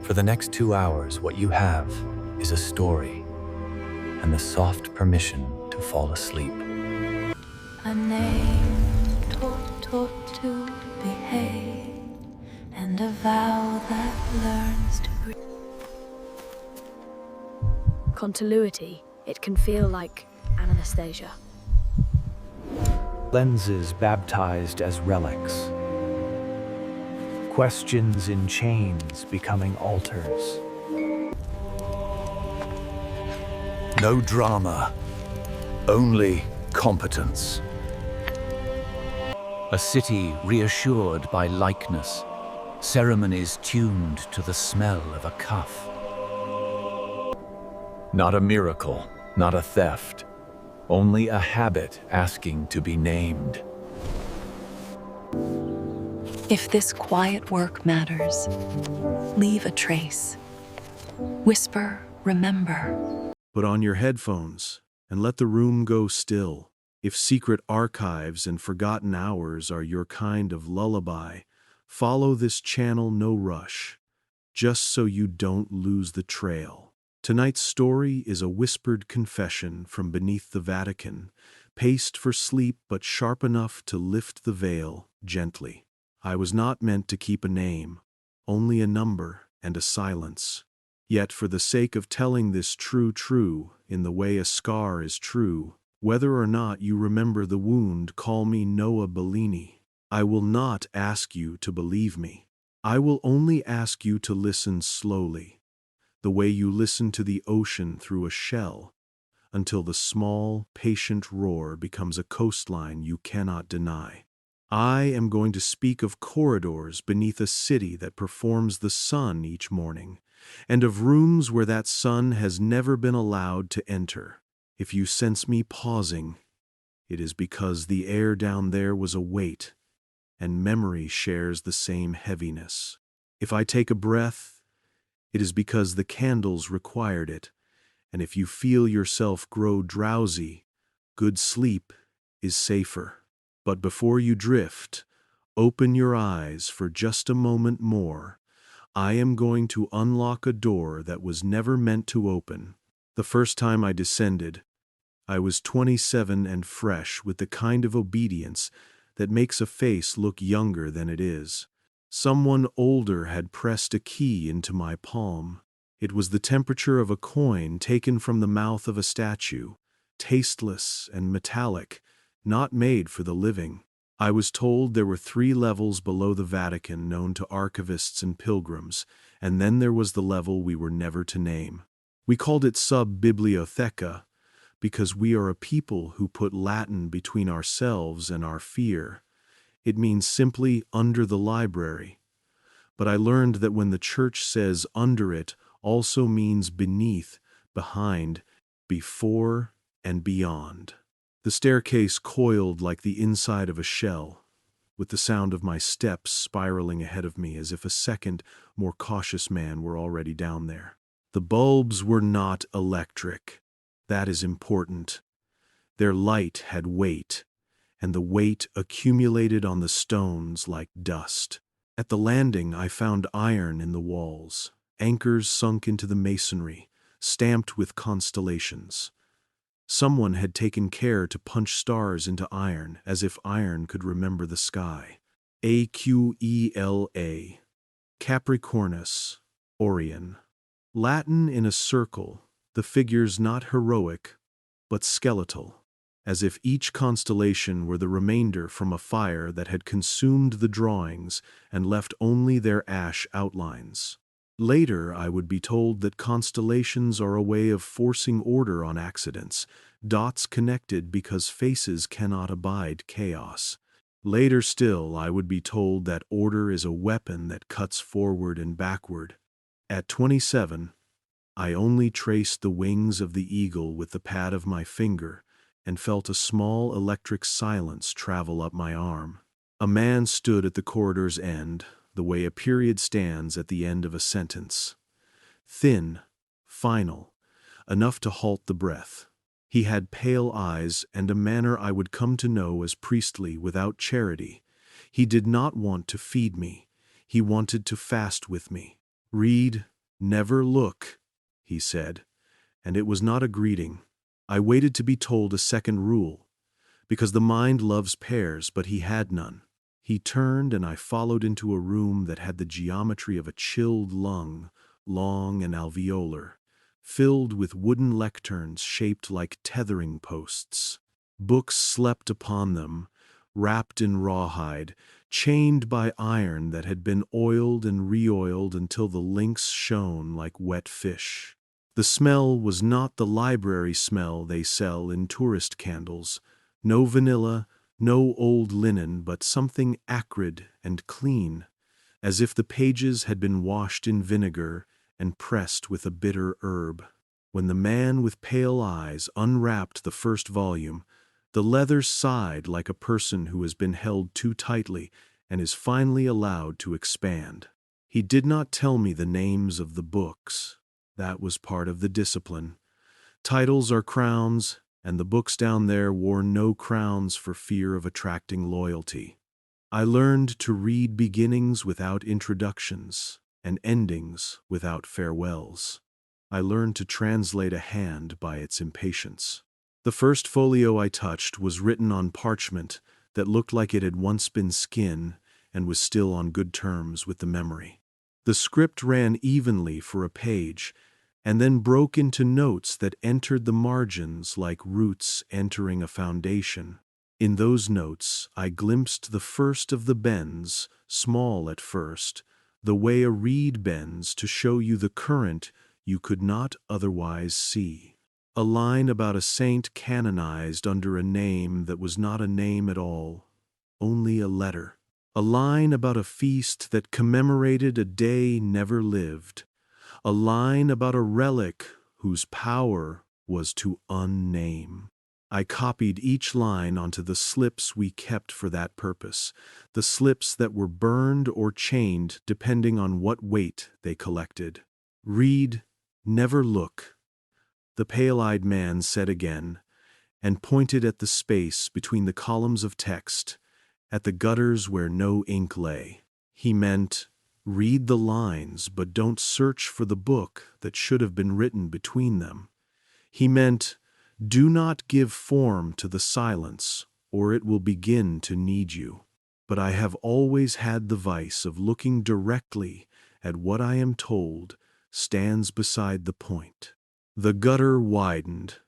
For the next 2 hours, what you have is a story and the soft permission to fall asleep. A name taught to behave, and a vow that learns to breathe. Continuity, it can feel like an anesthesia. Lenses baptized as relics. Questions in chains becoming altars. No drama, only competence. A city reassured by likeness, ceremonies tuned to the smell of a cuff. Not a miracle, not a theft, only a habit asking to be named. If this quiet work matters, leave a trace. Whisper, remember. Put on your headphones and let the room go still. If secret archives and forgotten hours are your kind of lullaby, follow this channel, no rush, just so you don't lose the trail. Tonight's story is a whispered confession from beneath the Vatican, paced for sleep but sharp enough to lift the veil gently. I was not meant to keep a name, only a number and a silence. Yet for the sake of telling this true, in the way a scar is true, whether or not you remember the wound, call me Noah Bellini. I will not ask you to believe me. I will only ask you to listen slowly, the way you listen to the ocean through a shell, until the small, patient roar becomes a coastline you cannot deny. I am going to speak of corridors beneath a city that performs the sun each morning, and of rooms where that sun has never been allowed to enter. If you sense me pausing, it is because the air down there was a weight, and memory shares the same heaviness. If I take a breath, it is because the candles required it, and if you feel yourself grow drowsy, good sleep is safer. But before you drift, open your eyes for just a moment more. I am going to unlock a door that was never meant to open. The first time I descended, I was 27 and fresh with the kind of obedience that makes a face look younger than it is. Someone older had pressed a key into my palm. It was the temperature of a coin taken from the mouth of a statue, tasteless and metallic, not made for the living. I was told there were 3 levels below the Vatican known to archivists and pilgrims, and then there was the level we were never to name. We called it sub-bibliotheca because we are a people who put Latin between ourselves and our fear. It means simply under the library. But I learned that when the church says under it also means beneath, behind, before, and beyond. The staircase coiled like the inside of a shell, with the sound of my steps spiraling ahead of me as if a second, more cautious man were already down there. The bulbs were not electric. That is important. Their light had weight, and the weight accumulated on the stones like dust. At the landing, I found iron in the walls, anchors sunk into the masonry, stamped with constellations. Someone had taken care to punch stars into iron, as if iron could remember the sky. Aquila, Capricornus, Orion. Latin in a circle, the figures not heroic, but skeletal, as if each constellation were the remainder from a fire that had consumed the drawings and left only their ash outlines. Later, I would be told that constellations are a way of forcing order on accidents, dots connected because faces cannot abide chaos. Later still, I would be told that order is a weapon that cuts forward and backward. At 27, I only traced the wings of the eagle with the pad of my finger and felt a small electric silence travel up my arm. A man stood at the corridor's end, the way a period stands at the end of a sentence. Thin, final, enough to halt the breath. He had pale eyes and a manner I would come to know as priestly without charity. He did not want to feed me. He wanted to fast with me. Read, "Never look," he said, and it was not a greeting. I waited to be told a second rule, because the mind loves pairs, but he had none. He turned, and I followed into a room that had the geometry of a chilled lung, long and alveolar, filled with wooden lecterns shaped like tethering posts. Books slept upon them, wrapped in rawhide, chained by iron that had been oiled and re-oiled until the links shone like wet fish. The smell was not the library smell they sell in tourist candles. No vanilla, no old linen, but something acrid and clean, as if the pages had been washed in vinegar and pressed with a bitter herb. When the man with pale eyes unwrapped the first volume, the leather sighed like a person who has been held too tightly and is finally allowed to expand. He did not tell me the names of the books. That was part of the discipline. Titles are crowns, and the books down there wore no crowns for fear of attracting loyalty. I learned to read beginnings without introductions and endings without farewells. I learned to translate a hand by its impatience. The first folio I touched was written on parchment that looked like it had once been skin and was still on good terms with the memory. The script ran evenly for a page and then broke into notes that entered the margins like roots entering a foundation. In those notes, I glimpsed the first of the bends, small at first, the way a reed bends to show you the current you could not otherwise see. A line about a saint canonized under a name that was not a name at all, only a letter. A line about a feast that commemorated a day never lived. A line about a relic whose power was to unname. I copied each line onto the slips we kept for that purpose, the slips that were burned or chained depending on what weight they collected. "Read, never look," the pale-eyed man said again, and pointed at the space between the columns of text, at the gutters where no ink lay. He meant, read the lines, but don't search for the book that should have been written between them. He meant, do not give form to the silence, or it will begin to need you. But I have always had the vice of looking directly at what I am told stands beside the point. The gutter widened.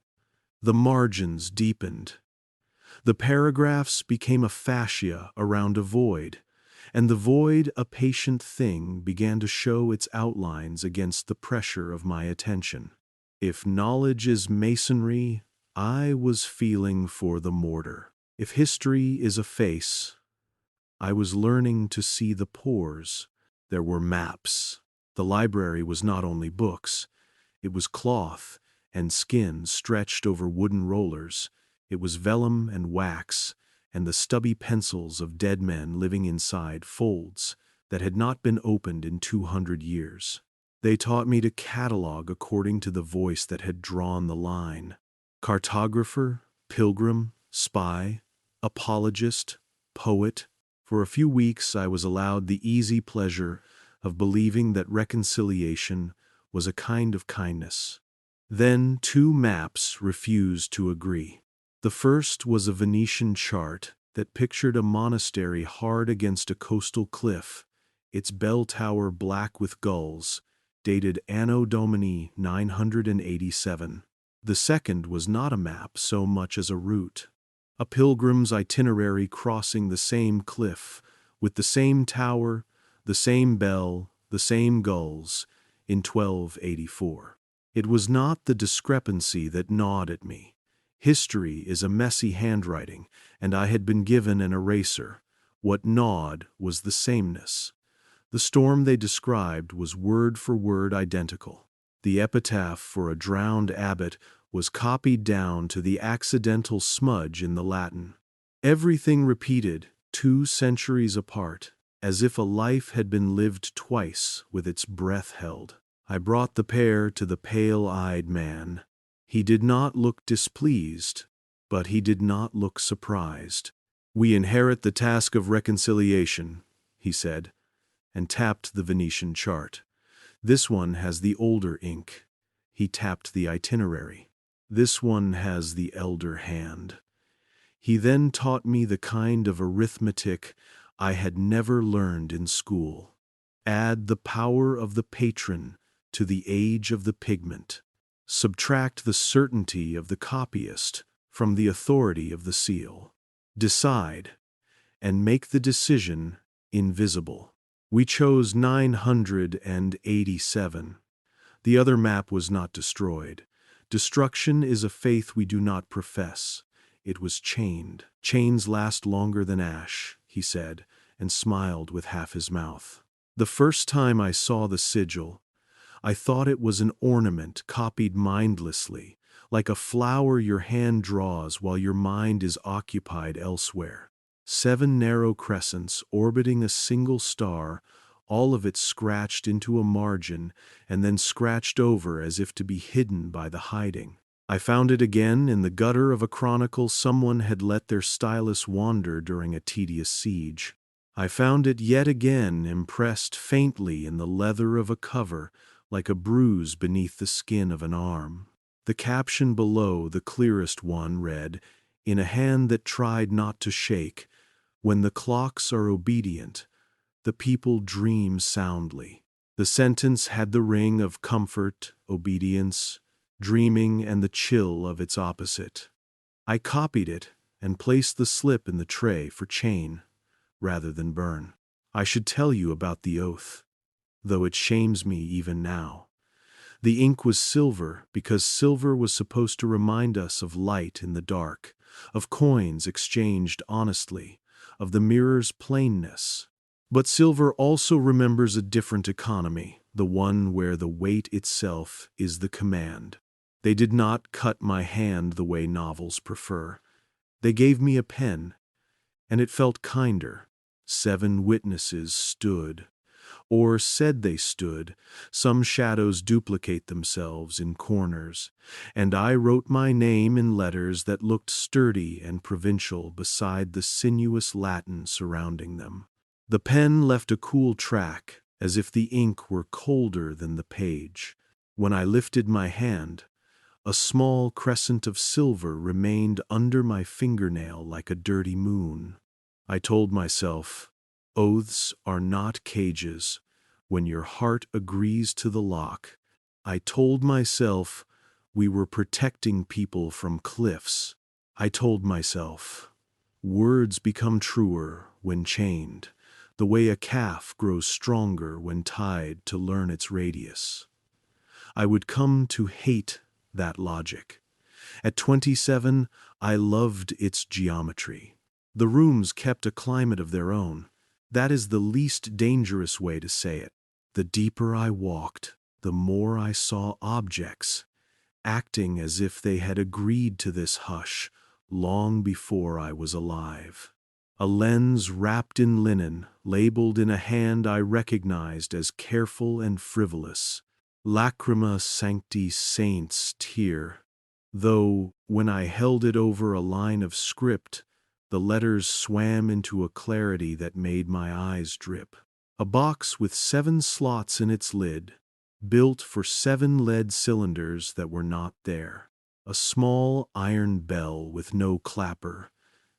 The margins deepened. The paragraphs became a fascia around a void, and the void, a patient thing, began to show its outlines against the pressure of my attention. If knowledge is masonry, I was feeling for the mortar. If history is a face, I was learning to see the pores. There were maps. The library was not only books. It was cloth and skin stretched over wooden rollers. It was vellum and wax, and the stubby pencils of dead men living inside folds that had not been opened in 200 years. They taught me to catalog according to the voice that had drawn the line. Cartographer, pilgrim, spy, apologist, poet. For a few weeks I was allowed the easy pleasure of believing that reconciliation was a kind of kindness. Then 2 maps refused to agree. The first was a Venetian chart that pictured a monastery hard against a coastal cliff, its bell tower black with gulls, dated Anno Domini 987. The second was not a map so much as a route, a pilgrim's itinerary crossing the same cliff, with the same tower, the same bell, the same gulls, in 1284. It was not the discrepancy that gnawed at me. History is a messy handwriting, and I had been given an eraser. What gnawed was the sameness. The storm they described was word for word identical. The epitaph for a drowned abbot was copied down to the accidental smudge in the Latin. Everything repeated, 2 centuries apart, as if a life had been lived twice with its breath held. I brought the pair to the pale-eyed man. He did not look displeased, but he did not look surprised. "We inherit the task of reconciliation," he said, and tapped the Venetian chart. This one has the older ink. He tapped the itinerary. This one has the elder hand. He then taught me the kind of arithmetic I had never learned in school. Add the power of the patron to the age of the pigment. Subtract the certainty of the copyist from the authority of the seal. Decide, and make the decision invisible. We chose 987. The other map was not destroyed. Destruction is a faith we do not profess. It was chained. Chains last longer than ash, he said, and smiled with half his mouth. The first time I saw the sigil, I thought it was an ornament copied mindlessly, like a flower your hand draws while your mind is occupied elsewhere. 7 narrow crescents orbiting a single star, all of it scratched into a margin and then scratched over as if to be hidden by the hiding. I found it again in the gutter of a chronicle someone had let their stylus wander during a tedious siege. I found it yet again impressed faintly in the leather of a cover, like a bruise beneath the skin of an arm. The caption below, the clearest one, read, in a hand that tried not to shake, "When the clocks are obedient, the people dream soundly." The sentence had the ring of comfort, obedience, dreaming, and the chill of its opposite. I copied it and placed the slip in the tray for chain, rather than burn. I should tell you about the oath, though it shames me even now. The ink was silver because silver was supposed to remind us of light in the dark, of coins exchanged honestly, of the mirror's plainness. But silver also remembers a different economy, the one where the weight itself is the command. They did not cut my hand the way novels prefer. They gave me a pen, and it felt kinder. 7 witnesses stood, or said they stood. Some shadows duplicate themselves in corners, and I wrote my name in letters that looked sturdy and provincial beside the sinuous Latin surrounding them. The pen left a cool track, as if the ink were colder than the page. When I lifted my hand, a small crescent of silver remained under my fingernail like a dirty moon. I told myself, oaths are not cages when your heart agrees to the lock. I told myself we were protecting people from cliffs. I told myself, words become truer when chained, the way a calf grows stronger when tied to learn its radius. I would come to hate that logic. At 27, I loved its geometry. The rooms kept a climate of their own. That is the least dangerous way to say it. The deeper I walked, the more I saw objects, acting as if they had agreed to this hush long before I was alive. A lens wrapped in linen, labeled in a hand I recognized as careful and frivolous. Lacrima sancti saints tear, though when I held it over a line of script, the letters swam into a clarity that made my eyes drip. A box with 7 slots in its lid, built for 7 lead cylinders that were not there. A small iron bell with no clapper,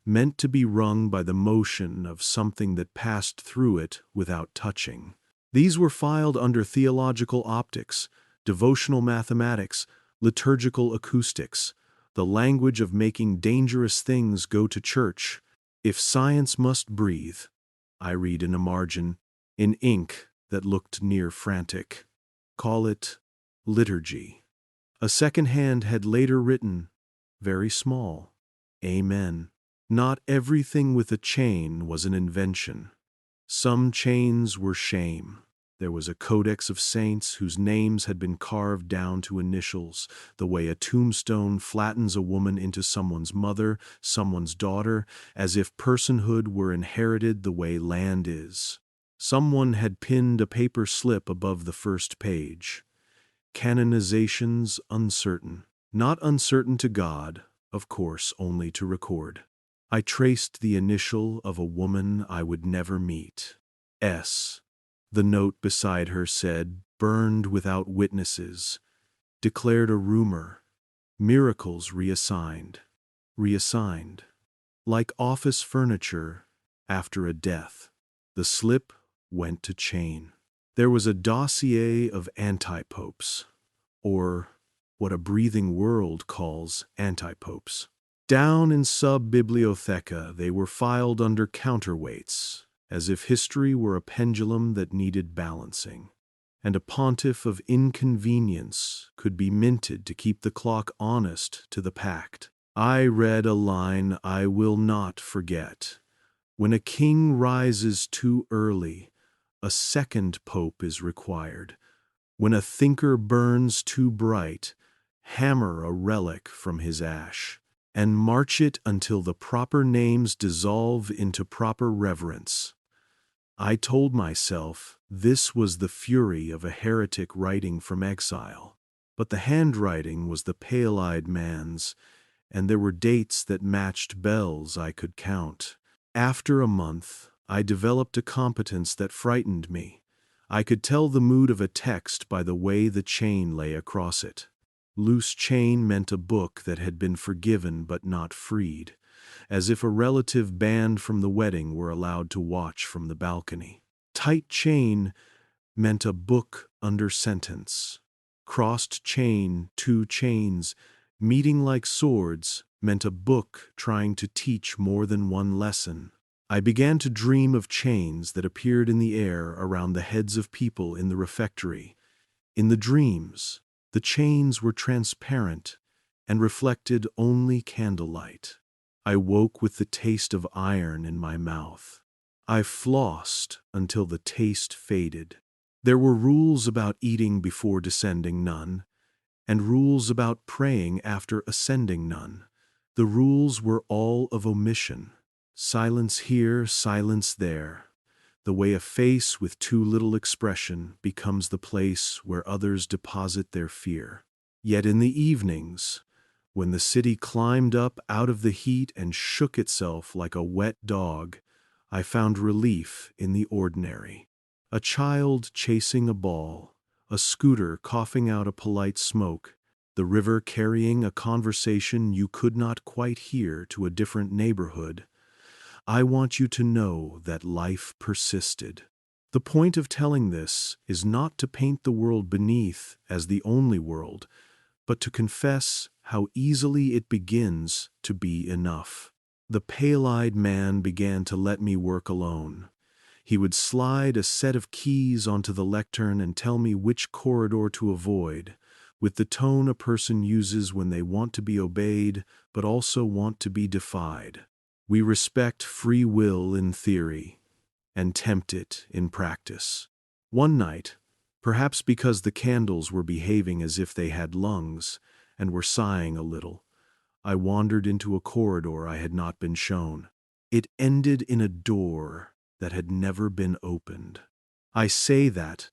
meant to be rung by the motion of something that passed through it without touching. These were filed under theological optics, devotional mathematics, liturgical acoustics, the language of making dangerous things go to church. If science must breathe, I read in a margin, in ink that looked near frantic, call it liturgy. A second hand had later written, very small, Amen. Not everything with a chain was an invention. Some chains were shame. There was a codex of saints whose names had been carved down to initials, the way a tombstone flattens a woman into someone's mother, someone's daughter, as if personhood were inherited the way land is. Someone had pinned a paper slip above the first page. Canonizations uncertain. Not uncertain to God, of course, only to record. I traced the initial of a woman I would never meet. S. The note beside her said, burned without witnesses, declared a rumor, miracles reassigned, like office furniture after a death. The slip went to chain. There was a dossier of anti-popes, or what a breathing world calls anti-popes. Down in sub-bibliotheca, they were filed under counterweights, as if history were a pendulum that needed balancing, and a pontiff of inconvenience could be minted to keep the clock honest to the pact. I read a line I will not forget. When a king rises too early, a second pope is required. When a thinker burns too bright, hammer a relic from his ash, and march it until the proper names dissolve into proper reverence. I told myself this was the fury of a heretic writing from exile, but the handwriting was the pale-eyed man's, and there were dates that matched bells I could count. After a month, I developed a competence that frightened me. I could tell the mood of a text by the way the chain lay across it. Loose chain meant a book that had been forgiven but not freed, as if a relative banned from the wedding were allowed to watch from the balcony. Tight chain meant a book under sentence. Crossed chain, two chains, meeting like swords, meant a book trying to teach more than one lesson. I began to dream of chains that appeared in the air around the heads of people in the refectory. In the dreams, the chains were transparent and reflected only candlelight. I woke with the taste of iron in my mouth. I flossed until the taste faded. There were rules about eating before descending none, and rules about praying after ascending none. The rules were all of omission. Silence here, silence there. The way a face with too little expression becomes the place where others deposit their fear. Yet in the evenings, when the city climbed up out of the heat and shook itself like a wet dog, I found relief in the ordinary. A child chasing a ball, a scooter coughing out a polite smoke, the river carrying a conversation you could not quite hear to a different neighborhood. I want you to know that life persisted. The point of telling this is not to paint the world beneath as the only world, but to confess how easily it begins to be enough. The pale-eyed man began to let me work alone. He would slide a set of keys onto the lectern and tell me which corridor to avoid, with the tone a person uses when they want to be obeyed but also want to be defied. We respect free will in theory and tempt it in practice. One night, perhaps because the candles were behaving as if they had lungs and were sighing a little, I wandered into a corridor I had not been shown. It ended in a door that had never been opened. I say that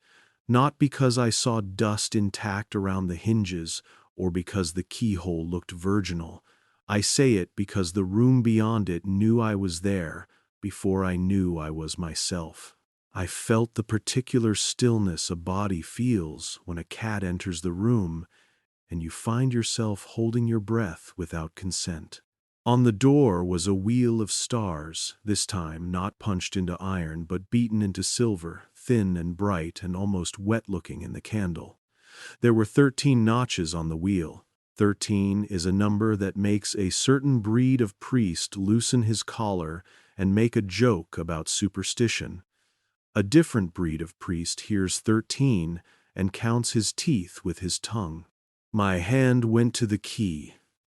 not because I saw dust intact around the hinges or because the keyhole looked virginal. I say it because the room beyond it knew I was there before I knew I was myself. I felt the particular stillness a body feels when a cat enters the room and you find yourself holding your breath without consent. On the door was a wheel of stars, this time not punched into iron but beaten into silver, thin and bright and almost wet-looking in the candle. There were 13 notches on the wheel. 13 is a number that makes a certain breed of priest loosen his collar and make a joke about superstition. A different breed of priest hears 13 and counts his teeth with his tongue. My hand went to the key,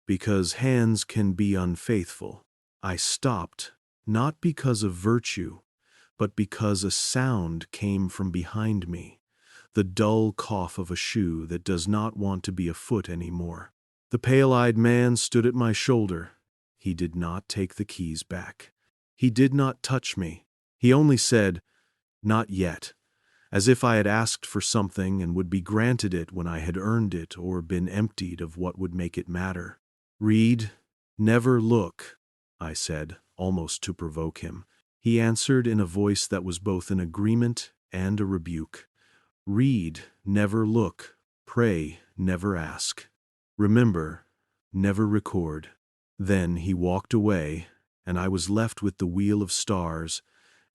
because hands can be unfaithful. I stopped, not because of virtue, but because a sound came from behind me. The dull cough of a shoe that does not want to be a foot anymore. The pale-eyed man stood at my shoulder. He did not take the keys back. He did not touch me. He only said, "Not yet," as if I had asked for something and would be granted it when I had earned it or been emptied of what would make it matter. "Read, never look," I said, almost to provoke him. He answered in a voice that was both an agreement and a rebuke. Read, never look. Pray, never ask. Remember, never record. Then he walked away, and I was left with the wheel of stars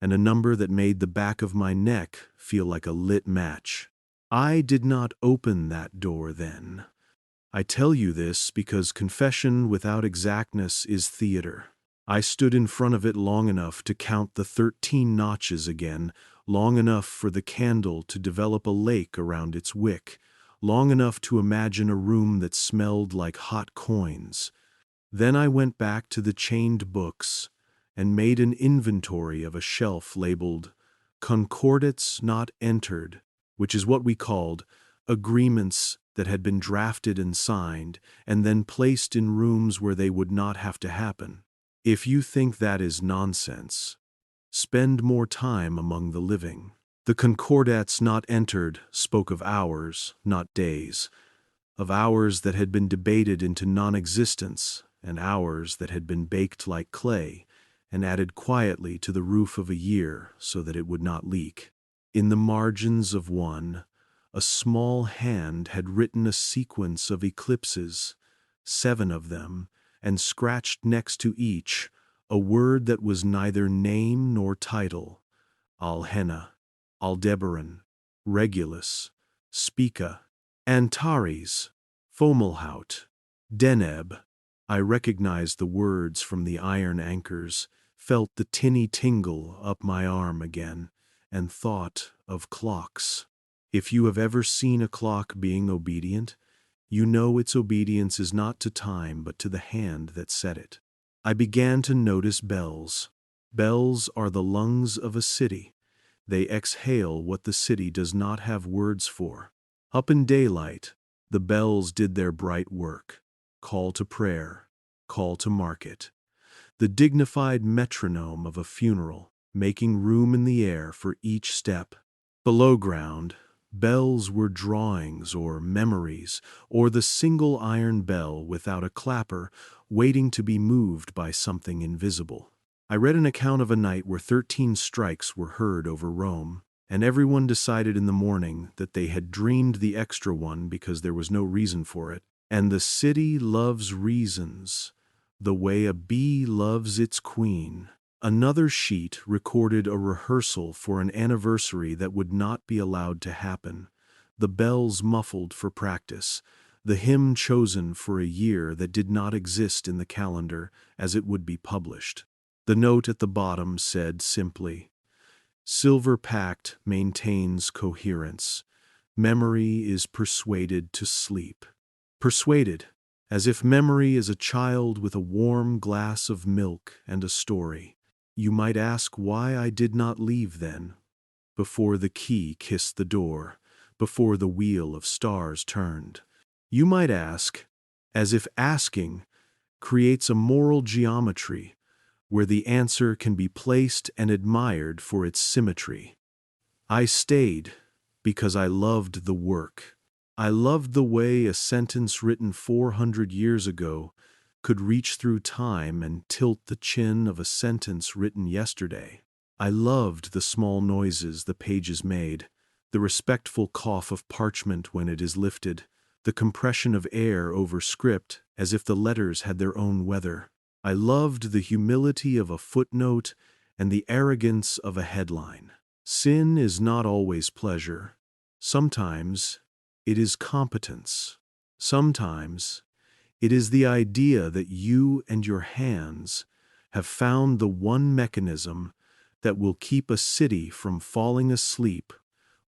and a number that made the back of my neck feel like a lit match. I did not open that door then. I tell you this because confession without exactness is theater. I stood in front of it long enough to count the 13 notches again, long enough for the candle to develop a lake around its wick, long enough to imagine a room that smelled like hot coins. Then I went back to the chained books and made an inventory of a shelf labeled Concordats Not Entered, which is what we called agreements that had been drafted and signed and then placed in rooms where they would not have to happen. If you think that is nonsense, spend more time among the living. The Concordats Not Entered spoke of hours, not days, of hours that had been debated into non-existence and hours that had been baked like clay and added quietly to the roof of a year so that it would not leak. In the margins of one, a small hand had written a sequence of eclipses, 7 of them, and scratched next to each a word that was neither name nor title: Alhenna, Aldebaran, Regulus, Spica, Antares, Fomalhaut, Deneb. I recognized the words from the iron anchors, felt the tinny tingle up my arm again, and thought of clocks. If you have ever seen a clock being obedient, you know its obedience is not to time but to the hand that set it. I began to notice bells. Bells are the lungs of a city. They exhale what the city does not have words for. Up in daylight, the bells did their bright work. Call to prayer, call to market. The dignified metronome of a funeral, making room in the air for each step. Below ground, bells were drawings or memories, or the single iron bell without a clapper, waiting to be moved by something invisible. I read an account of a night where 13 strikes were heard over Rome, and everyone decided in the morning that they had dreamed the extra one because there was no reason for it. And the city loves reasons, the way a bee loves its queen. Another sheet recorded a rehearsal for an anniversary that would not be allowed to happen, the bells muffled for practice, the hymn chosen for a year that did not exist in the calendar as it would be published. The note at the bottom said simply, "Silver Pact maintains coherence. Memory is persuaded to sleep." Persuaded, as if memory is a child with a warm glass of milk and a story. You might ask why I did not leave then, before the key kissed the door, before the wheel of stars turned. You might ask, as if asking creates a moral geometry where the answer can be placed and admired for its symmetry. I stayed because I loved the work. I loved the way a sentence written 400 years ago could reach through time and tilt the chin of a sentence written yesterday. I loved the small noises the pages made, the respectful cough of parchment when it is lifted, the compression of air over script as if the letters had their own weather. I loved the humility of a footnote and the arrogance of a headline. Sin is not always pleasure. Sometimes it is competence. Sometimes it is the idea that you and your hands have found the one mechanism that will keep a city from falling asleep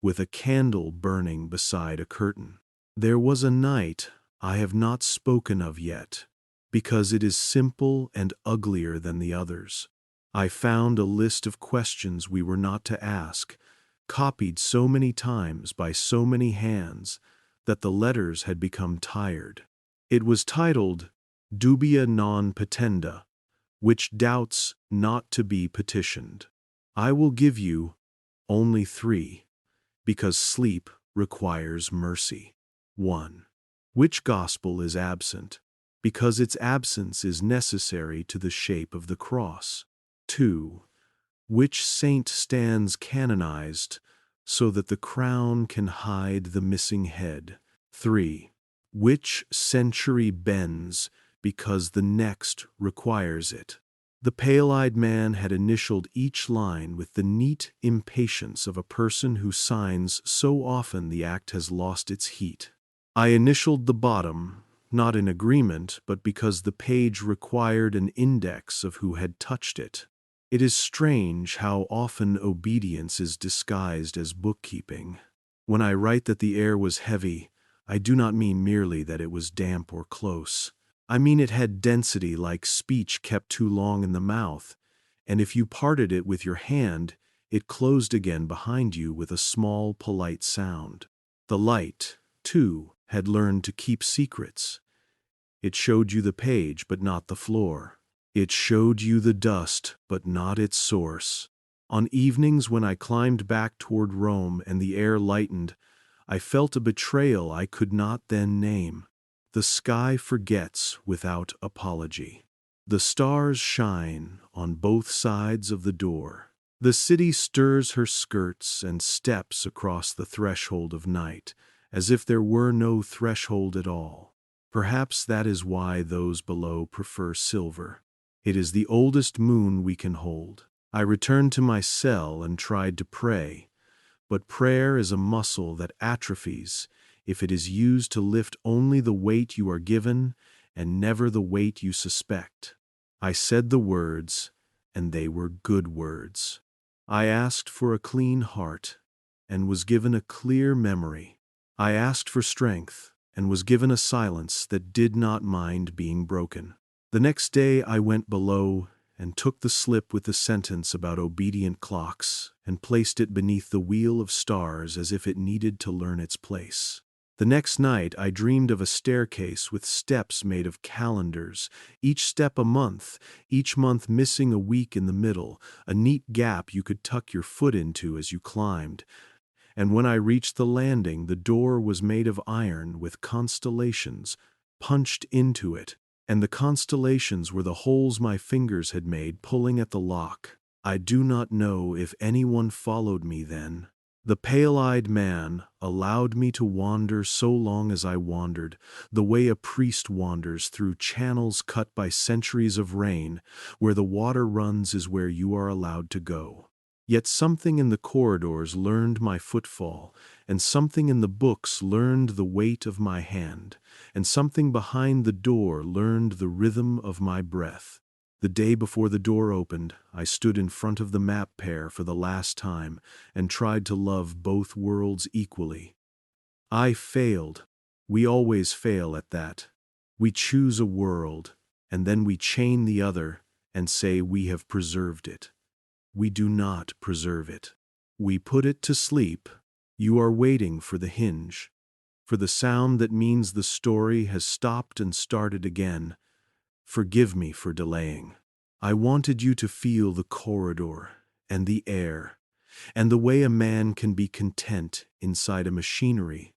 with a candle burning beside a curtain. There was a night I have not spoken of yet, because it is simple and uglier than the others. I found a list of questions we were not to ask, copied so many times by so many hands that the letters had become tired. It was titled Dubia non petenda, which doubts not to be petitioned. I will give you only 3, because sleep requires mercy. 1. Which gospel is absent, because its absence is necessary to the shape of the cross? 2. Which saint stands canonized so that the crown can hide the missing head. 3. Which century bends because the next requires it? The pale-eyed man had initialed each line with the neat impatience of a person who signs so often the act has lost its heat. I initialed the bottom, not in agreement, but because the page required an index of who had touched it. It is strange how often obedience is disguised as bookkeeping. When I write that the air was heavy, I do not mean merely that it was damp or close. I mean it had density like speech kept too long in the mouth, and if you parted it with your hand, it closed again behind you with a small, polite sound. The light, too, had learned to keep secrets. It showed you the page, but not the floor. It showed you the dust, but not its source. On evenings when I climbed back toward Rome and the air lightened, I felt a betrayal I could not then name. The sky forgets without apology. The stars shine on both sides of the door. The city stirs her skirts and steps across the threshold of night, as if there were no threshold at all. Perhaps that is why those below prefer silver. It is the oldest moon we can hold. I returned to my cell and tried to pray, but prayer is a muscle that atrophies if it is used to lift only the weight you are given and never the weight you suspect. I said the words, and they were good words. I asked for a clean heart, and was given a clear memory. I asked for strength, and was given a silence that did not mind being broken. The next day I went below and took the slip with the sentence about obedient clocks and placed it beneath the wheel of stars as if it needed to learn its place. The next night I dreamed of a staircase with steps made of calendars, each step a month, each month missing a week in the middle, a neat gap you could tuck your foot into as you climbed. And when I reached the landing, the door was made of iron with constellations punched into it, and the constellations were the holes my fingers had made pulling at the lock. I do not know if anyone followed me then. The pale-eyed man allowed me to wander so long as I wandered, the way a priest wanders through channels cut by centuries of rain. Where the water runs is where you are allowed to go. Yet something in the corridors learned my footfall, and something in the books learned the weight of my hand, and something behind the door learned the rhythm of my breath. The day before the door opened, I stood in front of the map pair for the last time and tried to love both worlds equally. I failed. We always fail at that. We choose a world, and then we chain the other and say we have preserved it. We do not preserve it. We put it to sleep. You are waiting for the hinge, for the sound that means the story has stopped and started again. Forgive me for delaying. I wanted you to feel the corridor and the air, and the way a man can be content inside a machinery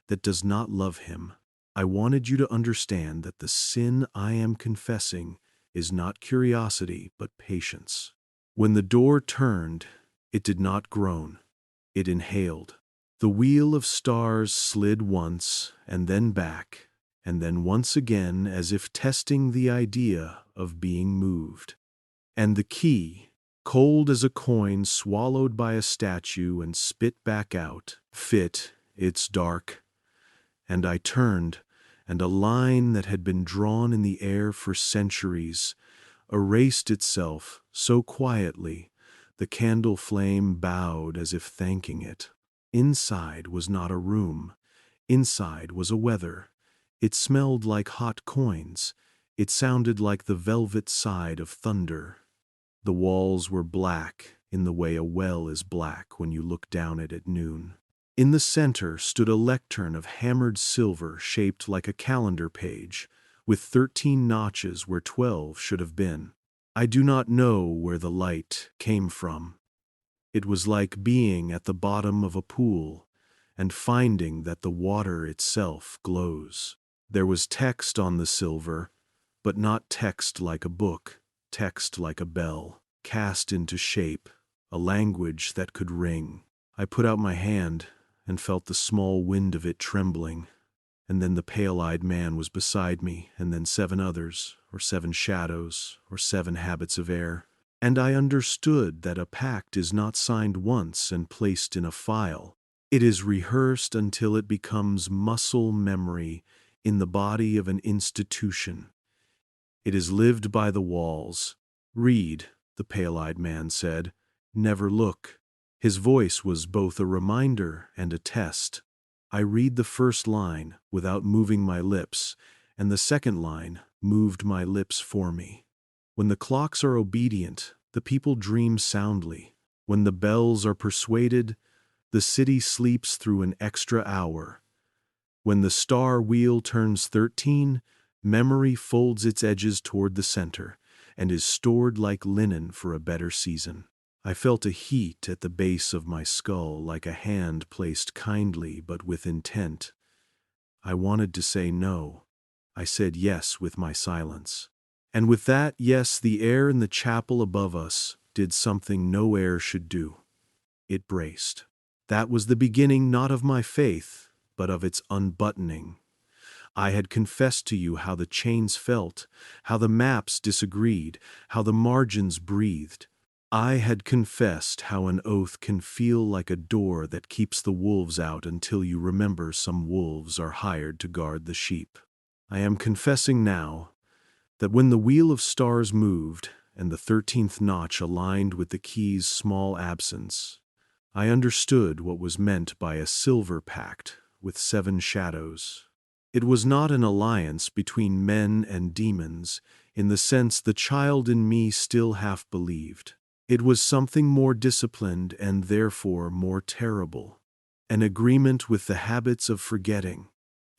that does not love him. I wanted you to understand that the sin I am confessing is not curiosity but patience. When the door turned, it did not groan. It inhaled. The wheel of stars slid once, and then back, and then once again as if testing the idea of being moved. And the key, cold as a coin swallowed by a statue and spit back out, fit, it's dark. And I turned, and a line that had been drawn in the air for centuries erased itself so quietly the candle flame bowed as if thanking it. Inside was not a room. Inside was a weather. It smelled like hot coins. It sounded like the velvet side of thunder. The walls were black in the way a well is black when you look down it at noon. In the center stood a lectern of hammered silver shaped like a calendar page, with 13 notches where 12 should have been. I do not know where the light came from. It was like being at the bottom of a pool and finding that the water itself glows. There was text on the silver, but not text like a book, text like a bell, cast into shape, a language that could ring. I put out my hand and felt the small wind of it trembling, and then the pale-eyed man was beside me, and then 7 others, or 7 shadows, or 7 habits of air. And I understood that a pact is not signed once and placed in a file. It is rehearsed until it becomes muscle memory in the body of an institution. It is lived by the walls. Read, the pale-eyed man said. Never look. His voice was both a reminder and a test. I read the first line without moving my lips, and the second line moved my lips for me. When the clocks are obedient, the people dream soundly. When the bells are persuaded, the city sleeps through an extra hour. When the star wheel turns 13, memory folds its edges toward the center and is stored like linen for a better season. I felt a heat at the base of my skull, like a hand placed kindly but with intent. I wanted to say no. I said yes with my silence. And with that yes, the air in the chapel above us did something no air should do. It braced. That was the beginning not of my faith, but of its unbuttoning. I had confessed to you how the chains felt, how the maps disagreed, how the margins breathed. I had confessed how an oath can feel like a door that keeps the wolves out until you remember some wolves are hired to guard the sheep. I am confessing now that when the wheel of stars moved and the 13th notch aligned with the key's small absence, I understood what was meant by a Silver Pact with 7 shadows. It was not an alliance between men and demons in the sense the child in me still half believed. It was something more disciplined and therefore more terrible. An agreement with the habits of forgetting,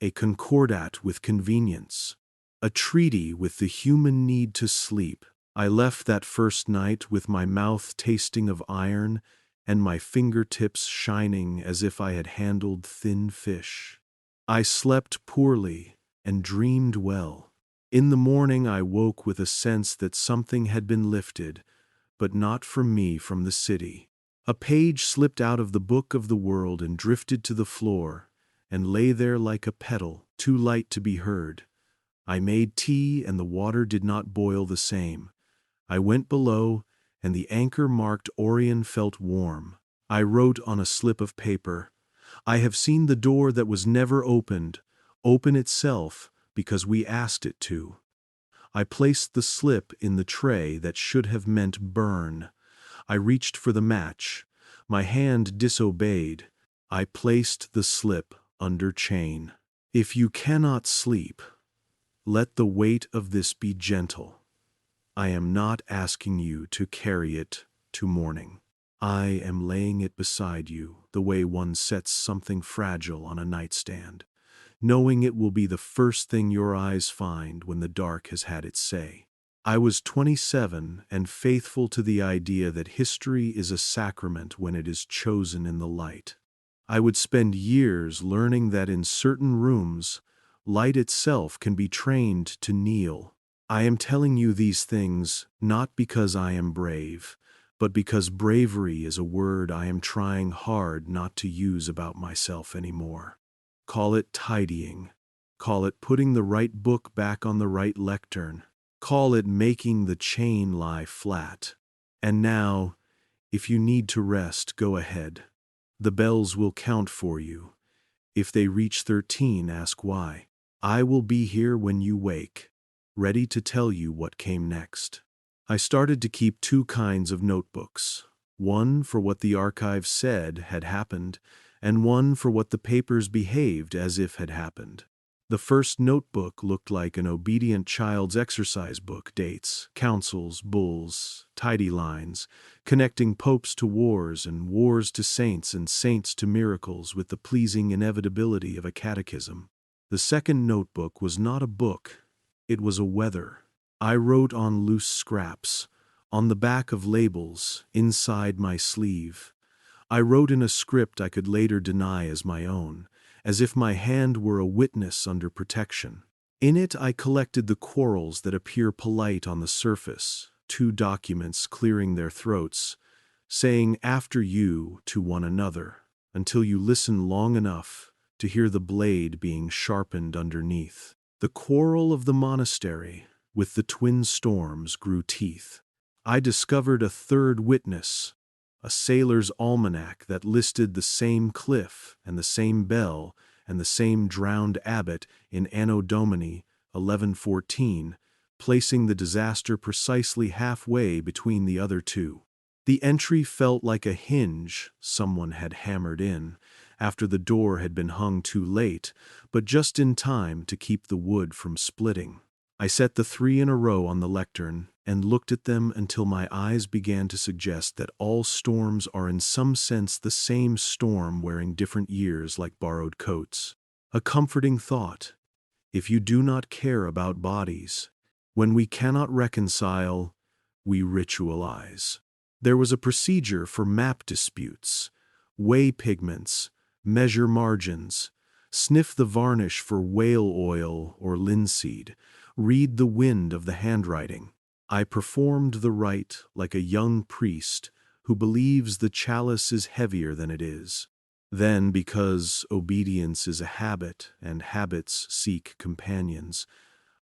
a concordat with convenience, a treaty with the human need to sleep. I left that first night with my mouth tasting of iron and my fingertips shining as if I had handled thin fish. I slept poorly and dreamed well. In the morning I woke with a sense that something had been lifted, but not for me from the city. A page slipped out of the book of the world and drifted to the floor, and lay there like a petal, too light to be heard. I made tea, and the water did not boil the same. I went below, and the anchor-marked Orion felt warm. I wrote on a slip of paper, I have seen the door that was never opened, open itself because we asked it to. I placed the slip in the tray that should have meant burn. I reached for the match. My hand disobeyed. I placed the slip under chain. If you cannot sleep, let the weight of this be gentle. I am not asking you to carry it to morning. I am laying it beside you the way one sets something fragile on a nightstand, knowing it will be the first thing your eyes find when the dark has had its say. I was 27 and faithful to the idea that history is a sacrament when it is chosen in the light. I would spend years learning that in certain rooms, light itself can be trained to kneel. I am telling you these things not because I am brave, but because bravery is a word I am trying hard not to use about myself anymore. Call it tidying. Call it putting the right book back on the right lectern. Call it making the chain lie flat. And now, if you need to rest, go ahead. The bells will count for you. If they reach 13, ask why. I will be here when you wake, ready to tell you what came next. I started to keep 2 kinds of notebooks, one for what the archive said had happened, and one for what the papers behaved as if had happened. The first notebook looked like an obedient child's exercise book, dates, councils, bulls, tidy lines, connecting popes to wars and wars to saints and saints to miracles with the pleasing inevitability of a catechism. The second notebook was not a book, it was a weather. I wrote on loose scraps, on the back of labels, inside my sleeve. I wrote in a script I could later deny as my own, as if my hand were a witness under protection. In it I collected the quarrels that appear polite on the surface, 2 documents clearing their throats, saying after you to one another, until you listen long enough to hear the blade being sharpened underneath. The quarrel of the monastery with the twin storms grew teeth. I discovered a third witness, a sailor's almanac that listed the same cliff and the same bell and the same drowned abbot in Anno Domini 1114, placing the disaster precisely halfway between the other two. The entry felt like a hinge someone had hammered in, after the door had been hung too late, but just in time to keep the wood from splitting. I set the 3 in a row on the lectern and looked at them until my eyes began to suggest that all storms are in some sense the same storm wearing different years like borrowed coats. A comforting thought. If you do not care about bodies, when we cannot reconcile, we ritualize. There was a procedure for map disputes, weigh pigments, measure margins, sniff the varnish for whale oil or linseed, read the wind of the handwriting. I performed the rite like a young priest who believes the chalice is heavier than it is. Then, because obedience is a habit and habits seek companions,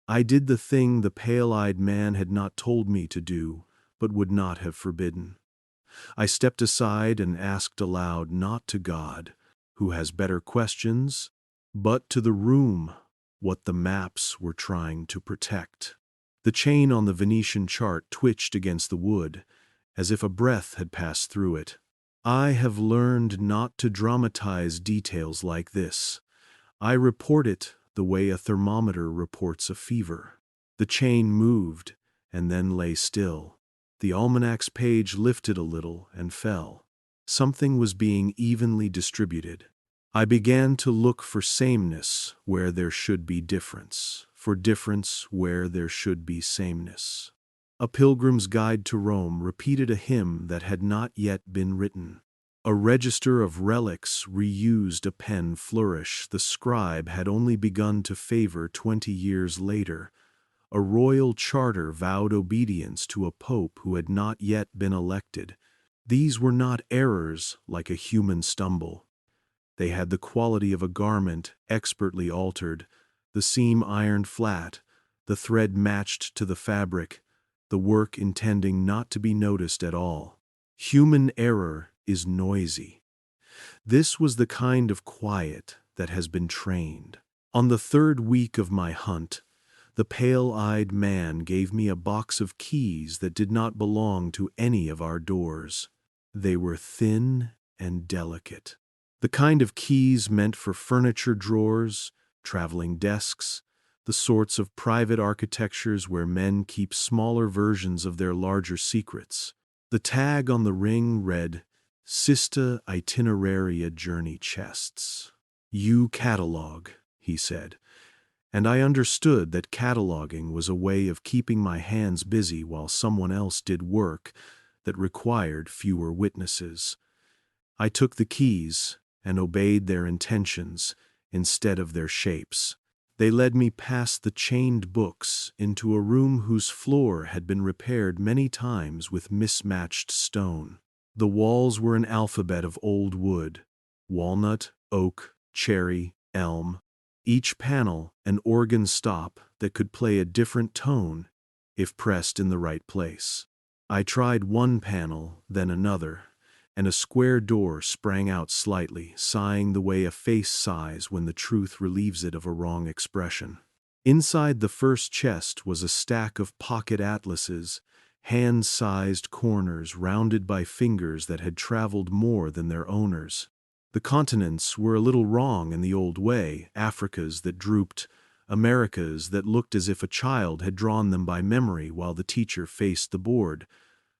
I did the thing the pale-eyed man had not told me to do, but would not have forbidden. I stepped aside and asked aloud not to God, who has better questions, but to the room what the maps were trying to protect. The chain on the Venetian chart twitched against the wood, as if a breath had passed through it. I have learned not to dramatize details like this. I report it the way a thermometer reports a fever. The chain moved and then lay still. The almanac's page lifted a little and fell. Something was being evenly distributed. I began to look for sameness where there should be difference, for difference where there should be sameness. A Pilgrim's Guide to Rome repeated a hymn that had not yet been written. A register of relics reused a pen flourish the scribe had only begun to favor 20 years later. A royal charter vowed obedience to a pope who had not yet been elected. These were not errors like a human stumble. They had the quality of a garment expertly altered, the seam ironed flat, the thread matched to the fabric, the work intending not to be noticed at all. Human error is noisy. This was the kind of quiet that has been trained. On the 3rd week of my hunt, the pale-eyed man gave me a box of keys that did not belong to any of our doors. They were thin and delicate. The kind of keys meant for furniture drawers, traveling desks, the sorts of private architectures where men keep smaller versions of their larger secrets. The tag on the ring read, Sista Itineraria Journey Chests. You catalog, he said, and I understood that cataloging was a way of keeping my hands busy while someone else did work that required fewer witnesses. I took the keys and obeyed their intentions instead of their shapes. They led me past the chained books into a room whose floor had been repaired many times with mismatched stone. The walls were an alphabet of old wood: walnut, oak, cherry, elm. Each panel an organ stop that could play a different tone if pressed in the right place. I tried one panel, then another, and a square door sprang out slightly, sighing the way a face sighs when the truth relieves it of a wrong expression. Inside the first chest was a stack of pocket atlases, hand-sized corners rounded by fingers that had traveled more than their owners. The continents were a little wrong in the old way, Africas that drooped, Americas that looked as if a child had drawn them by memory while the teacher faced the board,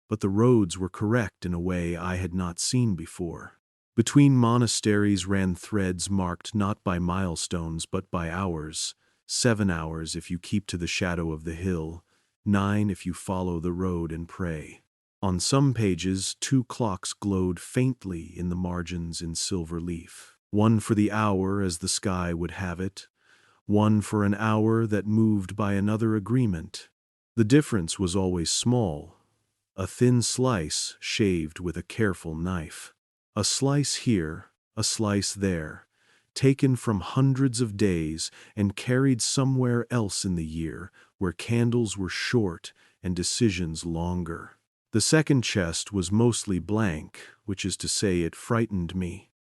but the roads were correct in a way I had not seen before. Between monasteries ran threads marked not by milestones but by hours: 7 hours if you keep to the shadow of the hill, 9 if you follow the road and pray. On some pages 2 clocks glowed faintly in the margins in silver leaf. One for the hour as the sky would have it, one for an hour that moved by another agreement. The difference was always small, a thin slice shaved with a careful knife. A slice here, a slice there, taken from hundreds of days and carried somewhere else in the year where candles were short and decisions longer. The second chest was mostly blank, which is to say it frightened me.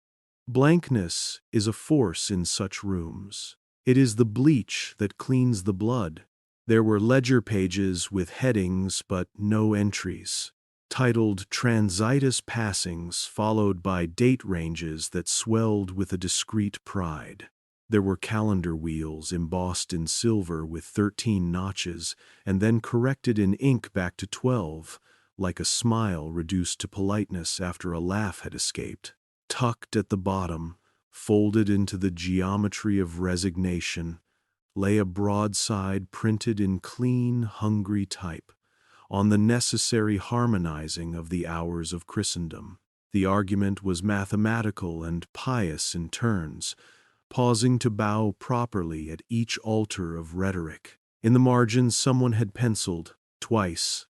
Blankness is a force in such rooms. It is the bleach that cleans the blood. There were ledger pages with headings but no entries, titled Transitus Passings, followed by date ranges that swelled with a discreet pride. There were calendar wheels embossed in silver with 13 notches and then corrected in ink back to 12, like a smile reduced to politeness after a laugh had escaped. Tucked at the bottom, folded into the geometry of resignation, lay a broadside printed in clean, hungry type on the necessary harmonizing of the hours of Christendom. The argument was mathematical and pious in turns, pausing to bow properly at each altar of rhetoric. In the margins someone had penciled, twice,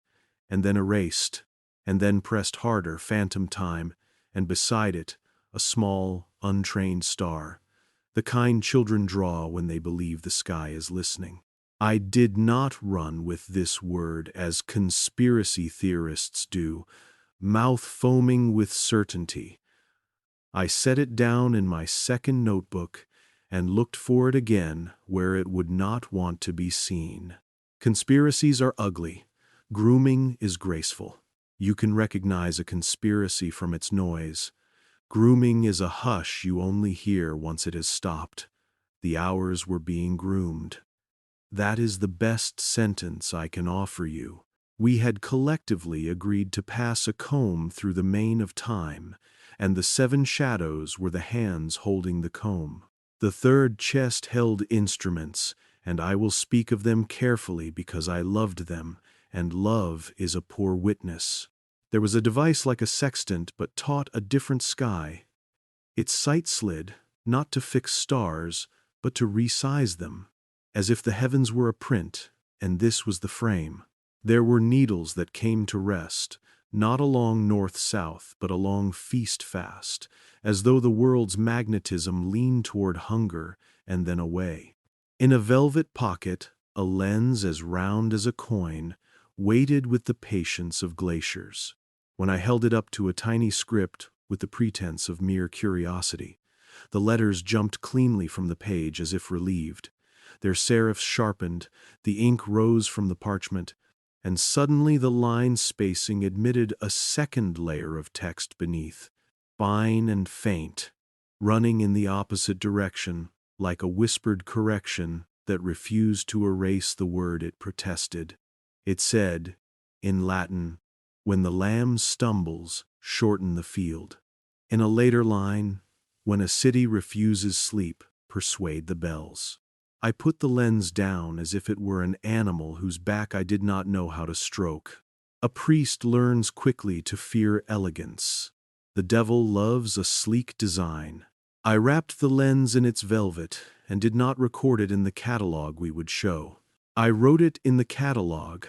and then erased, and then pressed harder, phantom time, and beside it, a small, untrained star, the kind children draw when they believe the sky is listening. I did not run with this word as conspiracy theorists do, mouth foaming with certainty. I set it down in my second notebook and looked for it again where it would not want to be seen. Conspiracies are ugly. Grooming is graceful. You can recognize a conspiracy from its noise. Grooming is a hush you only hear once it has stopped. The hours were being groomed. That is the best sentence I can offer you. We had collectively agreed to pass a comb through the mane of time, and the 7 shadows were the hands holding the comb. The third chest held instruments, and I will speak of them carefully because I loved them, and love is a poor witness. There was a device like a sextant, but taught a different sky. Its sight slid, not to fix stars, but to resize them, as if the heavens were a print, and this was the frame. There were needles that came to rest, not along north-south, but along feast-fast, as though the world's magnetism leaned toward hunger and then away. In a velvet pocket, a lens as round as a coin waited with the patience of glaciers. When I held it up to a tiny script with the pretense of mere curiosity, the letters jumped cleanly from the page as if relieved. Their serifs sharpened, the ink rose from the parchment, and suddenly the line spacing admitted a second layer of text beneath, fine and faint, running in the opposite direction, like a whispered correction that refused to erase the word it protested. It said, in Latin, "When the lamb stumbles, shorten the field." In a later line, "When a city refuses sleep, persuade the bells." I put the lens down as if it were an animal whose back I did not know how to stroke. A priest learns quickly to fear elegance. The devil loves a sleek design. I wrapped the lens in its velvet and did not record it in the catalog we would show. I wrote it in the catalog.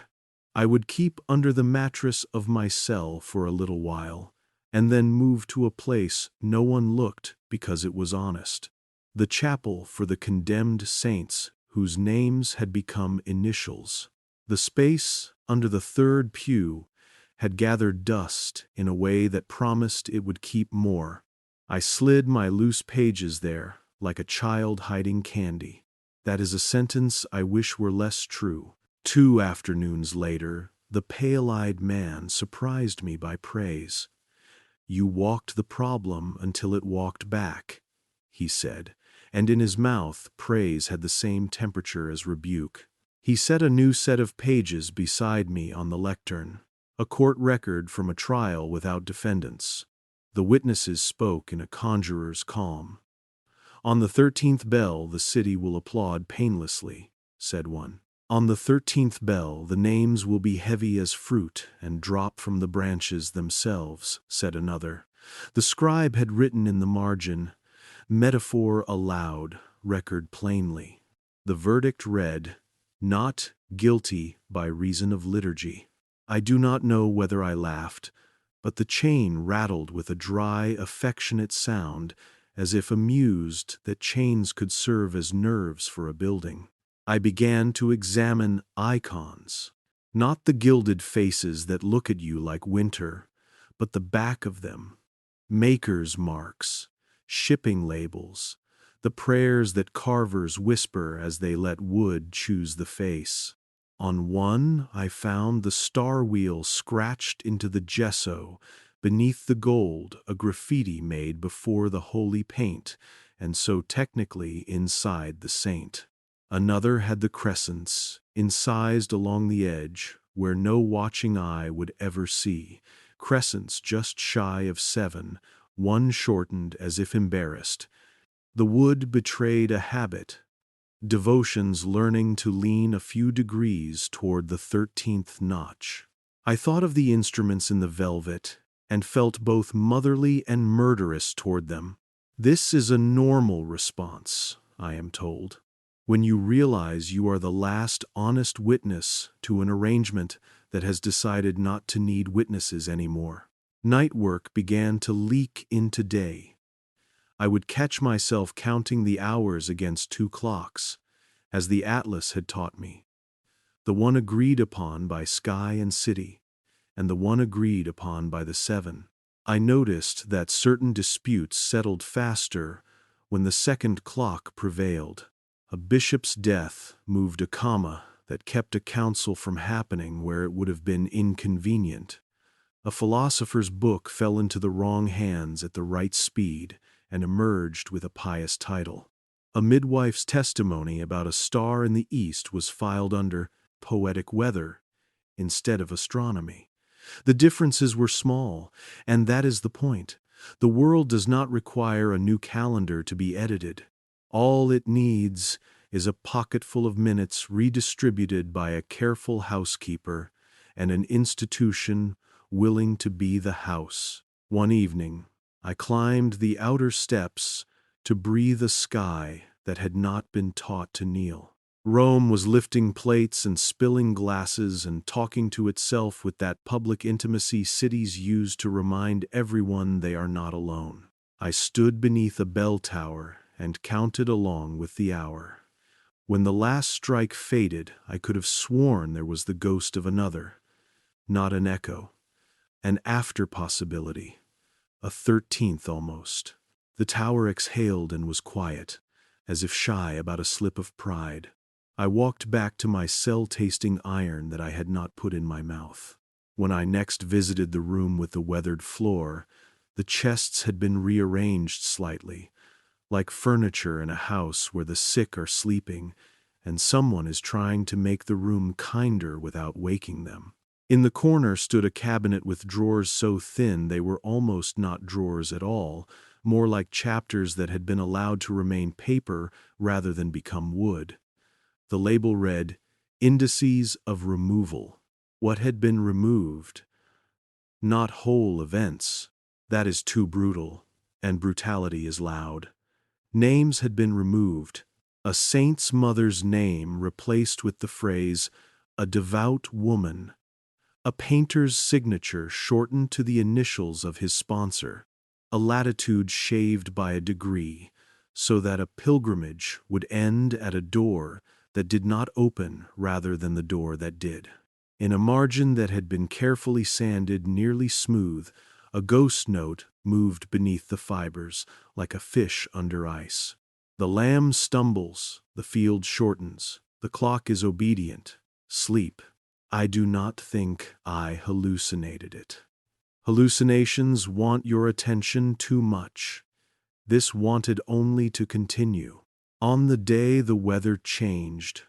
I would keep under the mattress of my cell for a little while, and then move to a place no one looked because it was honest. The chapel for the condemned saints whose names had become initials. The space under the third pew had gathered dust in a way that promised it would keep more. I slid my loose pages there like a child hiding candy. That is a sentence I wish were less true. 2 afternoons later, the pale-eyed man surprised me by praise. "You walked the problem until it walked back," he said, and in his mouth praise had the same temperature as rebuke. He set a new set of pages beside me on the lectern, a court record from a trial without defendants. The witnesses spoke in a conjurer's calm. "On the 13th bell the city will applaud painlessly," said one. "On the 13th bell the names will be heavy as fruit and drop from the branches themselves," said another. The scribe had written in the margin, "Metaphor aloud, record plainly." The verdict read, "Not guilty by reason of liturgy." I do not know whether I laughed, but the chain rattled with a dry, affectionate sound, as if amused that chains could serve as nerves for a building. I began to examine icons, not the gilded faces that look at you like winter, but the back of them, maker's marks, shipping labels, the prayers that carvers whisper as they let wood choose the face. On one I found the star wheel scratched into the gesso, beneath the gold a graffiti made before the holy paint, and so technically inside the saint. Another had the crescents, incised along the edge, where no watching eye would ever see, crescents just shy of 7, one shortened as if embarrassed. The wood betrayed a habit, devotions learning to lean a few degrees toward the 13th notch. I thought of the instruments in the velvet, and felt both motherly and murderous toward them. This is a normal response, I am told, when you realize you are the last honest witness to an arrangement that has decided not to need witnesses anymore. Night work began to leak into day. I would catch myself counting the hours against 2 clocks, as the Atlas had taught me, the one agreed upon by sky and city, and the one agreed upon by the 7. I noticed that certain disputes settled faster when the second clock prevailed. A bishop's death moved a comma that kept a council from happening where it would have been inconvenient. A philosopher's book fell into the wrong hands at the right speed and emerged with a pious title. A midwife's testimony about a star in the east was filed under poetic weather instead of astronomy. The differences were small, and that is the point. The world does not require a new calendar to be edited. All it needs is a pocketful of minutes redistributed by a careful housekeeper and an institution willing to be the house. One evening, I climbed the outer steps to breathe a sky that had not been taught to kneel. Rome was lifting plates and spilling glasses and talking to itself with that public intimacy cities use to remind everyone they are not alone. I stood beneath a bell tower and counted along with the hour. When the last strike faded, I could have sworn there was the ghost of another, not an echo, an after possibility, a 13th almost. The tower exhaled and was quiet, as if shy about a slip of pride. I walked back to my cell-tasting iron that I had not put in my mouth. When I next visited the room with the weathered floor, the chests had been rearranged slightly, like furniture in a house where the sick are sleeping and someone is trying to make the room kinder without waking them. In the corner stood a cabinet with drawers so thin they were almost not drawers at all, more like chapters that had been allowed to remain paper rather than become wood. The label read, "Indices of Removal." What had been removed? Not whole events. That is too brutal, and brutality is loud. Names had been removed. A saint's mother's name replaced with the phrase, "a devout woman." A painter's signature shortened to the initials of his sponsor. A latitude shaved by a degree, so that a pilgrimage would end at a door that did not open rather than the door that did. In a margin that had been carefully sanded nearly smooth, a ghost note moved beneath the fibers, like a fish under ice. The lamb stumbles, the field shortens, the clock is obedient. Sleep. I do not think I hallucinated it. Hallucinations want your attention too much. This wanted only to continue. On the day the weather changed,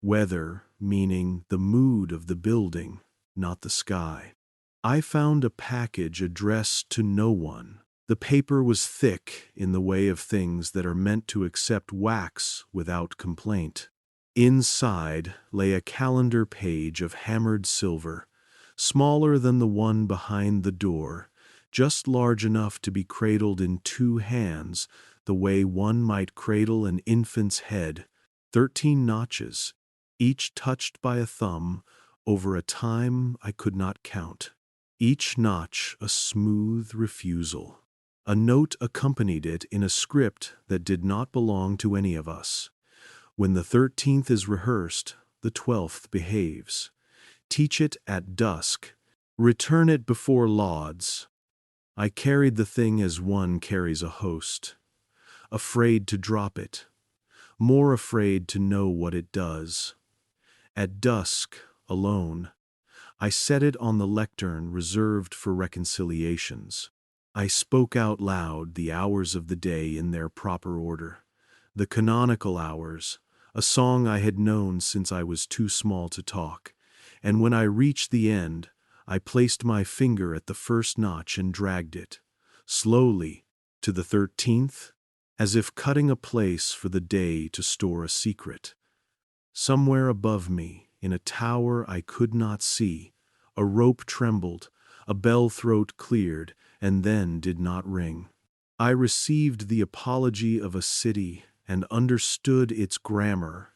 weather meaning the mood of the building, not the sky, I found a package addressed to no one. The paper was thick in the way of things that are meant to accept wax without complaint. Inside lay a calendar page of hammered silver, smaller than the one behind the door, just large enough to be cradled in 2 hands, the way one might cradle an infant's head. 13 notches, each touched by a thumb, over a time I could not count. Each notch a smooth refusal. A note accompanied it in a script that did not belong to any of us. When the 13th is rehearsed, the 12th behaves. Teach it at dusk. Return it before lauds. I carried the thing as one carries a host. Afraid to drop it. More afraid to know what it does. At dusk, alone, I set it on the lectern reserved for reconciliations. I spoke out loud the hours of the day in their proper order. The canonical hours, a song I had known since I was too small to talk, and when I reached the end, I placed my finger at the first notch and dragged it, slowly, to the 13th, as if cutting a place for the day to store a secret. Somewhere above me, in a tower I could not see, a rope trembled, a bell throat cleared, and then did not ring. I received the apology of a city and understood its grammar.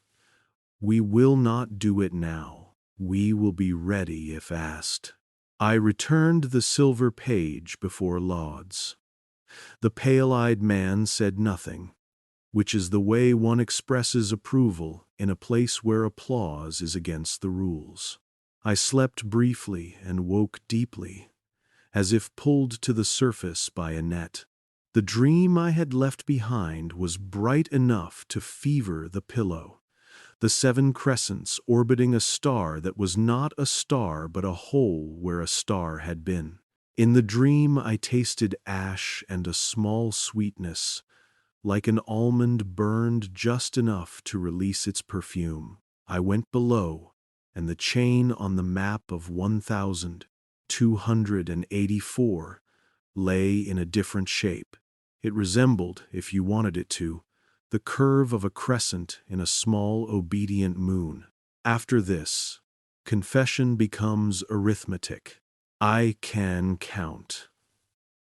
We will not do it now. We will be ready if asked. I returned the silver page before lauds. The pale-eyed man said nothing, which is the way one expresses approval in a place where applause is against the rules. I slept briefly and woke deeply, as if pulled to the surface by a net. The dream I had left behind was bright enough to fever the pillow. The 7 crescents orbiting a star that was not a star but a hole where a star had been. In the dream I tasted ash and a small sweetness, like an almond burned just enough to release its perfume. I went below, and the chain on the map of 1284 lay in a different shape. It resembled, if you wanted it to, the curve of a crescent in a small obedient moon. After this, confession becomes arithmetic. I can count.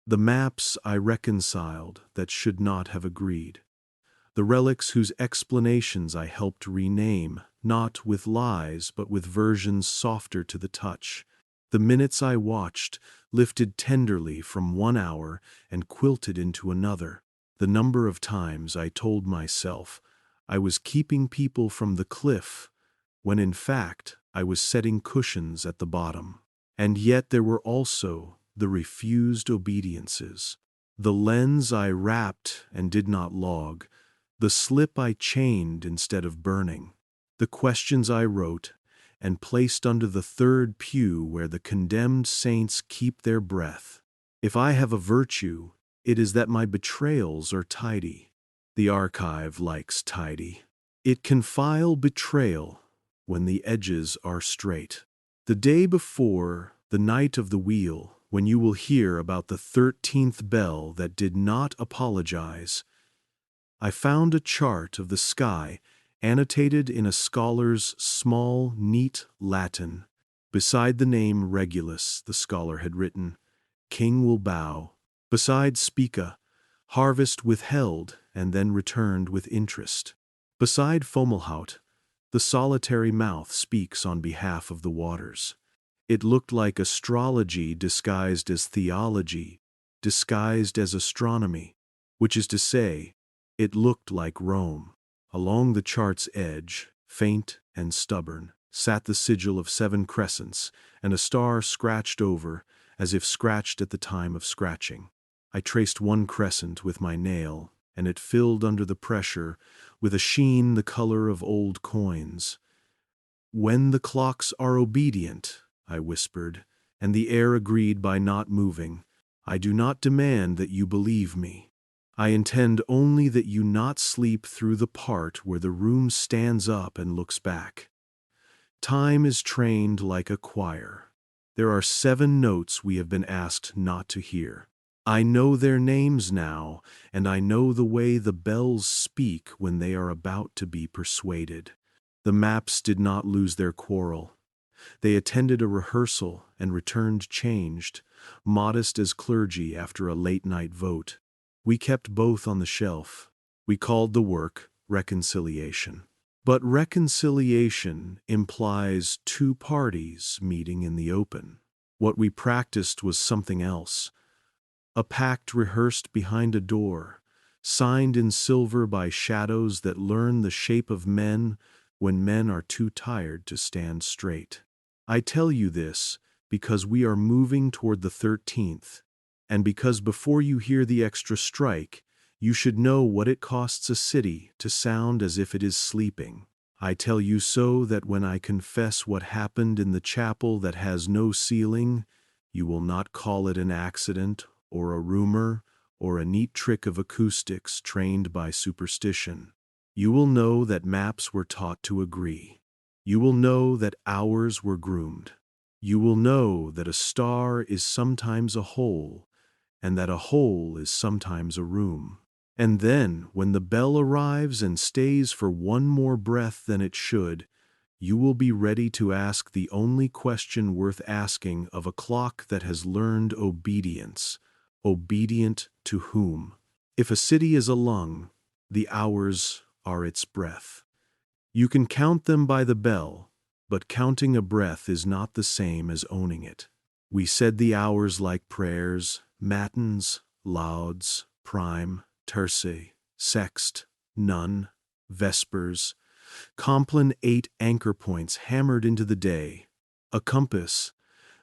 The maps I reconciled that should not have agreed. The relics whose explanations I helped rename, not with lies but with versions softer to the touch. The minutes I watched, lifted tenderly from 1 hour and quilted into another. The number of times I told myself I was keeping people from the cliff, when in fact I was setting cushions at the bottom. And yet there were also the refused obediences, the lens I wrapped and did not log, the slip I chained instead of burning, the questions I wrote and placed under the 3rd pew where the condemned saints keep their breath. If I have a virtue, it is that my betrayals are tidy. The archive likes tidy. It can file betrayal when the edges are straight. The day before, the night of the wheel, when you will hear about the 13th bell that did not apologize, I found a chart of the sky annotated in a scholar's small, neat Latin. Beside the name Regulus, the scholar had written, King will bow. Beside Spica, harvest withheld and then returned with interest. Beside Fomalhaut, the solitary mouth speaks on behalf of the waters. It looked like astrology disguised as theology, disguised as astronomy, which is to say, it looked like Rome. Along the chart's edge, faint and stubborn, sat the sigil of 7 crescents, and a star scratched over, as if scratched at the time of scratching. I traced 1 crescent with my nail, and it filled under the pressure with a sheen the color of old coins. When the clocks are obedient, I whispered, and the air agreed by not moving, I do not demand that you believe me. I intend only that you not sleep through the part where the room stands up and looks back. Time is trained like a choir. There are 7 notes we have been asked not to hear. I know their names now, and I know the way the bells speak when they are about to be persuaded. The maps did not lose their quarrel. They attended a rehearsal and returned changed, modest as clergy after a late-night vote. We kept both on the shelf. We called the work Reconciliation. But reconciliation implies two parties meeting in the open. What we practiced was something else. A pact rehearsed behind a door, signed in silver by shadows that learn the shape of men when men are too tired to stand straight. I tell you this because we are moving toward the 13th, and because before you hear the extra strike, you should know what it costs a city to sound as if it is sleeping. I tell you so that when I confess what happened in the chapel that has no ceiling, you will not call it an accident or a rumor or a neat trick of acoustics trained by superstition. You will know that maps were taught to agree. You will know that hours were groomed. You will know that a star is sometimes a hole, and that a hole is sometimes a room. And then, when the bell arrives and stays for one more breath than it should, you will be ready to ask the only question worth asking of a clock that has learned obedience. Obedient to whom? If a city is a lung, the hours are its breath. You can count them by the bell, but counting a breath is not the same as owning it. We said the hours like prayers, matins, lauds, prime, terce, sext, none, vespers, Compline 8 anchor points hammered into the day, a compass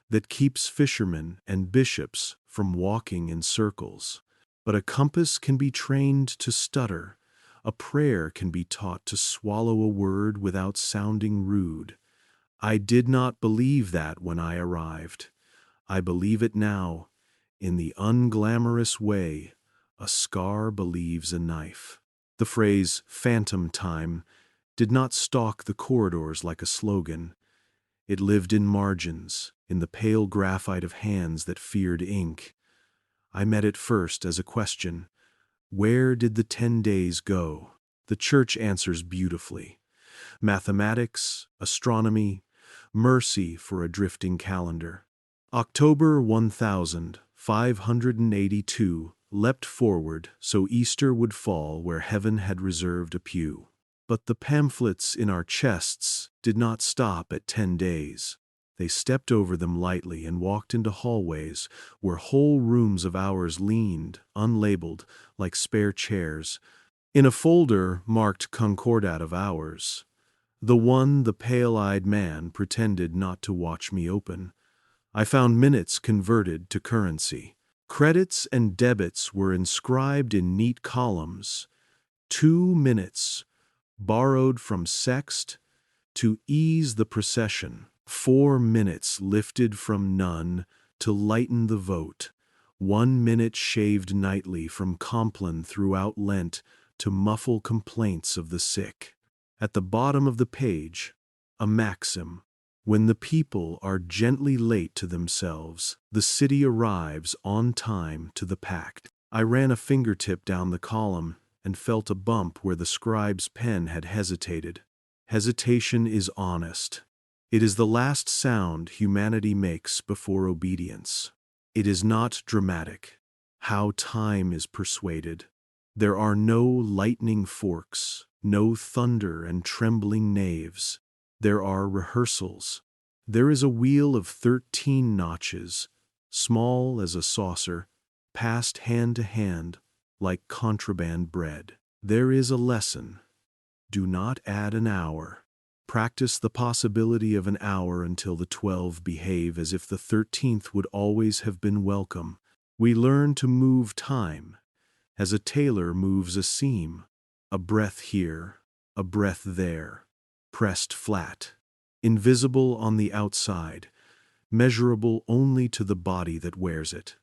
that keeps fishermen and bishops from walking in circles. But a compass can be trained to stutter. A prayer can be taught to swallow a word without sounding rude. I did not believe that when I arrived. I believe it now. In the unglamorous way, a scar believes a knife. The phrase phantom time did not stalk the corridors like a slogan. It lived in margins, in the pale graphite of hands that feared ink. I met it first as a question. Where did the 10 days go? The Church answers beautifully. Mathematics, astronomy, mercy for a drifting calendar. October 1582 leapt forward so Easter would fall where heaven had reserved a pew. But the pamphlets in our chests did not stop at 10 days. They stepped over them lightly and walked into hallways where whole rooms of hours leaned, unlabeled, like spare chairs. In a folder marked Concordat of Hours, the one the pale-eyed man pretended not to watch me open, I found minutes converted to currency. Credits and debits were inscribed in neat columns. 2 minutes, borrowed from sext, to ease the procession. 4 minutes lifted from none to lighten the vote. 1 minute shaved nightly from Compline throughout Lent to muffle complaints of the sick. At the bottom of the page, a maxim. When the people are gently late to themselves, the city arrives on time to the pact. I ran a fingertip down the column and felt a bump where the scribe's pen had hesitated. Hesitation is honest. It is the last sound humanity makes before obedience. It is not dramatic. How time is persuaded. There are no lightning forks, no thunder and trembling naves. There are rehearsals. There is a wheel of 13 notches, small as a saucer, passed hand to hand like contraband bread. There is a lesson. Do not add an hour. Practice the possibility of an hour until the 12 behave as if the 13th would always have been welcome. We learn to move time, as a tailor moves a seam, a breath here, a breath there, pressed flat, invisible on the outside, measurable only to the body that wears it.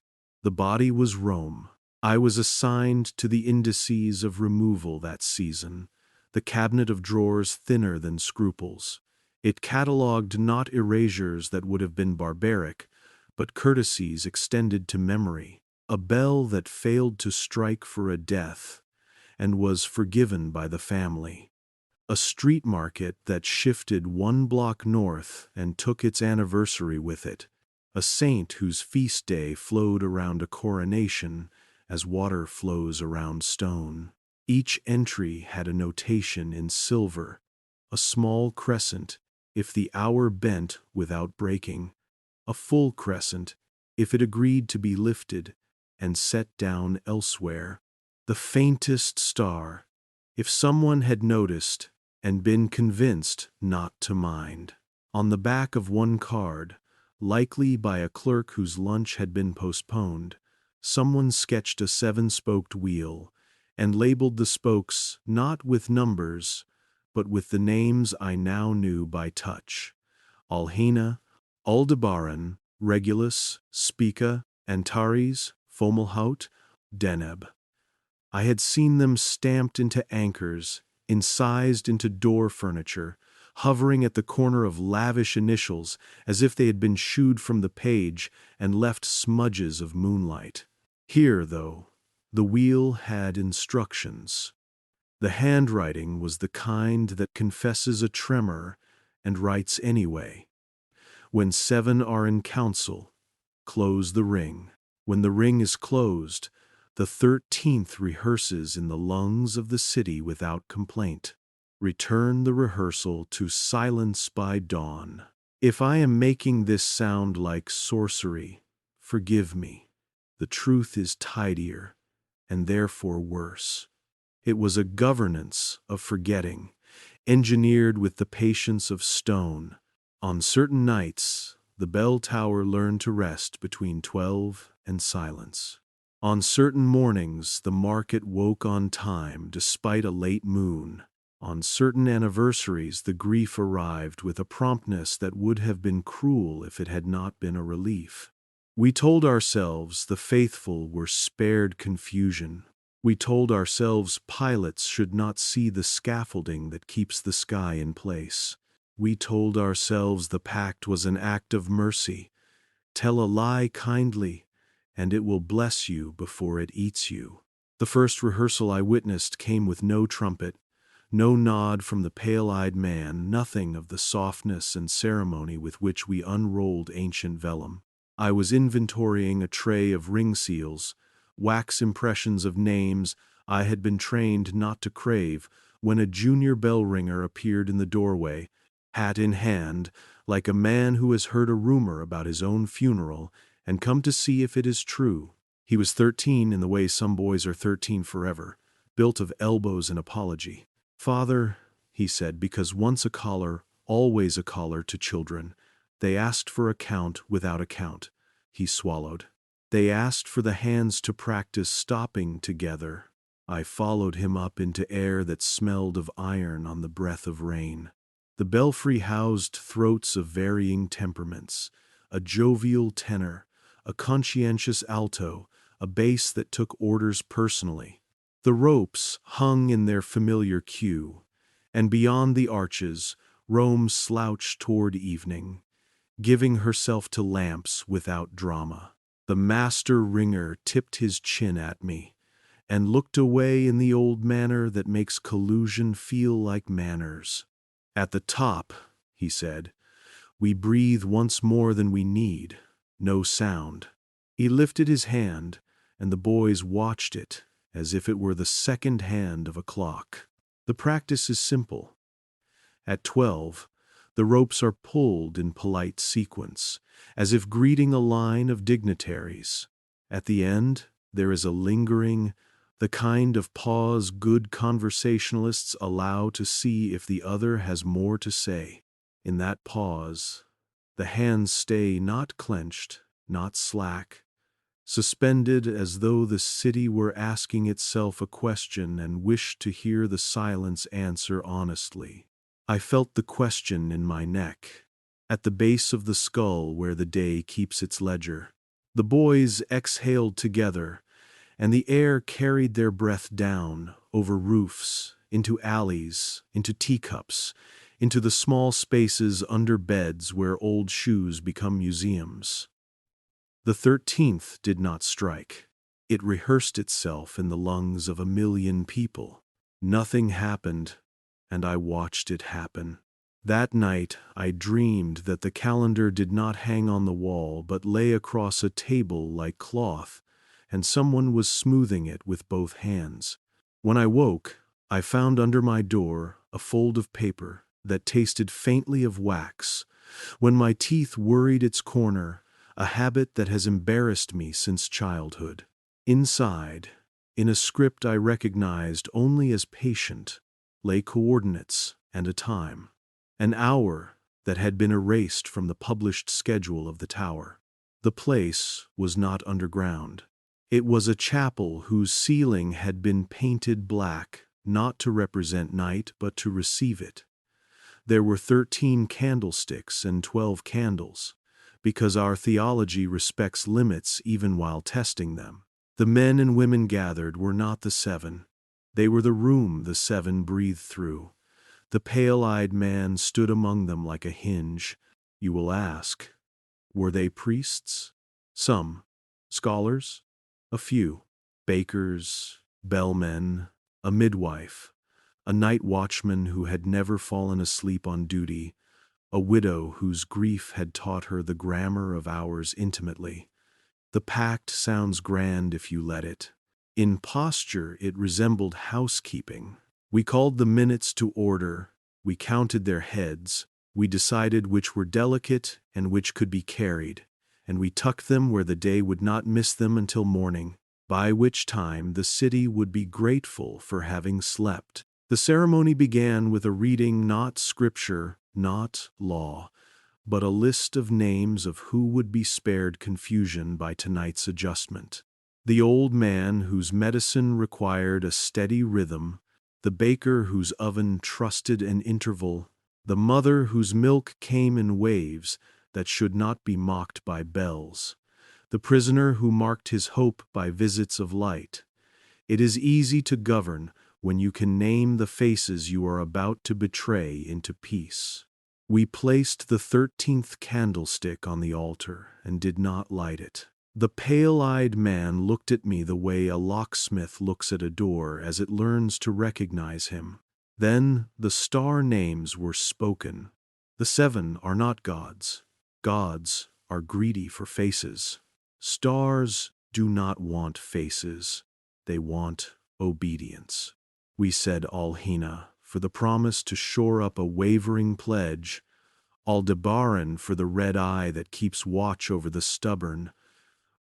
The body was Rome. I was assigned to the indices of removal that season, the cabinet of drawers thinner than scruples. It catalogued not erasures that would have been barbaric, but courtesies extended to memory, a bell that failed to strike for a death and was forgiven by the family, a street market that shifted 1 block north and took its anniversary with it, a saint whose feast day flowed around a coronation as water flows around stone. Each entry had a notation in silver, a small crescent, if the hour bent without breaking, a full crescent, if it agreed to be lifted and set down elsewhere, the faintest star, if someone had noticed and been convinced not to mind. On the back of one card, likely by a clerk whose lunch had been postponed, someone sketched a seven-spoked wheel and labeled the spokes not with numbers, but with the names I now knew by touch: Alhena, Aldebaran, Regulus, Spica, Antares, Fomalhaut, Deneb. I had seen them stamped into anchors, incised into door furniture, hovering at the corner of lavish initials as if they had been shooed from the page and left smudges of moonlight. Here, though, the wheel had instructions. The handwriting was the kind that confesses a tremor and writes anyway. When 7 are in council, close the ring. When the ring is closed, the 13th rehearses in the lungs of the city without complaint. Return the rehearsal to silence by dawn. If I am making this sound like sorcery, forgive me. The truth is tidier, and therefore worse. It was a governance of forgetting, engineered with the patience of stone. On certain nights, the bell tower learned to rest between 12 and silence. On certain mornings, the market woke on time despite a late moon. On certain anniversaries, the grief arrived with a promptness that would have been cruel if it had not been a relief. We told ourselves the faithful were spared confusion. We told ourselves pilots should not see the scaffolding that keeps the sky in place. We told ourselves the pact was an act of mercy. Tell a lie kindly, and it will bless you before it eats you. The first rehearsal I witnessed came with no trumpet, no nod from the pale-eyed man, nothing of the softness and ceremony with which we unrolled ancient vellum. I was inventorying a tray of ring seals, wax impressions of names I had been trained not to crave, when a junior bell ringer appeared in the doorway, hat in hand, like a man who has heard a rumor about his own funeral and come to see if it is true. He was 13 in the way some boys are 13 forever, built of elbows and apology. "Father," he said, because once a caller, always a caller to children. They asked for a count without a count. He swallowed. They asked for the hands to practice stopping together. I followed him up into air that smelled of iron on the breath of rain. The belfry housed throats of varying temperaments, a jovial tenor, a conscientious alto, a bass that took orders personally. The ropes hung in their familiar queue, and beyond the arches, Rome slouched toward evening, giving herself to lamps without drama. The master ringer tipped his chin at me, and looked away in the old manner that makes collusion feel like manners. "At the top," he said, "we breathe once more than we need. No sound." He lifted his hand, and the boys watched it as if it were the second hand of a clock. The practice is simple. At 12, the ropes are pulled in polite sequence, as if greeting a line of dignitaries. At the end, there is a lingering, the kind of pause good conversationalists allow to see if the other has more to say. In that pause, the hands stay not clenched, not slack, suspended as though the city were asking itself a question and wished to hear the silence answer honestly. I felt the question in my neck, at the base of the skull where the day keeps its ledger. The boys exhaled together, and the air carried their breath down, over roofs, into alleys, into teacups, into the small spaces under beds where old shoes become museums. The 13th did not strike. It rehearsed itself in the lungs of 1,000,000 people. Nothing happened, and I watched it happen. That night I dreamed that the calendar did not hang on the wall but lay across a table like cloth, and someone was smoothing it with both hands. When I woke, I found under my door a fold of paper that tasted faintly of wax, when my teeth worried its corner, a habit that has embarrassed me since childhood. Inside, in a script I recognized only as patient, lay coordinates and a time, an hour that had been erased from the published schedule of the tower. The place was not underground. It was a chapel whose ceiling had been painted black, not to represent night but to receive it. There were 13 candlesticks and 12 candles, because our theology respects limits even while testing them. The men and women gathered were not the 7. They were the room the 7 breathed through. The pale-eyed man stood among them like a hinge. You will ask, were they priests? Some. Scholars? A few. Bakers, bellmen, a midwife, a night watchman who had never fallen asleep on duty, a widow whose grief had taught her the grammar of hours intimately. The pact sounds grand if you let it. In posture it resembled housekeeping. We called the minutes to order, we counted their heads, we decided which were delicate and which could be carried, and we tucked them where the day would not miss them until morning, by which time the city would be grateful for having slept. The ceremony began with a reading not scripture, not law, but a list of names of who would be spared confusion by tonight's adjustment. The old man whose medicine required a steady rhythm, the baker whose oven trusted an interval, the mother whose milk came in waves that should not be mocked by bells, the prisoner who marked his hope by visits of light. It is easy to govern when you can name the faces you are about to betray into peace. We placed the 13th candlestick on the altar and did not light it. The pale-eyed man looked at me the way a locksmith looks at a door as it learns to recognize him. Then the star names were spoken. The 7 are not gods. Gods are greedy for faces. Stars do not want faces. They want obedience. We said Alhina for the promise to shore up a wavering pledge, Aldebaran for the red eye that keeps watch over the stubborn,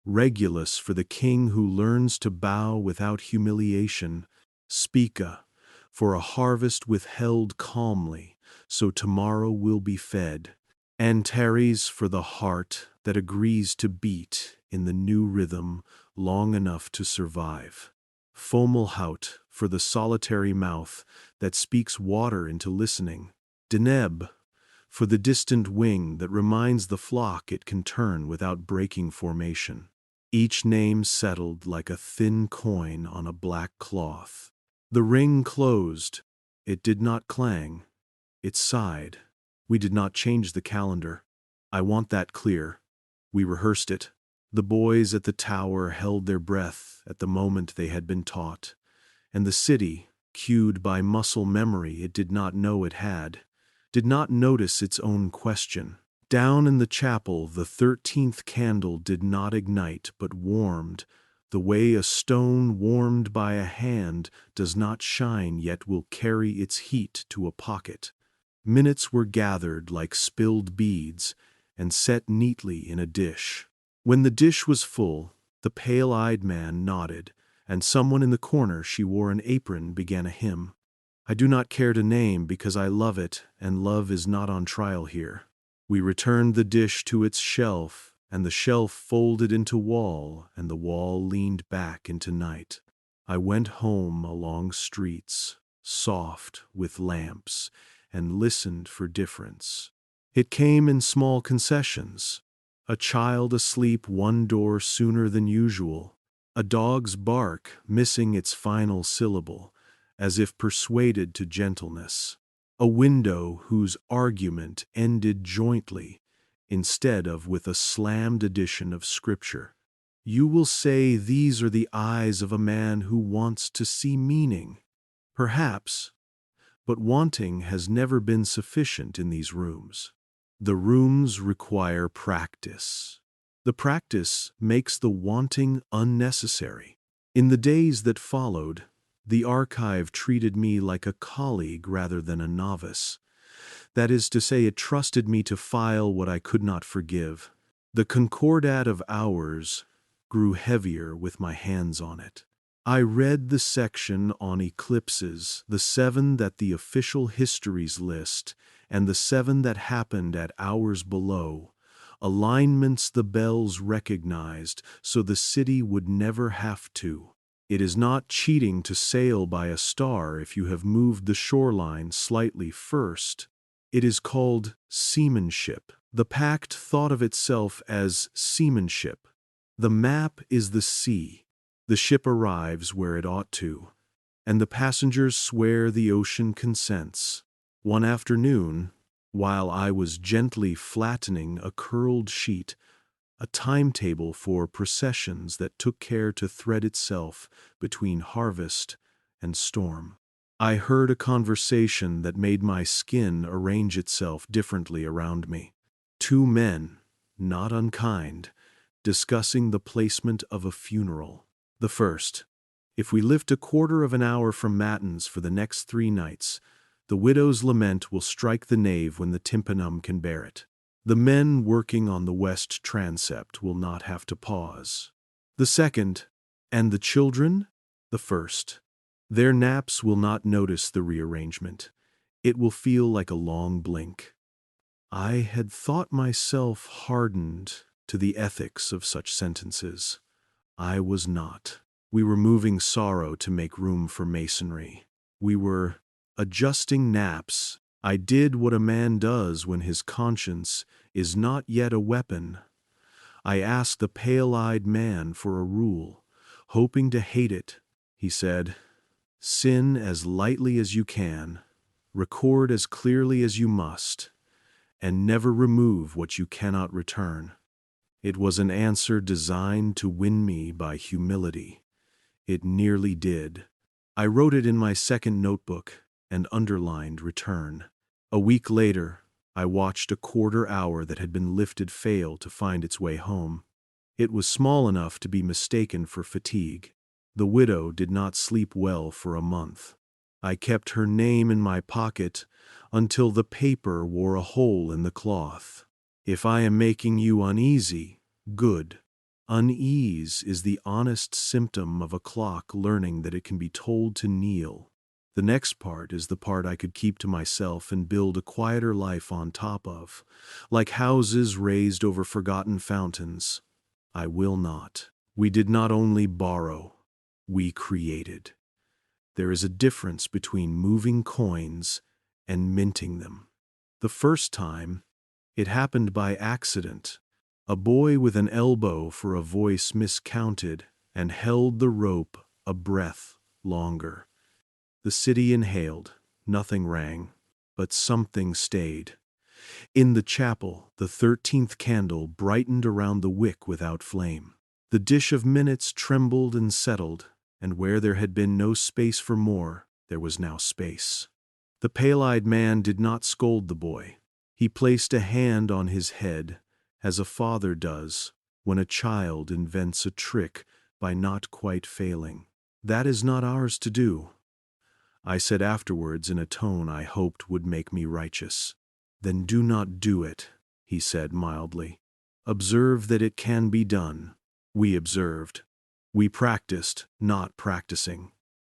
Regulus for the king who learns to bow without humiliation, Spica for a harvest withheld calmly, so tomorrow will be fed, Antares for the heart that agrees to beat in the new rhythm long enough to survive, Fomalhaut for the solitary mouth that speaks water into listening, Deneb for the distant wing that reminds the flock it can turn without breaking formation. Each name settled like a thin coin on a black cloth. The ring closed. It did not clang. It sighed. We did not change the calendar. I want that clear. We rehearsed it. The boys at the tower held their breath at the moment they had been taught, and the city, cued by muscle memory it did not know it had, did not notice its own question. Down in the chapel, the 13th candle did not ignite but warmed, the way a stone warmed by a hand does not shine yet will carry its heat to a pocket. Minutes were gathered like spilled beads and set neatly in a dish. When the dish was full, the pale-eyed man nodded, and someone in the corner she wore an apron began a hymn. I do not care to name because I love it, and love is not on trial here. We returned the dish to its shelf, and the shelf folded into wall, and the wall leaned back into night. I went home along streets, soft with lamps, and listened for difference. It came in small concessions. A child asleep one door sooner than usual, a dog's bark missing its final syllable, as if persuaded to gentleness, a window whose argument ended jointly, instead of with a slammed edition of Scripture. You will say these are the eyes of a man who wants to see meaning. Perhaps, but wanting has never been sufficient in these rooms. The rooms require practice. The practice makes the wanting unnecessary. In the days that followed, the archive treated me like a colleague rather than a novice. That is to say, it trusted me to file what I could not forgive. The concordat of hours grew heavier with my hands on it. I read the section on eclipses, the 7 that the official histories list, and the 7 that happened at hours below. Alignments the bells recognized, so the city would never have to. It is not cheating to sail by a star if you have moved the shoreline slightly first. It is called seamanship. The pact thought of itself as seamanship. The map is the sea. The ship arrives where it ought to, and the passengers swear the ocean consents. One afternoon, while I was gently flattening a curled sheet, a timetable for processions that took care to thread itself between harvest and storm, I heard a conversation that made my skin arrange itself differently around me. 2 men, not unkind, discussing the placement of a funeral. The first: if we lift a quarter of an hour from matins for the next 3 nights, the widow's lament will strike the nave when the tympanum can bear it. The men working on the west transept will not have to pause. The second: and the children? The first: their naps will not notice the rearrangement. It will feel like a long blink. I had thought myself hardened to the ethics of such sentences. I was not. We were moving sorrow to make room for masonry. We were adjusting naps. I did what a man does when his conscience is not yet a weapon. I asked the pale-eyed man for a rule. Hoping to hate it, he said, "Sin as lightly as you can, record as clearly as you must, and never remove what you cannot return." It was an answer designed to win me by humility. It nearly did. I wrote it in my second notebook and underlined return. A week later, I watched a quarter hour that had been lifted fail to find its way home. It was small enough to be mistaken for fatigue. The widow did not sleep well for a month. I kept her name in my pocket until the paper wore a hole in the cloth. If I am making you uneasy, good. Unease is the honest symptom of a clock learning that it can be told to kneel. The next part is the part I could keep to myself and build a quieter life on top of, like houses raised over forgotten fountains. I will not. We did not only borrow, we created. There is a difference between moving coins and minting them. The first time, it happened by accident. A boy with an elbow for a voice miscounted and held the rope a breath longer. The city inhaled, nothing rang, but something stayed. In the chapel, the 13th candle brightened around the wick without flame. The dish of minutes trembled and settled, and where there had been no space for more, there was now space. The pale-eyed man did not scold the boy. He placed a hand on his head, as a father does when a child invents a trick by not quite failing. That is not ours to do. I said afterwards in a tone I hoped would make me righteous. Then do not do it, he said mildly. Observe that it can be done. We observed. We practiced, not practicing.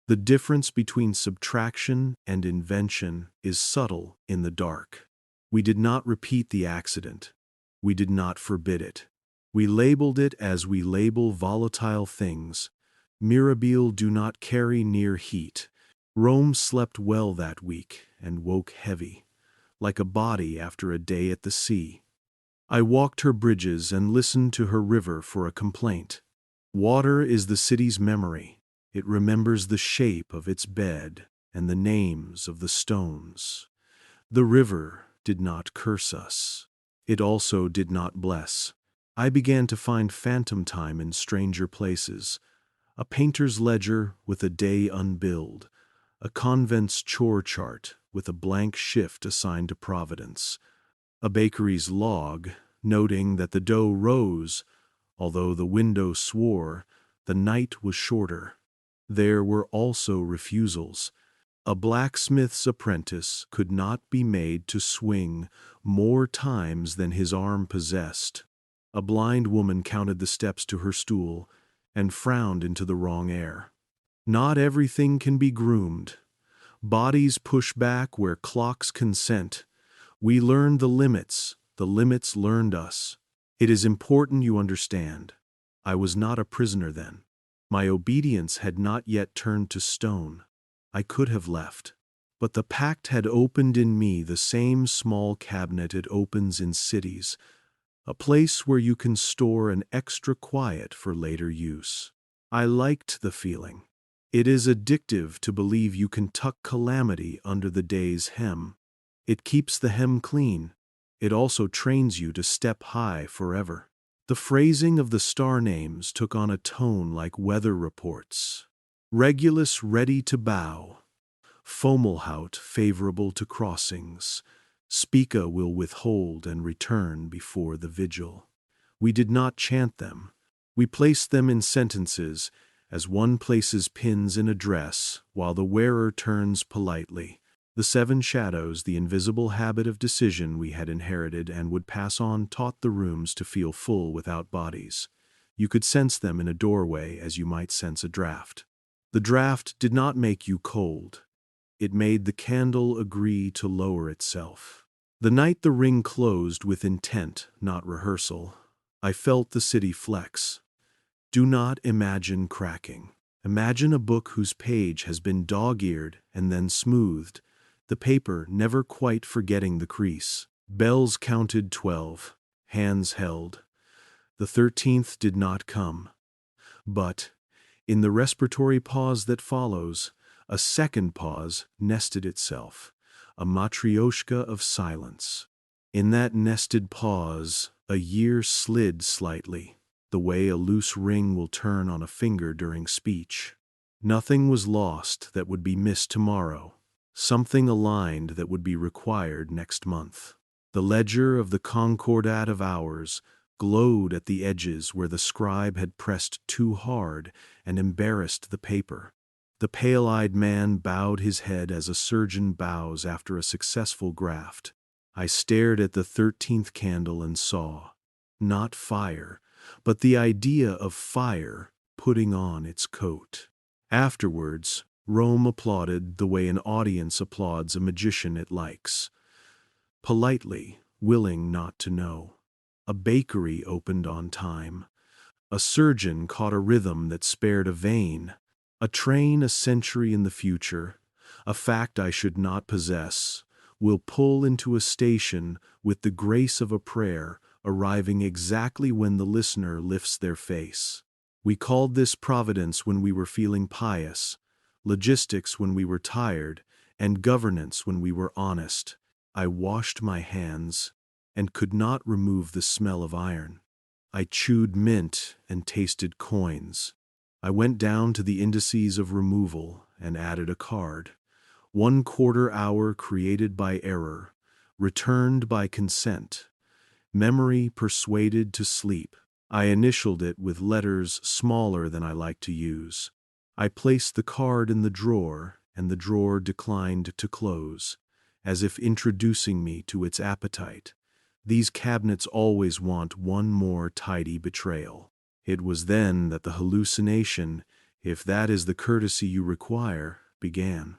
The difference between subtraction and invention is subtle in the dark. We did not repeat the accident. We did not forbid it. We labeled it as we label volatile things. Mirabile do not carry near heat. Rome slept well that week and woke heavy, like a body after a day at the sea. I walked her bridges and listened to her river for a complaint. Water is the city's memory. It remembers the shape of its bed and the names of the stones. The river did not curse us. It also did not bless. I began to find phantom time in stranger places. A painter's ledger with a day unbilled. A convent's chore chart with a blank shift assigned to Providence. A bakery's log noting that the dough rose, although the window swore the night was shorter. There were also refusals. A blacksmith's apprentice could not be made to swing more times than his arm possessed. A blind woman counted the steps to her stool and frowned into the wrong air. Not everything can be groomed. Bodies push back where clocks consent. We learned the limits learned us. It is important you understand. I was not a prisoner then. My obedience had not yet turned to stone. I could have left. But the pact had opened in me the same small cabinet it opens in cities, a place where you can store an extra quiet for later use. I liked the feeling. It is addictive to believe you can tuck calamity under the day's hem. It keeps the hem clean. It also trains you to step high forever. The phrasing of the star names took on a tone like weather reports. Regulus ready to bow. Fomalhaut favorable to crossings. Spica will withhold and return before the vigil. We did not chant them. We placed them in sentences, as one places pins in a dress while the wearer turns politely. The seven shadows, the invisible habit of decision we had inherited and would pass on, taught the rooms to feel full without bodies. You could sense them in a doorway as you might sense a draft. The draft did not make you cold. It made the candle agree to lower itself. The night the ring closed with intent, not rehearsal, I felt the city flex. Do not imagine cracking. Imagine a book whose page has been dog-eared and then smoothed, the paper never quite forgetting the crease. Bells counted 12, hands held. The 13th did not come. But, in the respiratory pause that follows, a second pause nested itself, a matryoshka of silence. In that nested pause, a year slid slightly, the way a loose ring will turn on a finger during speech. Nothing was lost that would be missed tomorrow. Something aligned that would be required next month. The ledger of the concordat of hours glowed at the edges where the scribe had pressed too hard and embarrassed the paper. The pale-eyed man bowed his head as a surgeon bows after a successful graft. I stared at the 13th candle and saw, not fire, but the idea of fire putting on its coat. Afterwards, Rome applauded the way an audience applauds a magician it likes. Politely, willing not to know. A bakery opened on time. A surgeon caught a rhythm that spared a vein. A train a century in the future, a fact I should not possess, will pull into a station with the grace of a prayer, arriving exactly when the listener lifts their face. We called this providence when we were feeling pious, logistics when we were tired, and governance when we were honest. I washed my hands and could not remove the smell of iron. I chewed mint and tasted coins. I went down to the indices of removal and added a card. 1/4 hour created by error, returned by consent. Memory persuaded to sleep. I initialed it with letters smaller than I like to use. I placed the card in the drawer, and the drawer declined to close, as if introducing me to its appetite. These cabinets always want one more tidy betrayal. It was then that the hallucination, if that is the courtesy you require, began.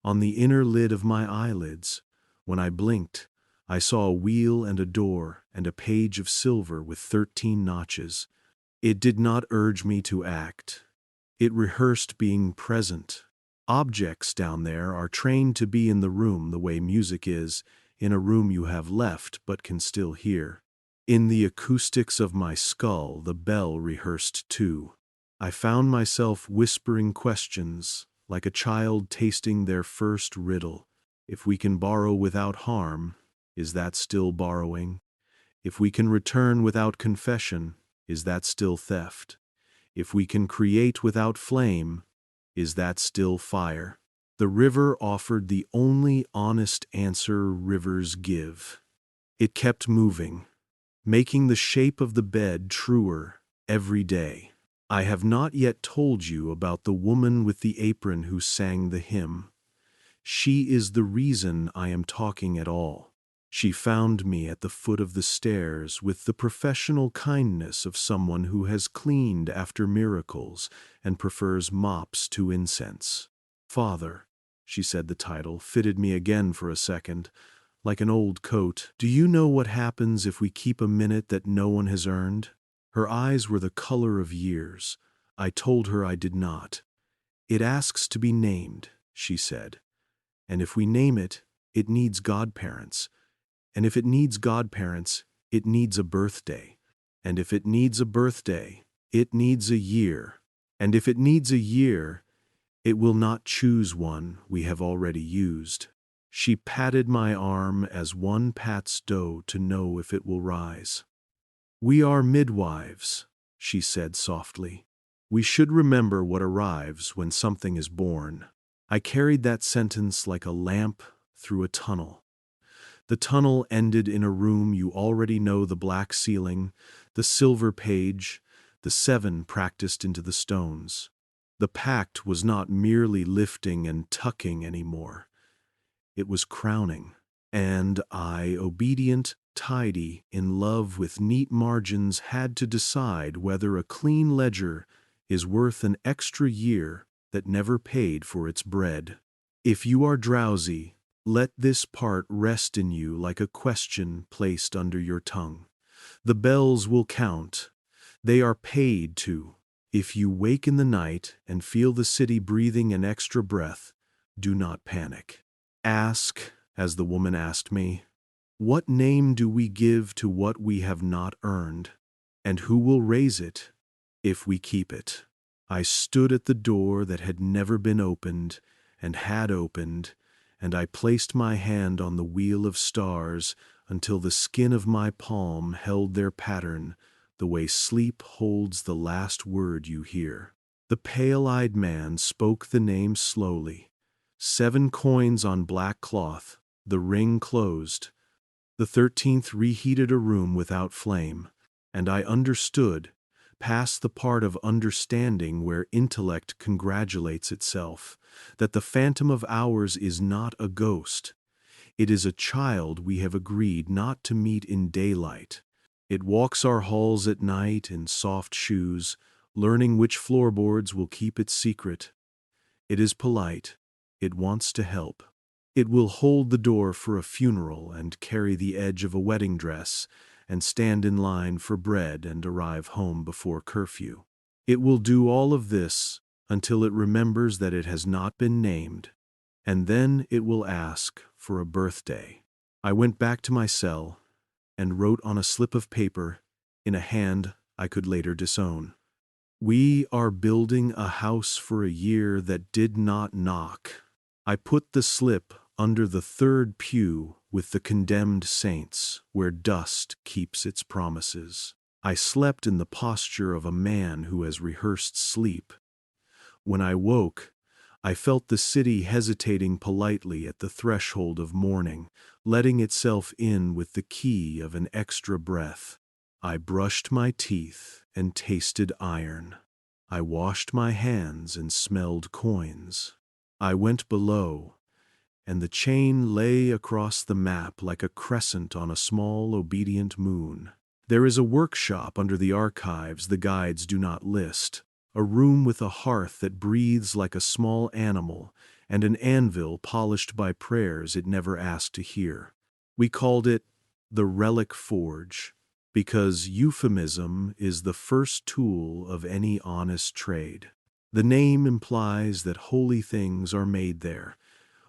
On the inner lid of my eyelids, when I blinked, I saw a wheel and a door and a page of silver with 13 notches. It did not urge me to act. It rehearsed being present. Objects down there are trained to be in the room the way music is, in a room you have left but can still hear. In the acoustics of my skull, the bell rehearsed too. I found myself whispering questions, like a child tasting their first riddle. If we can borrow without harm, is that still borrowing? If we can return without confession, is that still theft? If we can create without flame, is that still fire? The river offered the only honest answer rivers give. It kept moving, making the shape of the bed truer every day. I have not yet told you about the woman with the apron who sang the hymn. She is the reason I am talking at all. She found me at the foot of the stairs with the professional kindness of someone who has cleaned after miracles and prefers mops to incense. Father, she said the title, fitted me again for a second, like an old coat. Do you know what happens if we keep a minute that no one has earned? Her eyes were the color of years. I told her I did not. It asks to be named, she said. And if we name it, it needs godparents. And if it needs godparents, it needs a birthday. And if it needs a birthday, it needs a year. And if it needs a year, it will not choose one we have already used. She patted my arm as one pats dough to know if it will rise. We are midwives, she said softly. We should remember what arrives when something is born. I carried that sentence like a lamp through a tunnel. The tunnel ended in a room you already know, the black ceiling, the silver page, the 7 practiced into the stones. The pact was not merely lifting and tucking anymore. It was crowning. And I, obedient, tidy, in love with neat margins, had to decide whether a clean ledger is worth an extra year that never paid for its bread. If you are drowsy, let this part rest in you like a question placed under your tongue. The bells will count. They are paid to. If you wake in the night and feel the city breathing an extra breath, do not panic. Ask, as the woman asked me, what name do we give to what we have not earned? And who will raise it if we keep it? I stood at the door that had never been opened and had opened, and I placed my hand on the wheel of stars until the skin of my palm held their pattern, the way sleep holds the last word you hear. The pale-eyed man spoke the name slowly. 7 coins on black cloth, the ring closed. The 13th reheated a room without flame, and I understood, past the part of understanding where intellect congratulates itself, that the phantom of hours is not a ghost. It is a child we have agreed not to meet in daylight. It walks our halls at night in soft shoes, learning which floorboards will keep its secret. It is polite. It wants to help. It will hold the door for a funeral and carry the edge of a wedding dress and stand in line for bread and arrive home before curfew. It will do all of this until it remembers that it has not been named, and then it will ask for a birthday. I went back to my cell and wrote on a slip of paper in a hand I could later disown. We are building a house for a year that did not knock. I put the slip under the 3rd pew with the condemned saints, where dust keeps its promises. I slept in the posture of a man who has rehearsed sleep. When I woke, I felt the city hesitating politely at the threshold of morning, letting itself in with the key of an extra breath. I brushed my teeth and tasted iron. I washed my hands and smelled coins. I went below, and the chain lay across the map like a crescent on a small, obedient moon. There is a workshop under the archives the guides do not list, a room with a hearth that breathes like a small animal, and an anvil polished by prayers it never asked to hear. We called it the Relic Forge, because euphemism is the first tool of any honest trade. The name implies that holy things are made there,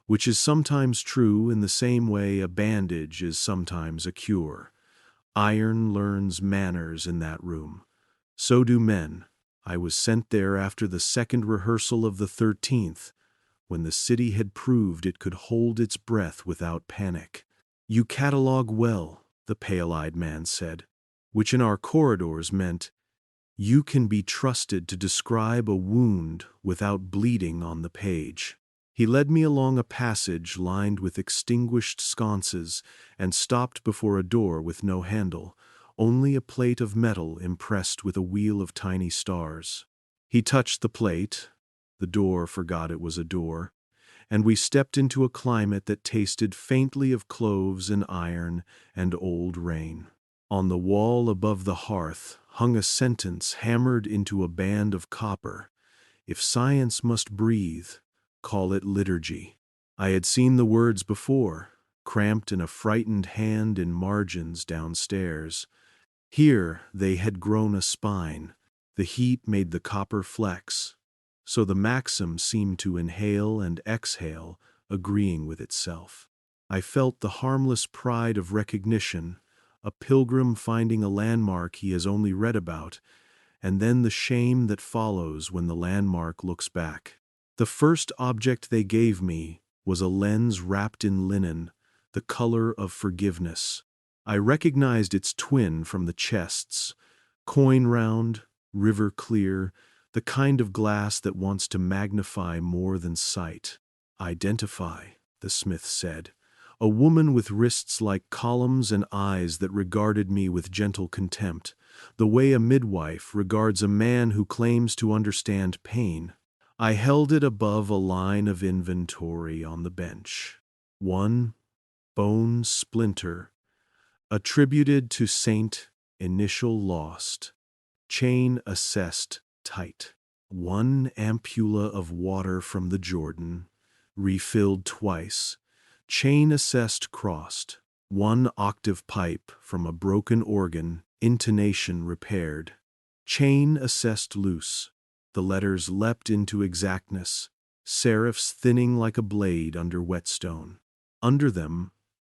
which is sometimes true in the same way a bandage is sometimes a cure. Iron learns manners in that room. So do men. I was sent there after the 2nd rehearsal of the 13th, when the city had proved it could hold its breath without panic. You catalog well, the pale-eyed man said, which in our corridors meant you can be trusted to describe a wound without bleeding on the page. He led me along a passage lined with extinguished sconces and stopped before a door with no handle, only a plate of metal impressed with a wheel of tiny stars. He touched the plate, the door forgot it was a door, and we stepped into a climate that tasted faintly of cloves and iron and old rain. On the wall above the hearth hung a sentence hammered into a band of copper: "If science must breathe, call it liturgy." I had seen the words before, cramped in a frightened hand in margins downstairs. Here they had grown a spine. The heat made the copper flex, so the maxim seemed to inhale and exhale, agreeing with itself. I felt the harmless pride of recognition, a pilgrim finding a landmark he has only read about, and then the shame that follows when the landmark looks back. The first object they gave me was a lens wrapped in linen, the color of forgiveness. I recognized its twin from the chests: coin round, river clear, the kind of glass that wants to magnify more than sight. "Identify," the smith said. A woman with wrists like columns and eyes that regarded me with gentle contempt, the way a midwife regards a man who claims to understand pain. I held it above a line of inventory on the bench. 1 bone splinter, attributed to Saint, initial lost. Chain assessed tight. 1 ampulla of water from the Jordan, refilled twice. Chain assessed crossed. 1 octave pipe from a broken organ, intonation repaired. Chain assessed loose. The letters leapt into exactness, serifs thinning like a blade under whetstone. Under them,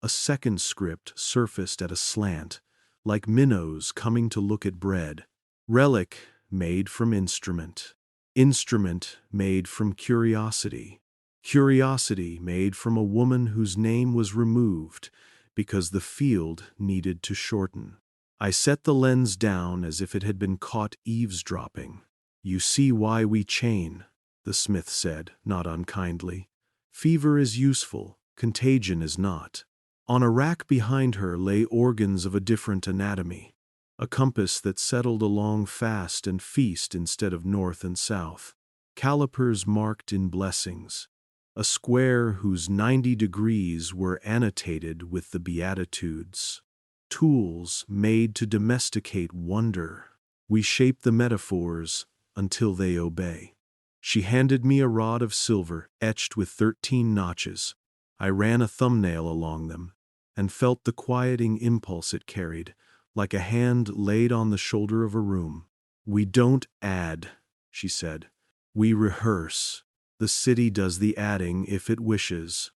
a second script surfaced at a slant, like minnows coming to look at bread. Relic made from instrument. Instrument made from curiosity. Curiosity made from a woman whose name was removed because the field needed to shorten. I set the lens down as if it had been caught eavesdropping. "You see why we chain," the smith said, not unkindly. "Fever is useful, contagion is not." On a rack behind her lay organs of a different anatomy, a compass that settled along fast and feast instead of north and south, calipers marked in blessings, a square whose 90 degrees were annotated with the Beatitudes. Tools made to domesticate wonder. We shape the metaphors until they obey. She handed me a rod of silver etched with 13 notches. I ran a thumbnail along them and felt the quieting impulse it carried, like a hand laid on the shoulder of a room. "We don't add," she said. "We rehearse. The city does the adding if it wishes."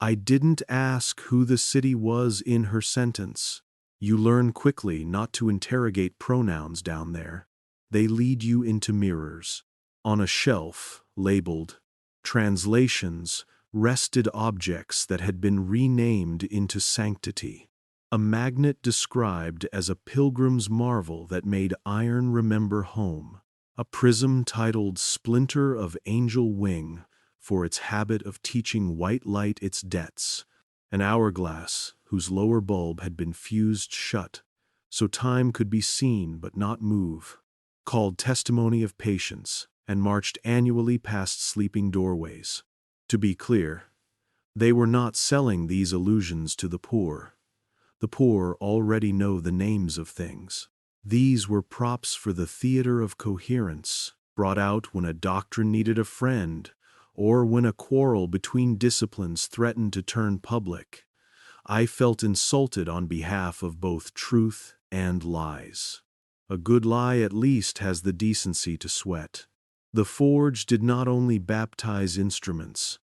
I didn't ask who the city was in her sentence. You learn quickly not to interrogate pronouns down there. They lead you into mirrors. On a shelf, labeled "Translations," rested objects that had been renamed into sanctity. A magnet described as a pilgrim's marvel that made iron remember home. A prism titled "Splinter of Angel Wing" for its habit of teaching white light its debts. An hourglass whose lower bulb had been fused shut, so time could be seen but not move, called Testimony of Patience, and marched annually past sleeping doorways. To be clear, they were not selling these illusions to the poor. The poor already know the names of things. These were props for the theater of coherence, brought out when a doctrine needed a friend, or when a quarrel between disciplines threatened to turn public. I felt insulted on behalf of both truth and lies. A good lie at least has the decency to sweat. The forge did not only baptize instruments,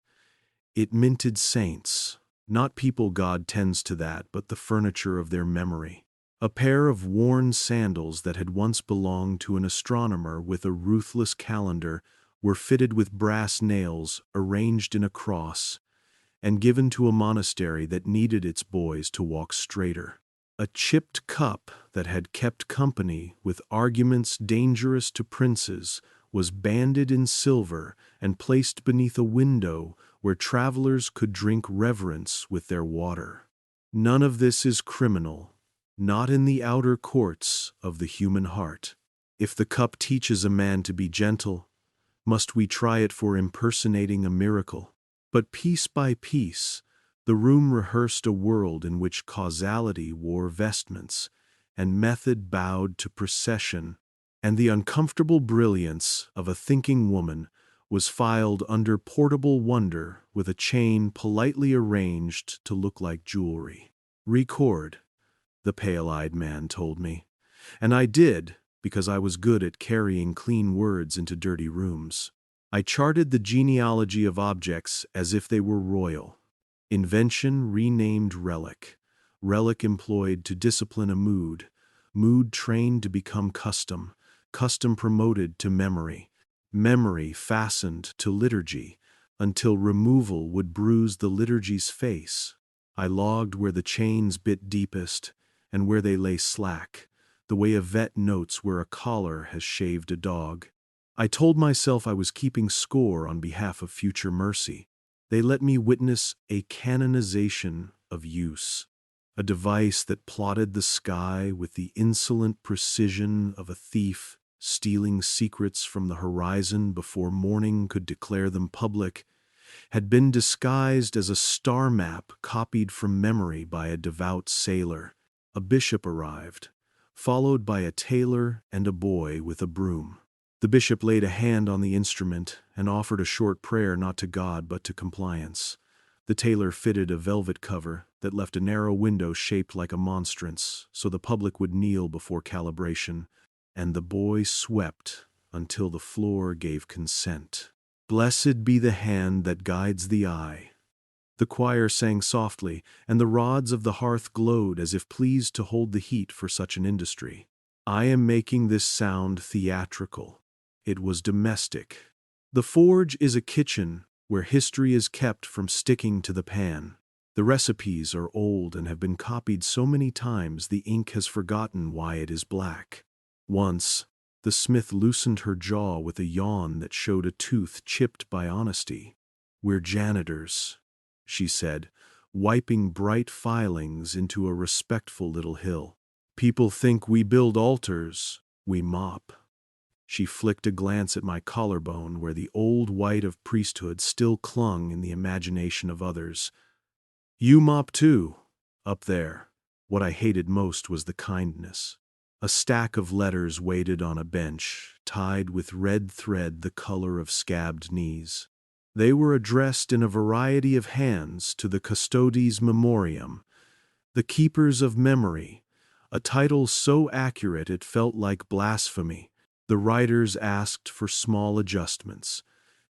it minted saints, not people God tends to that, but the furniture of their memory. A pair of worn sandals that had once belonged to an astronomer with a ruthless calendar were fitted with brass nails arranged in a cross and given to a monastery that needed its boys to walk straighter. A chipped cup that had kept company with arguments dangerous to princes was banded in silver and placed beneath a window where travelers could drink reverence with their water. None of this is criminal, not in the outer courts of the human heart. If the cup teaches a man to be gentle, must we try it for impersonating a miracle? But piece by piece, the room rehearsed a world in which causality wore vestments, and method bowed to procession, and the uncomfortable brilliance of a thinking woman was filed under portable wonder with a chain politely arranged to look like jewelry. "Record," the pale-eyed man told me, and I did because I was good at carrying clean words into dirty rooms. I charted the genealogy of objects as if they were royal. Invention renamed relic, relic employed to discipline a mood, mood trained to become custom, custom promoted to memory, memory fastened to liturgy, until removal would bruise the liturgy's face. I logged where the chains bit deepest and where they lay slack, the way a vet notes where a collar has shaved a dog. I told myself I was keeping score on behalf of future mercy. They let me witness a canonization of use, a device that plotted the sky with the insolent precision of a thief stealing secrets from the horizon before morning could declare them public, had been disguised as a star map copied from memory by a devout sailor. A bishop arrived, followed by a tailor and a boy with a broom. The bishop laid a hand on the instrument and offered a short prayer not to God but to compliance. The tailor fitted a velvet cover that left a narrow window shaped like a monstrance so the public would kneel before calibration, and the boy swept until the floor gave consent. "Blessed be the hand that guides the eye." The choir sang softly, and the rods of the hearth glowed as if pleased to hold the heat for such an industry. I am making this sound theatrical. It was domestic. The forge is a kitchen where history is kept from sticking to the pan. The recipes are old and have been copied so many times the ink has forgotten why it is black. Once, the smith loosened her jaw with a yawn that showed a tooth chipped by honesty. "We're janitors," she said, wiping bright filings into a respectful little hill. "People think we build altars, we mop." She flicked a glance at my collarbone where the old white of priesthood still clung in the imagination of others. "You mop too, up there." What I hated most was the kindness. A stack of letters waited on a bench, tied with red thread the color of scabbed knees. They were addressed in a variety of hands to the Custodes Memoriam, the Keepers of Memory, a title so accurate it felt like blasphemy. The writers asked for small adjustments.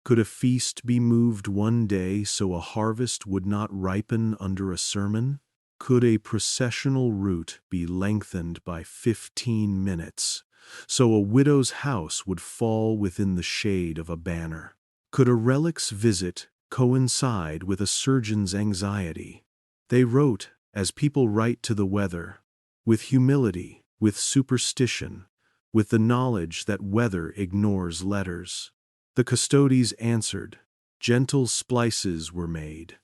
Could a feast be moved one day so a harvest would not ripen under a sermon? Could a processional route be lengthened by 15 minutes, so a widow's house would fall within the shade of a banner? Could a relic's visit coincide with a surgeon's anxiety? They wrote, as people write to the weather, with humility, with superstition, with the knowledge that weather ignores letters. The Custodes answered. Gentle splices were made.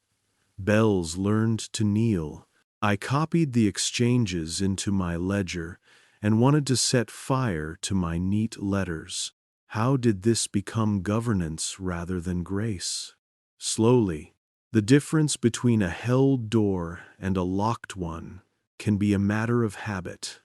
Bells learned to kneel. I copied the exchanges into my ledger and wanted to set fire to my neat letters. How did this become governance rather than grace? Slowly, the difference between a held door and a locked one can be a matter of habit.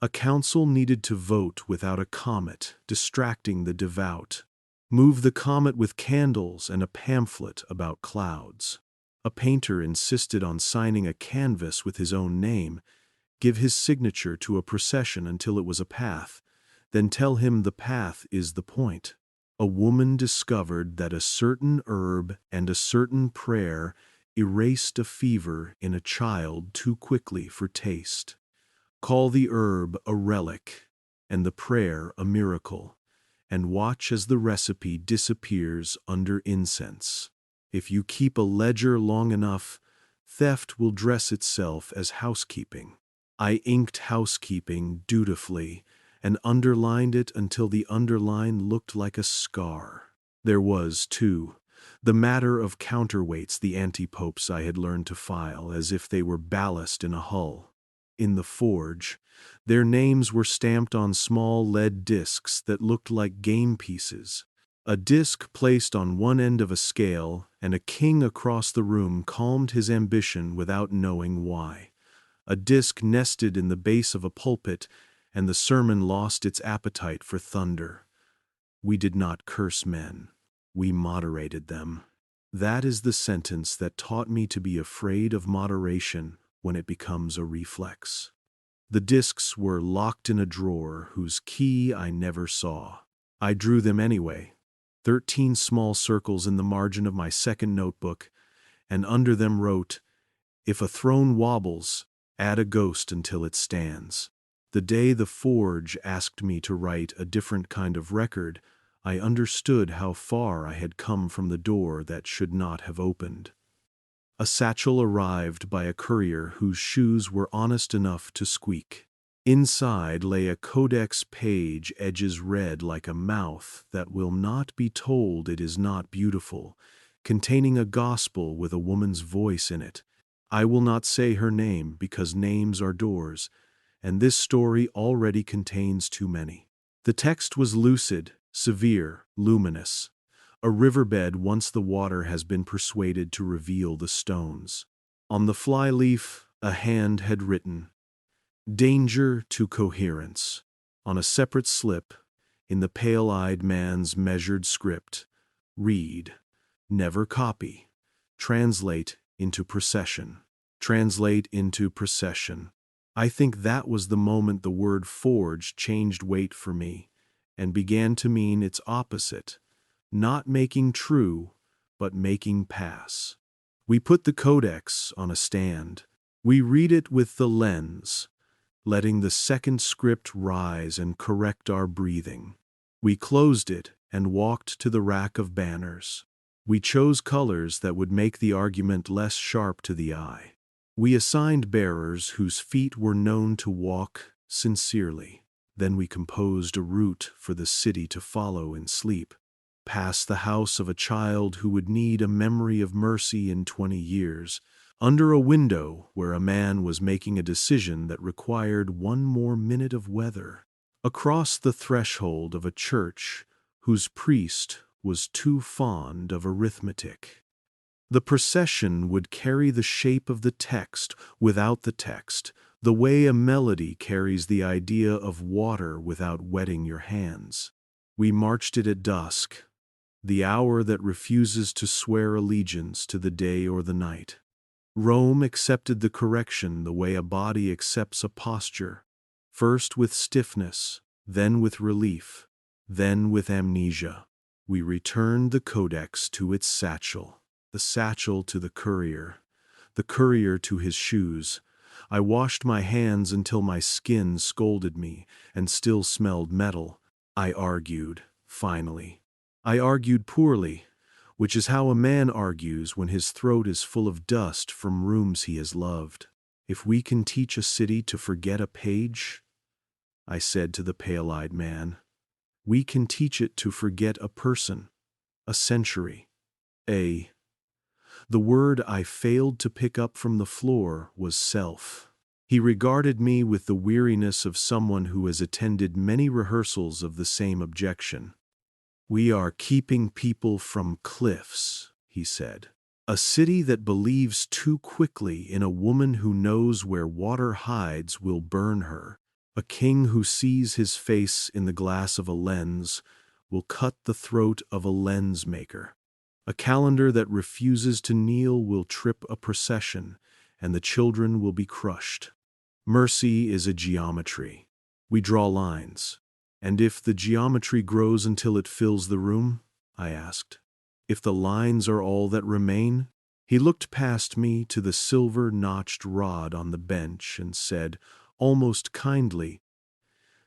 A council needed to vote without a comet, distracting the devout. Move the comet with candles and a pamphlet about clouds. A painter insisted on signing a canvas with his own name, give his signature to a procession until it was a path, then tell him the path is the point. A woman discovered that a certain herb and a certain prayer erased a fever in a child too quickly for taste. Call the herb a relic and the prayer a miracle, and watch as the recipe disappears under incense. If you keep a ledger long enough, theft will dress itself as housekeeping. I inked housekeeping dutifully and underlined it until the underline looked like a scar. There was, too, the matter of counterweights the anti-popes I had learned to file as if they were ballast in a hull. In the forge, their names were stamped on small lead discs that looked like game pieces. A disc placed on one end of a scale, and a king across the room calmed his ambition without knowing why. A disc nested in the base of a pulpit, and the sermon lost its appetite for thunder. We did not curse men. We moderated them. That is the sentence that taught me to be afraid of moderation when it becomes a reflex. The discs were locked in a drawer whose key I never saw. I drew them anyway. 13 small circles in the margin of my second notebook, and under them wrote, "If a throne wobbles, add a ghost until it stands." The day the forge asked me to write a different kind of record, I understood how far I had come from the door that should not have opened. A satchel arrived by a courier whose shoes were honest enough to squeak. Inside lay a codex page, edges red like a mouth that will not be told it is not beautiful, containing a gospel with a woman's voice in it. I will not say her name because names are doors, and this story already contains too many. The text was lucid, severe, luminous. A riverbed once the water has been persuaded to reveal the stones. On the flyleaf, a hand had written, "Danger to coherence." On a separate slip, in the pale-eyed man's measured script, read, "Never copy. Translate into procession." Translate into procession. I think that was the moment the word forge changed weight for me and began to mean its opposite, not making true, but making pass. We put the codex on a stand. We read it with the lens, letting the second script rise and correct our breathing. We closed it and walked to the rack of banners. We chose colors that would make the argument less sharp to the eye. We assigned bearers whose feet were known to walk sincerely. Then we composed a route for the city to follow in sleep, past the house of a child who would need a memory of mercy in 20 years, under a window where a man was making a decision that required one more minute of weather, across the threshold of a church whose priest was too fond of arithmetic. The procession would carry the shape of the text without the text, the way a melody carries the idea of water without wetting your hands. We marched it at dusk, the hour that refuses to swear allegiance to the day or the night. Rome accepted the correction the way a body accepts a posture, first with stiffness, then with relief, then with amnesia. We returned the codex to its satchel, the satchel to the courier to his shoes. I washed my hands until my skin scolded me and still smelled metal. I argued, finally. I argued poorly, which is how a man argues when his throat is full of dust from rooms he has loved. If we can teach a city to forget a page, I said to the pale-eyed man, we can teach it to forget a person, a century, The word I failed to pick up from the floor was self. He regarded me with the weariness of someone who has attended many rehearsals of the same objection. "We are keeping people from cliffs," he said. "A city that believes too quickly in a woman who knows where water hides will burn her. A king who sees his face in the glass of a lens will cut the throat of a lens maker. A calendar that refuses to kneel will trip a procession, and the children will be crushed. Mercy is a geometry. We draw lines. And if the geometry grows until it fills the room?" I asked. "If the lines are all that remain?" He looked past me to the silver-notched rod on the bench and said, almost kindly,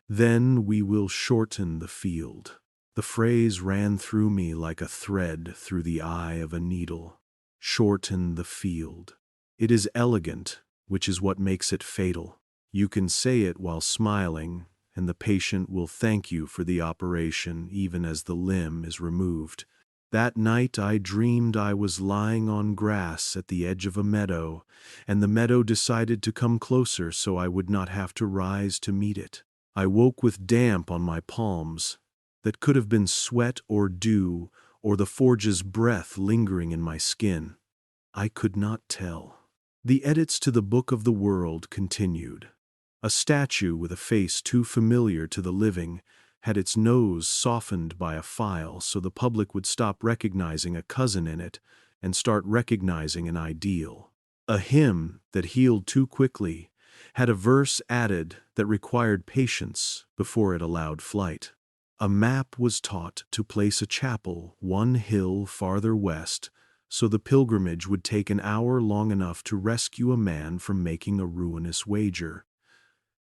"Then we will shorten the field." The phrase ran through me like a thread through the eye of a needle. Shorten the field. It is elegant, which is what makes it fatal. You can say it while smiling, and the patient will thank you for the operation even as the limb is removed. That night I dreamed I was lying on grass at the edge of a meadow, and the meadow decided to come closer so I would not have to rise to meet it. I woke with damp on my palms, that could have been sweat or dew or the forge's breath lingering in my skin. I could not tell. The edits to the Book of the World continued. A statue with a face too familiar to the living had its nose softened by a file so the public would stop recognizing a cousin in it and start recognizing an ideal. A hymn that healed too quickly had a verse added that required patience before it allowed flight. A map was taught to place a chapel 1 hill farther west so the pilgrimage would take an hour long enough to rescue a man from making a ruinous wager.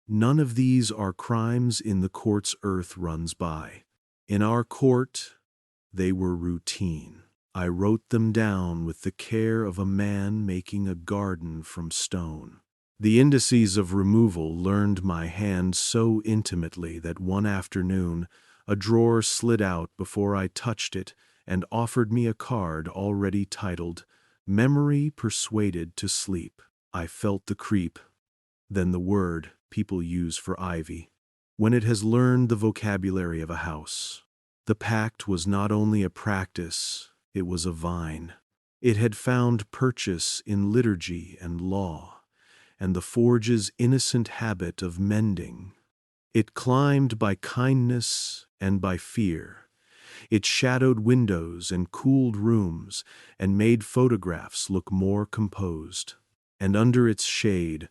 None of these are crimes in the court's earth runs by. In our court, they were routine. I wrote them down with the care of a man making a garden from stone. The indices of removal learned my hand so intimately that one afternoon a drawer slid out before I touched it and offered me a card already titled, "Memory Persuaded to Sleep." I felt the creep, then the word people use for ivy, when it has learned the vocabulary of a house. The pact was not only a practice, it was a vine. It had found purchase in liturgy and law, and the forge's innocent habit of mending. It climbed by kindness and by fear. It shadowed windows and cooled rooms and made photographs look more composed. And under its shade,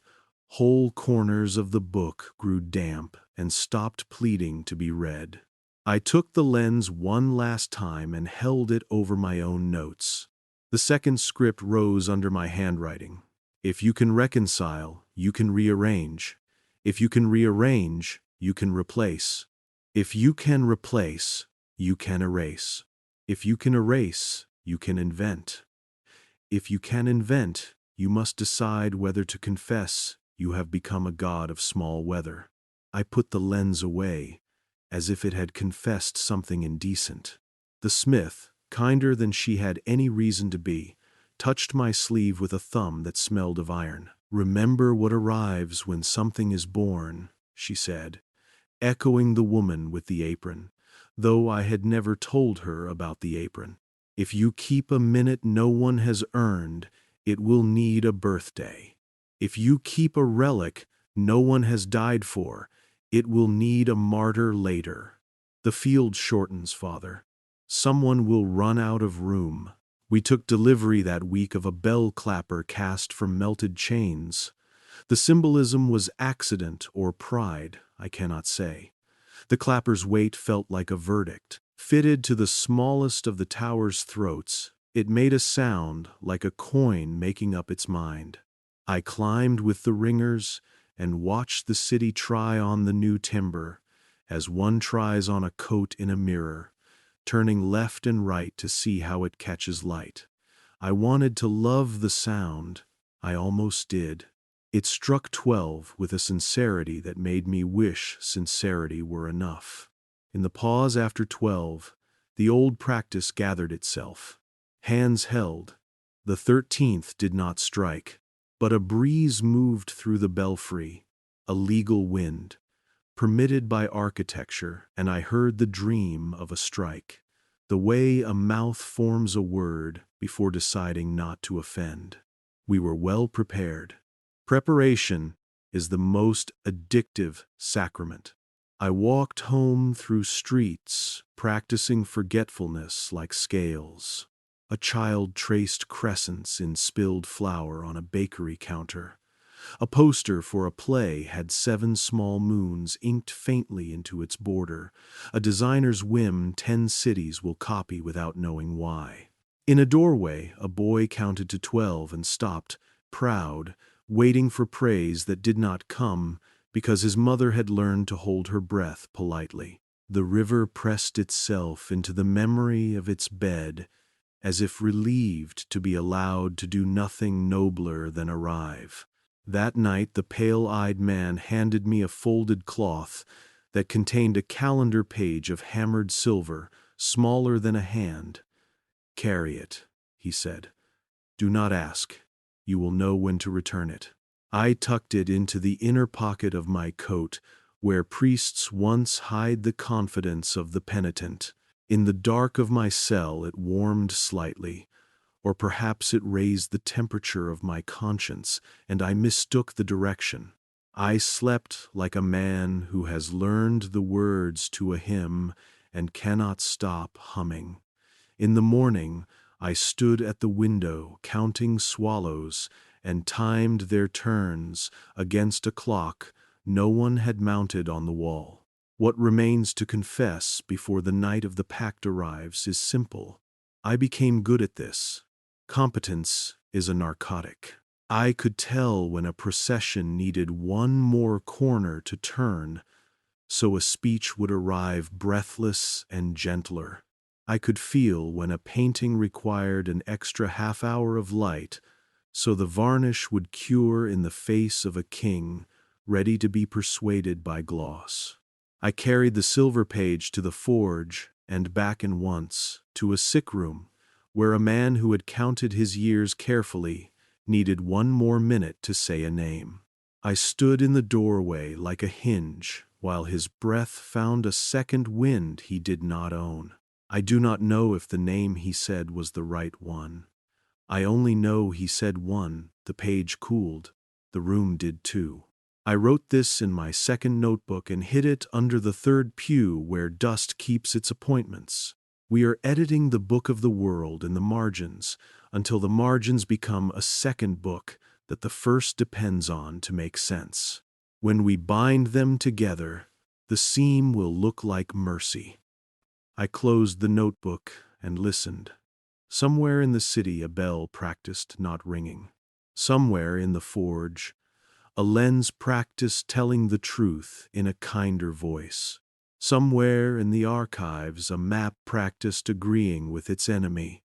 whole corners of the book grew damp and stopped pleading to be read. I took the lens one last time and held it over my own notes. The second script rose under my handwriting. If you can reconcile, you can rearrange. If you can rearrange, you can replace. If you can replace, you can erase. If you can erase, you can invent. If you can invent, you must decide whether to confess you have become a god of small weather. I put the lens away, as if it had confessed something indecent. The smith, kinder than she had any reason to be, touched my sleeve with a thumb that smelled of iron. "Remember what arrives when something is born," she said, echoing the woman with the apron, though I had never told her about the apron. "If you keep a minute no one has earned, it will need a birthday. If you keep a relic no one has died for, it will need a martyr later. The field shortens, Father. Someone will run out of room." We took delivery that week of a bell clapper cast from melted chains. The symbolism was accident or pride, I cannot say. The clapper's weight felt like a verdict. Fitted to the smallest of the tower's throats, it made a sound like a coin making up its mind. I climbed with the ringers and watched the city try on the new timber, as one tries on a coat in a mirror, turning left and right to see how it catches light. I wanted to love the sound. I almost did. It struck 12 with a sincerity that made me wish sincerity were enough. In the pause after 12, the old practice gathered itself. Hands held. The 13th did not strike, but a breeze moved through the belfry, a legal wind, permitted by architecture, and I heard the dream of a strike, the way a mouth forms a word before deciding not to offend. We were well prepared. Preparation is the most addictive sacrament. I walked home through streets, practicing forgetfulness like scales. A child traced crescents in spilled flour on a bakery counter. A poster for a play had 7 small moons inked faintly into its border, a designer's whim 10 cities will copy without knowing why. In a doorway, a boy counted to 12 and stopped, proud, waiting for praise that did not come because his mother had learned to hold her breath politely. The river pressed itself into the memory of its bed, as if relieved to be allowed to do nothing nobler than arrive. That night the pale-eyed man handed me a folded cloth that contained a calendar page of hammered silver, smaller than a hand. "Carry it," he said. "Do not ask. You will know when to return it." I tucked it into the inner pocket of my coat, where priests once hide the confidence of the penitent. In the dark of my cell it warmed slightly, or perhaps it raised the temperature of my conscience, and I mistook the direction. I slept like a man who has learned the words to a hymn and cannot stop humming. In the morning, I stood at the window counting swallows and timed their turns against a clock no one had mounted on the wall. What remains to confess before the night of the pact arrives is simple. I became good at this. Competence is a narcotic. I could tell when a procession needed one more corner to turn, so a speech would arrive breathless and gentler. I could feel when a painting required an extra half-hour of light, so the varnish would cure in the face of a king ready to be persuaded by gloss. I carried the silver page to the forge and back and once to a sick room, where a man who had counted his years carefully needed one more minute to say a name. I stood in the doorway like a hinge, while his breath found a second wind he did not own. I do not know if the name he said was the right one. I only know he said one, the page cooled, the room did too. I wrote this in my second notebook and hid it under the third pew where dust keeps its appointments. We are editing the book of the world in the margins until the margins become a second book that the first depends on to make sense. When we bind them together, the seam will look like mercy. I closed the notebook and listened. Somewhere in the city a bell practiced not ringing. Somewhere in the forge, a lens practiced telling the truth in a kinder voice. Somewhere in the archives a map practiced agreeing with its enemy.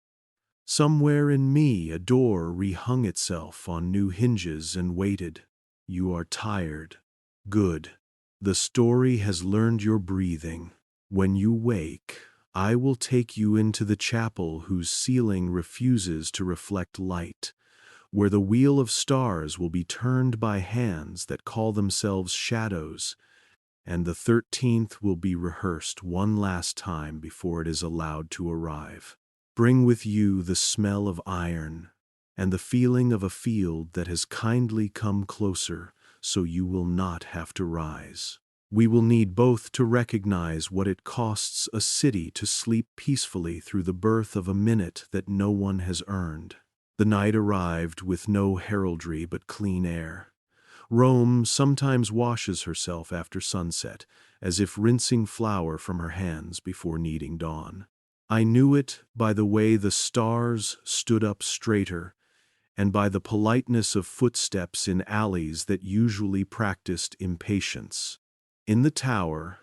Somewhere in me a door rehung itself on new hinges and waited. You are tired. Good. The story has learned your breathing. When you wake, I will take you into the chapel whose ceiling refuses to reflect light, where the wheel of stars will be turned by hands that call themselves shadows, and the 13th will be rehearsed one last time before it is allowed to arrive. Bring with you the smell of iron and the feeling of a field that has kindly come closer, so you will not have to rise. We will need both to recognize what it costs a city to sleep peacefully through the birth of a minute that no one has earned. The night arrived with no heraldry but clean air. Rome sometimes washes herself after sunset, as if rinsing flour from her hands before kneading dawn. I knew it by the way the stars stood up straighter, and by the politeness of footsteps in alleys that usually practiced impatience. In the tower,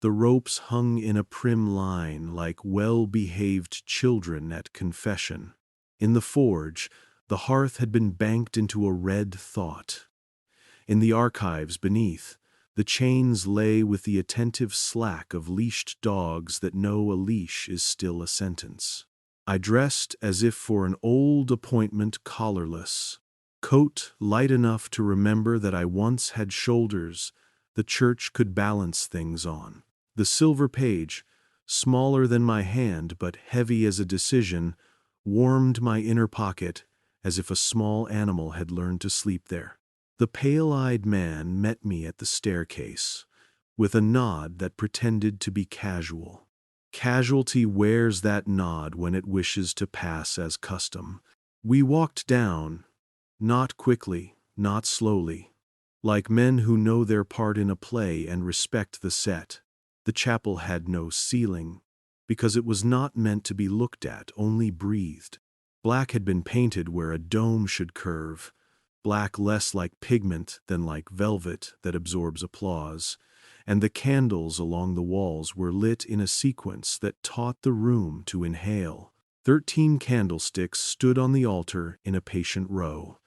the ropes hung in a prim line like well-behaved children at confession. In the forge, the hearth had been banked into a red thought. In the archives beneath, the chains lay with the attentive slack of leashed dogs that know a leash is still a sentence. I dressed as if for an old appointment, collarless, coat light enough to remember that I once had shoulders the church could balance things on. The silver page, smaller than my hand but heavy as a decision, warmed my inner pocket as if a small animal had learned to sleep there. The pale-eyed man met me at the staircase, with a nod that pretended to be casual. Casualty wears that nod when it wishes to pass as custom. We walked down, not quickly, not slowly, like men who know their part in a play and respect the set. The chapel had no ceiling, because it was not meant to be looked at, only breathed. Black had been painted where a dome should curve, black less like pigment than like velvet that absorbs applause, and the candles along the walls were lit in a sequence that taught the room to inhale. 13 candlesticks stood on the altar in a patient row.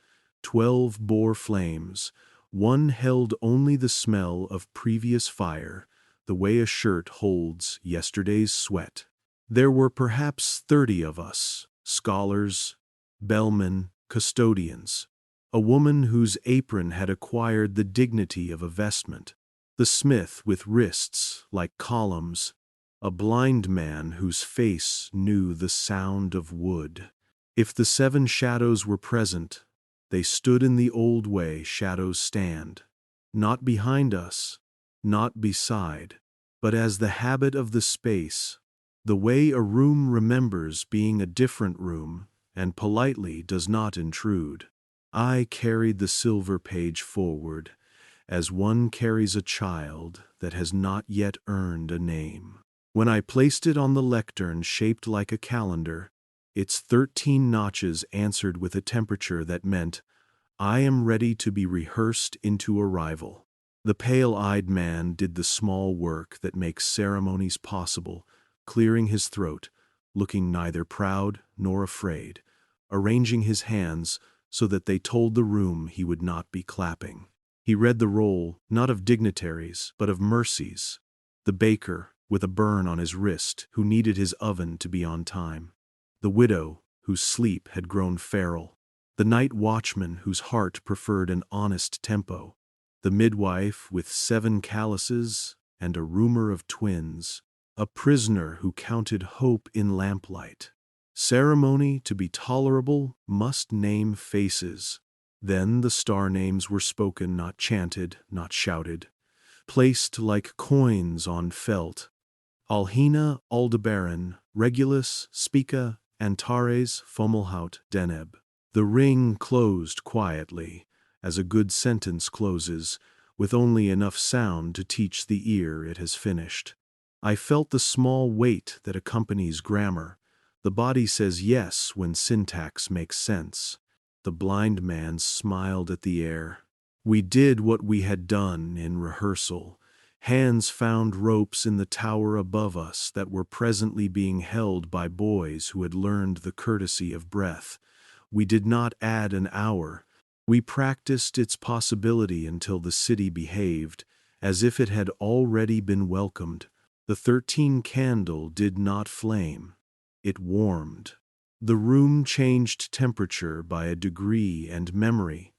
12 bore flames. One held only the smell of previous fire, the way a shirt holds yesterday's sweat. There were perhaps 30 of us, scholars, bellmen, custodians, a woman whose apron had acquired the dignity of a vestment. The smith with wrists like columns, a blind man whose face knew the sound of wood. If the 7 shadows were present, they stood in the old way shadows stand, not behind us, not beside, but as the habit of the space, the way a room remembers being a different room and politely does not intrude. I carried the silver page forward, as one carries a child that has not yet earned a name. When I placed it on the lectern shaped like a calendar, its 13 notches answered with a temperature that meant, I am ready to be rehearsed into arrival. The pale-eyed man did the small work that makes ceremonies possible, clearing his throat, looking neither proud nor afraid, arranging his hands so that they told the room he would not be clapping. He read the roll, not of dignitaries, but of mercies. The baker, with a burn on his wrist, who needed his oven to be on time. The widow, whose sleep had grown feral. The night watchman, whose heart preferred an honest tempo. The midwife with 7 calluses and a rumor of twins. A prisoner who counted hope in lamplight. Ceremony, to be tolerable, must name faces. Then the star names were spoken, not chanted, not shouted. Placed like coins on felt. Alhina, Aldebaran, Regulus, Spica, Antares, Fomelhaut, Deneb. The ring closed quietly, as a good sentence closes, with only enough sound to teach the ear it has finished. I felt the small weight that accompanies grammar. The body says yes when syntax makes sense. The blind man smiled at the air. We did what we had done in rehearsal. Hands found ropes in the tower above us that were presently being held by boys who had learned the courtesy of breath. We did not add an hour. We practiced its possibility until the city behaved, as if it had already been welcomed. The 13 candle did not flame. It warmed. The room changed temperature by a degree, and memory,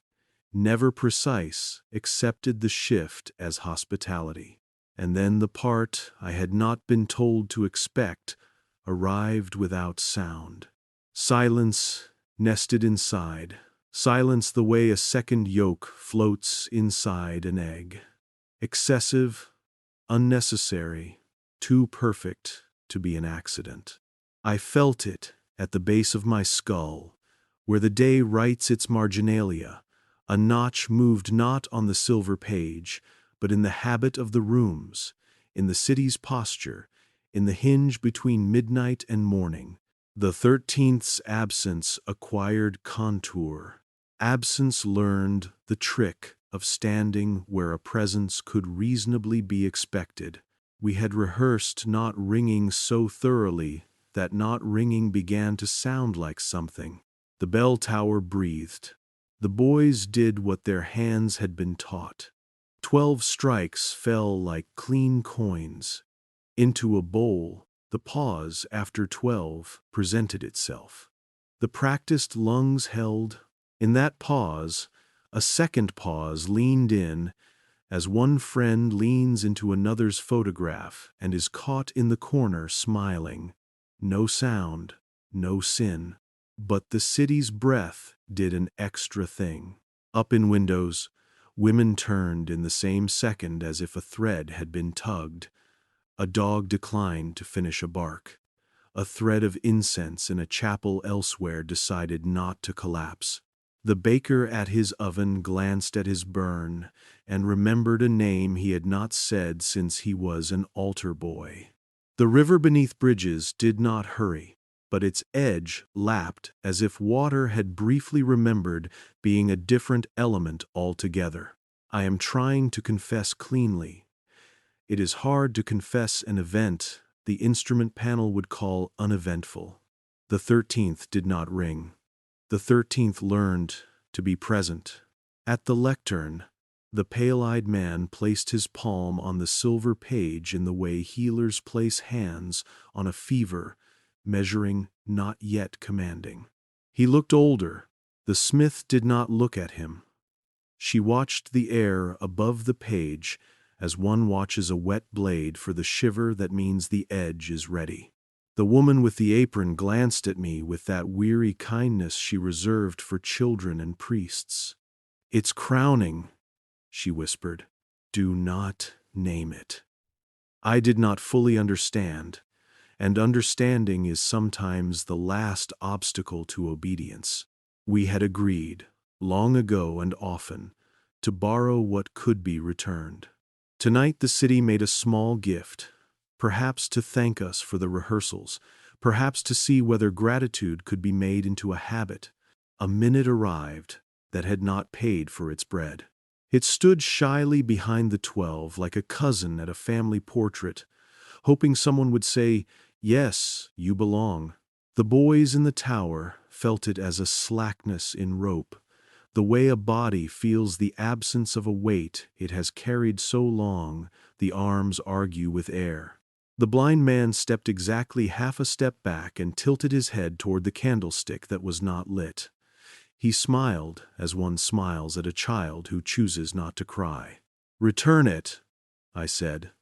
never precise, accepted the shift as hospitality. And then the part I had not been told to expect arrived without sound. Silence nested inside. Silence the way a second yolk floats inside an egg. Excessive, unnecessary, too perfect to be an accident. I felt it at the base of my skull, where the day writes its marginalia. A notch moved not on the silver page, but in the habit of the rooms, in the city's posture, in the hinge between midnight and morning. The 13th's absence acquired contour. Absence learned the trick of standing where a presence could reasonably be expected. We had rehearsed not ringing so thoroughly that not ringing began to sound like something. The bell tower breathed. The boys did what their hands had been taught. 12 strikes fell like clean coins. Into a bowl, the pause after 12 presented itself. The practiced lungs held. In that pause, a second pause leaned in, as one friend leans into another's photograph and is caught in the corner smiling. No sound, no sin. But the city's breath did an extra thing. Up in windows, women turned in the same second as if a thread had been tugged. A dog declined to finish a bark. A thread of incense in a chapel elsewhere decided not to collapse. The baker at his oven glanced at his burn and remembered a name he had not said since he was an altar boy. The river beneath bridges did not hurry, but its edge lapped as if water had briefly remembered being a different element altogether. I am trying to confess cleanly. It is hard to confess an event the instrument panel would call uneventful. The 13th did not ring. The 13th learned to be present. At the lectern, the pale-eyed man placed his palm on the silver page in the way healers place hands on a fever, measuring, not yet commanding. He looked older. The smith did not look at him. She watched the air above the page as one watches a wet blade for the shiver that means the edge is ready. The woman with the apron glanced at me with that weary kindness she reserved for children and priests. "It's crowning," she whispered. "Do not name it." I did not fully understand, and understanding is sometimes the last obstacle to obedience. We had agreed, long ago and often, to borrow what could be returned. Tonight the city made a small gift, perhaps to thank us for the rehearsals, perhaps to see whether gratitude could be made into a habit. A minute arrived that had not paid for its bread. It stood shyly behind the 12 like a cousin at a family portrait, hoping someone would say, "Yes, you belong." The boys in the tower felt it as a slackness in rope, the way a body feels the absence of a weight it has carried so long the arms argue with air. The blind man stepped exactly half a step back and tilted his head toward the candlestick that was not lit. He smiled as one smiles at a child who chooses not to cry. "Return it," I said,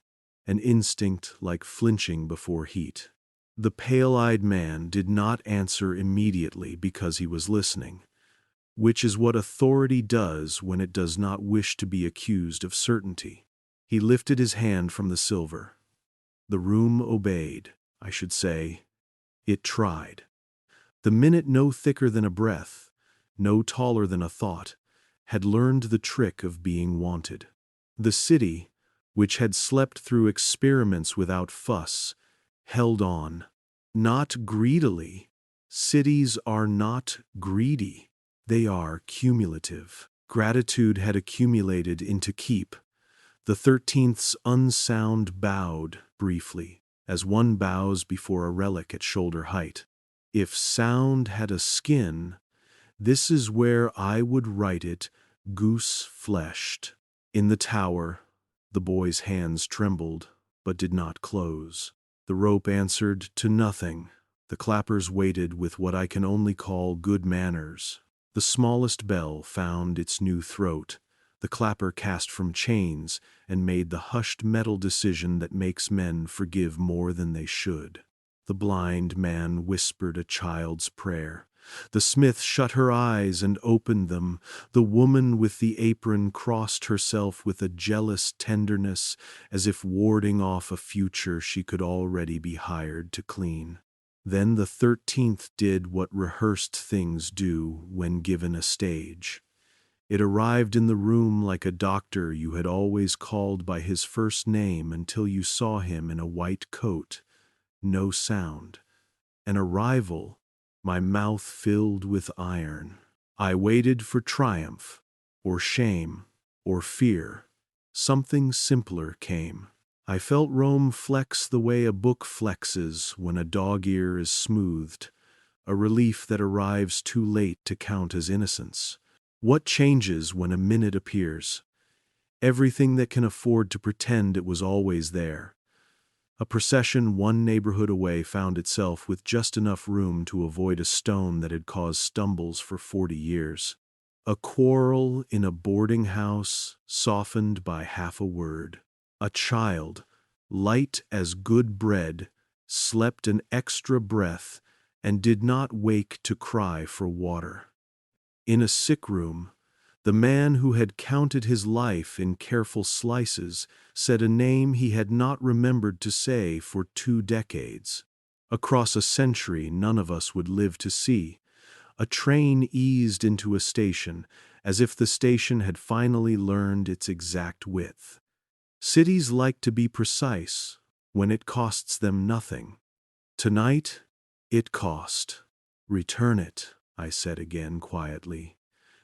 an instinct like flinching before heat. The pale-eyed man did not answer immediately because he was listening, which is what authority does when it does not wish to be accused of certainty. He lifted his hand from the silver. The room obeyed, I should say. It tried. The minute, no thicker than a breath, no taller than a thought, had learned the trick of being wanted. The city, which had slept through experiments without fuss, held on. Not greedily. Cities are not greedy. They are cumulative. Gratitude had accumulated into keep. The 13th's unsound bowed briefly, as one bows before a relic at shoulder height. If sound had a skin, this is where I would write it, goose-fleshed. In the tower, the boy's hands trembled, but did not close. The rope answered to nothing. The clappers waited with what I can only call good manners. The smallest bell found its new throat. The clapper cast from chains and made the hushed metal decision that makes men forgive more than they should. The blind man whispered a child's prayer. The smith shut her eyes and opened them. The woman with the apron crossed herself with a jealous tenderness, as if warding off a future she could already be hired to clean. Then the 13th did what rehearsed things do when given a stage. It arrived in the room like a doctor you had always called by his first name until you saw him in a white coat. No sound. An arrival. My mouth filled with iron. I waited for triumph, or shame, or fear. Something simpler came. I felt Rome flex the way a book flexes when a dog ear is smoothed, a relief that arrives too late to count as innocence. What changes when a minute appears? Everything that can afford to pretend it was always there. A procession one neighborhood away found itself with just enough room to avoid a stone that had caused stumbles for 40 years. A quarrel in a boarding house softened by half a word. A child, light as good bread, slept an extra breath and did not wake to cry for water. In a sick room, the man who had counted his life in careful slices said a name he had not remembered to say for 2 decades. Across a century none of us would live to see. A train eased into a station, as if the station had finally learned its exact width. Cities like to be precise when it costs them nothing. Tonight, it cost. "Return it," I said again quietly,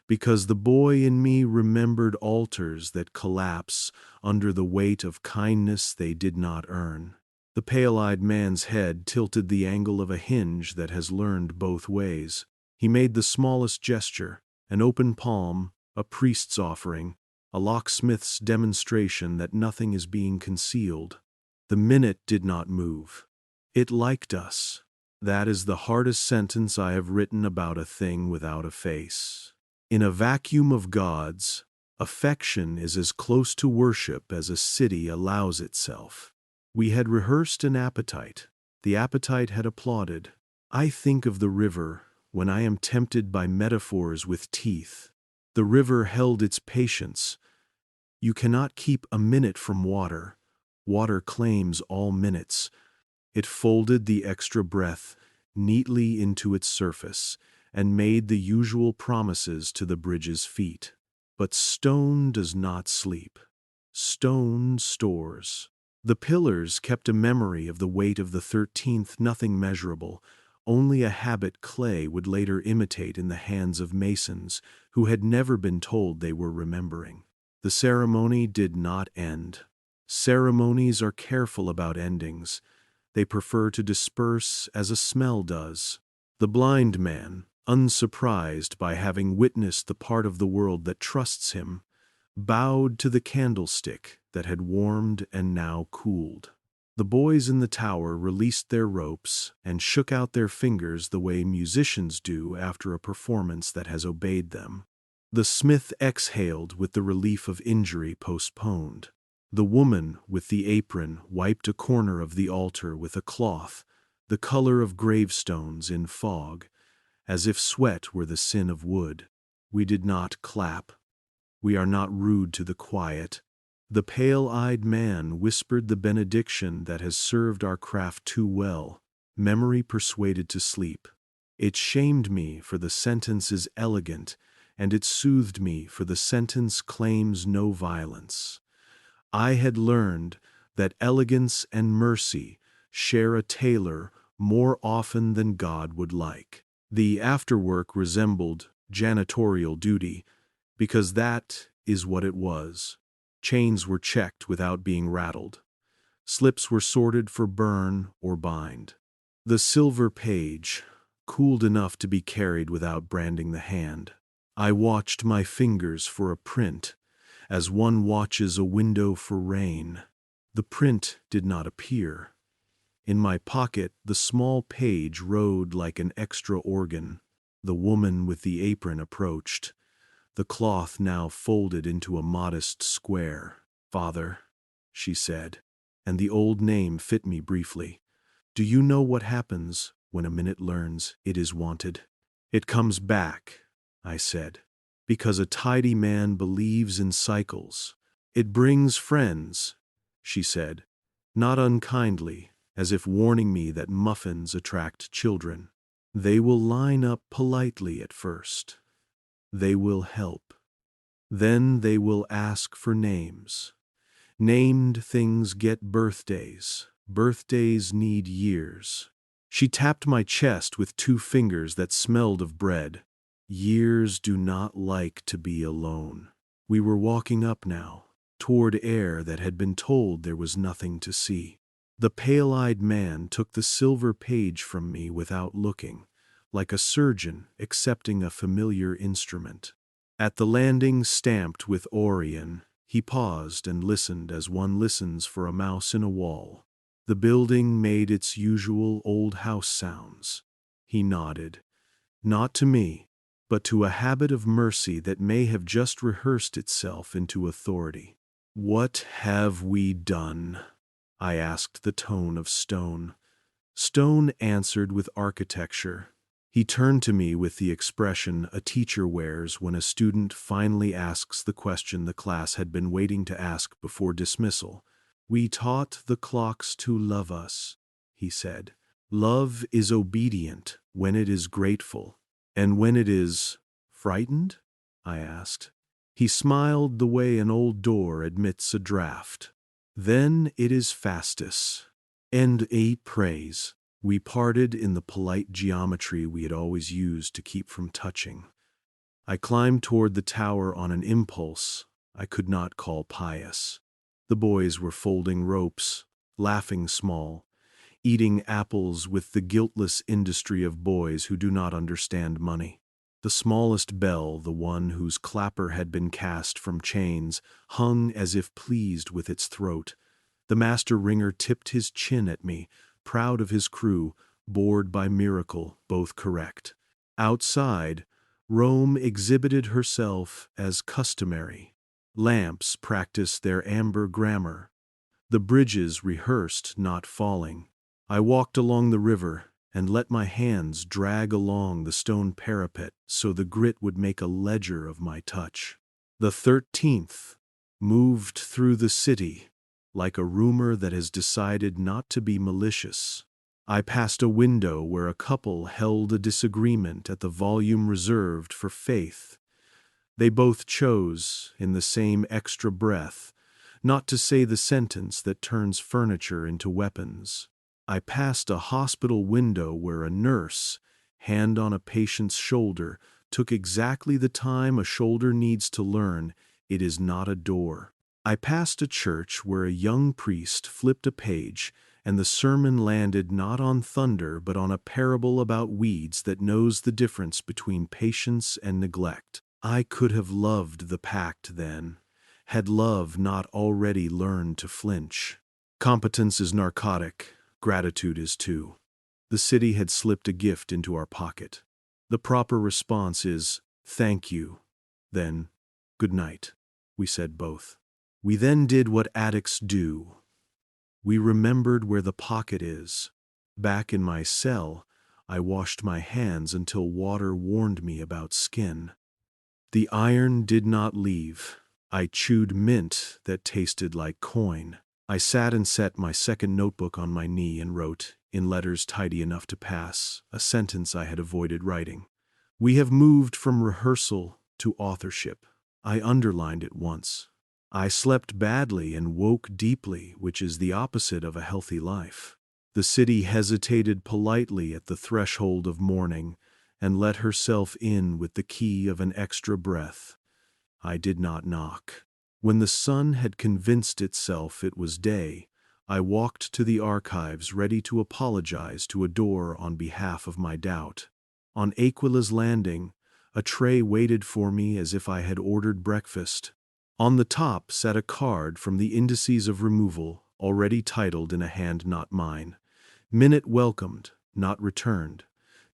because the boy in me remembered altars that collapse under the weight of kindness they did not earn. The pale-eyed man's head tilted the angle of a hinge that has learned both ways. He made the smallest gesture, an open palm, a priest's offering, a locksmith's demonstration that nothing is being concealed. The minute did not move. It liked us. That is the hardest sentence I have written about a thing without a face. In a vacuum of gods, Affection is as close to worship as a city allows itself. We had rehearsed an appetite. The appetite had applauded. I think of the river when I am tempted by metaphors with teeth. The river held its patience. You cannot keep a minute from water. Water claims all minutes. It folded the extra breath neatly into its surface and made the usual promises to the bridge's feet. But stone does not sleep. Stone stores. The pillars kept a memory of the weight of the 13th, nothing measurable, only a habit clay would later imitate in the hands of masons who had never been told they were remembering. The ceremony did not end. Ceremonies are careful about endings. They prefer to disperse as a smell does. The blind man, unsurprised by having witnessed the part of the world that trusts him, bowed to the candlestick that had warmed and now cooled. The boys in the tower released their ropes and shook out their fingers the way musicians do after a performance that has obeyed them. The smith exhaled with the relief of injury postponed. The woman with the apron wiped a corner of the altar with a cloth, the color of gravestones in fog, as if sweat were the sin of wood. We did not clap. We are not rude to the quiet. The pale-eyed man whispered the benediction that has served our craft too well, memory persuaded to sleep. It shamed me for the sentence is elegant, and it soothed me for the sentence claims no violence. I had learned that elegance and mercy share a tailor more often than God would like. The afterwork resembled janitorial duty, because that is what it was. Chains were checked without being rattled. Slips were sorted for burn or bind. The silver page, cooled enough to be carried without branding the hand. I watched my fingers for a print, as one watches a window for rain. The print did not appear. In my pocket, the small page rode like an extra organ. The woman with the apron approached. The cloth now folded into a modest square. "Father," she said, and the old name fit me briefly. "Do you know what happens when a minute learns it is wanted?" "It comes back," I said, "because a tidy man believes in cycles. It brings friends," she said, not unkindly, as if warning me that muffins attract children. "They will line up politely at first. They will help. Then they will ask for names. Named things get birthdays. Birthdays need years." She tapped my chest with two fingers that smelled of bread. "Years do not like to be alone." We were walking up now, toward air that had been told there was nothing to see. The pale-eyed man took the silver page from me without looking, like a surgeon accepting a familiar instrument. At the landing stamped with Orion, he paused and listened as one listens for a mouse in a wall. The building made its usual old house sounds. He nodded, not to me, but to a habit of mercy that may have just rehearsed itself into authority. "What have we done?" I asked the tone of stone. Stone answered with architecture. He turned to me with the expression a teacher wears when a student finally asks the question the class had been waiting to ask before dismissal. "We taught the clocks to love us," he said. "Love is obedient when it is grateful." "And when it is frightened?" I asked. He smiled the way an old door admits a draft. "Then it is fastus." And a praise. We parted in the polite geometry we had always used to keep from touching. I climbed toward the tower on an impulse I could not call pious. The boys were folding ropes, laughing small, eating apples with the guiltless industry of boys who do not understand money. The smallest bell, the one whose clapper had been cast from chains, hung as if pleased with its throat. The master ringer tipped his chin at me, proud of his crew, bored by miracle, both correct. Outside, Rome exhibited herself as customary. Lamps practice their amber grammar. The bridges rehearsed, not falling. I walked along the river and let my hands drag along the stone parapet so the grit would make a ledger of my touch. The 13th moved through the city like a rumor that has decided not to be malicious. I passed a window where a couple held a disagreement at the volume reserved for faith. They both chose, in the same extra breath, not to say the sentence that turns furniture into weapons. I passed a hospital window where a nurse, hand on a patient's shoulder, took exactly the time a shoulder needs to learn it is not a door. I passed a church where a young priest flipped a page and the sermon landed not on thunder but on a parable about weeds that knows the difference between patience and neglect. I could have loved the pact then, had love not already learned to flinch. Competence is narcotic, gratitude is too. The city had slipped a gift into our pocket. The proper response is, thank you. Then, good night, we said both. We then did what addicts do. We remembered where the pocket is. Back in my cell, I washed my hands until water warned me about skin. The iron did not leave. I chewed mint that tasted like coin. I sat and set my second notebook on my knee and wrote, in letters tidy enough to pass, a sentence I had avoided writing. We have moved from rehearsal to authorship. I underlined it once. I slept badly and woke deeply, which is the opposite of a healthy life. The city hesitated politely at the threshold of morning and let herself in with the key of an extra breath. I did not knock. When the sun had convinced itself it was day, I walked to the archives ready to apologize to a door on behalf of my doubt. On Aquila's landing, a tray waited for me as if I had ordered breakfast. On the top sat a card from the indices of removal, already titled in a hand not mine. Minute welcomed, not returned.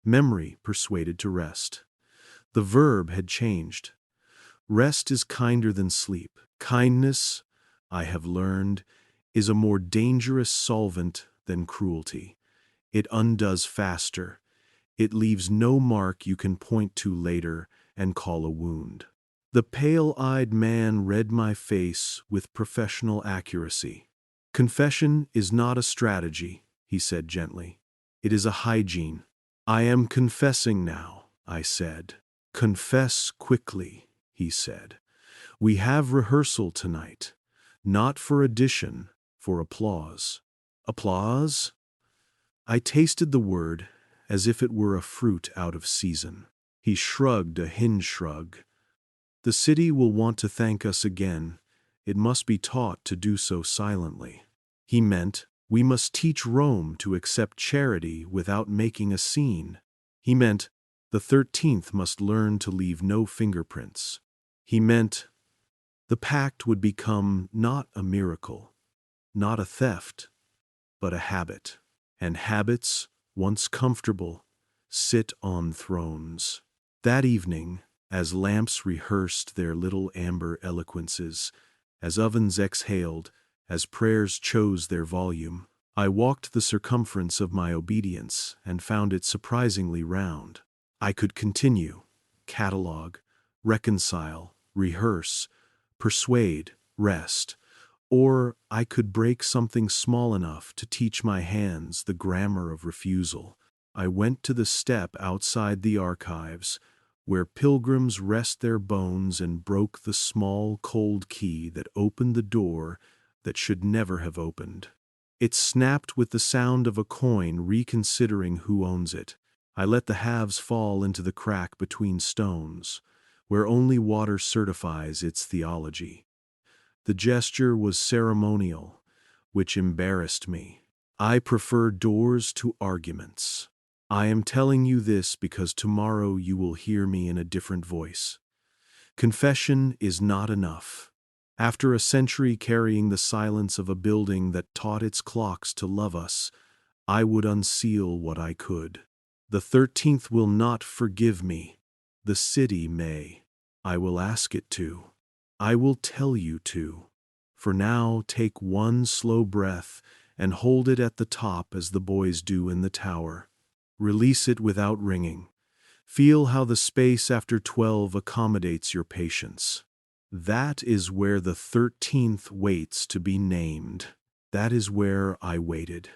Memory persuaded to rest. The verb had changed. Rest is kinder than sleep. Kindness, I have learned, is a more dangerous solvent than cruelty. It undoes faster. It leaves no mark you can point to later and call a wound. The pale-eyed man read my face with professional accuracy. Confession is not a strategy, he said gently. It is a hygiene. I am confessing now, I said. Confess quickly, he said. We have rehearsal tonight, not for addition, for applause. Applause? I tasted the word as if it were a fruit out of season. He shrugged a hinge shrug. The city will want to thank us again. It must be taught to do so silently. He meant we must teach Rome to accept charity without making a scene. He meant the 13th must learn to leave no fingerprints. He meant the pact would become not a miracle, not a theft, but a habit. And habits, once comfortable, sit on thrones. That evening, as lamps rehearsed their little amber eloquences, as ovens exhaled, as prayers chose their volume, I walked the circumference of my obedience and found it surprisingly round. I could continue, catalogue, reconcile, rehearse, persuade, rest, or I could break something small enough to teach my hands the grammar of refusal. I went to the step outside the archives, where pilgrims rest their bones, and broke the small, cold key that opened the door that should never have opened. It snapped with the sound of a coin reconsidering who owns it. I let the halves fall into the crack between stones, where only water certifies its theology. The gesture was ceremonial, which embarrassed me. I prefer doors to arguments. I am telling you this because tomorrow you will hear me in a different voice. Confession is not enough. After a century carrying the silence of a building that taught its clocks to love us, I would unseal what I could. The 13th will not forgive me. The city may. I will ask it to. I will tell you to. For now, take one slow breath and hold it at the top as the boys do in the tower. Release it without ringing. Feel how the space after 12 accommodates your patience. That is where the 13th waits to be named. That is where I waited,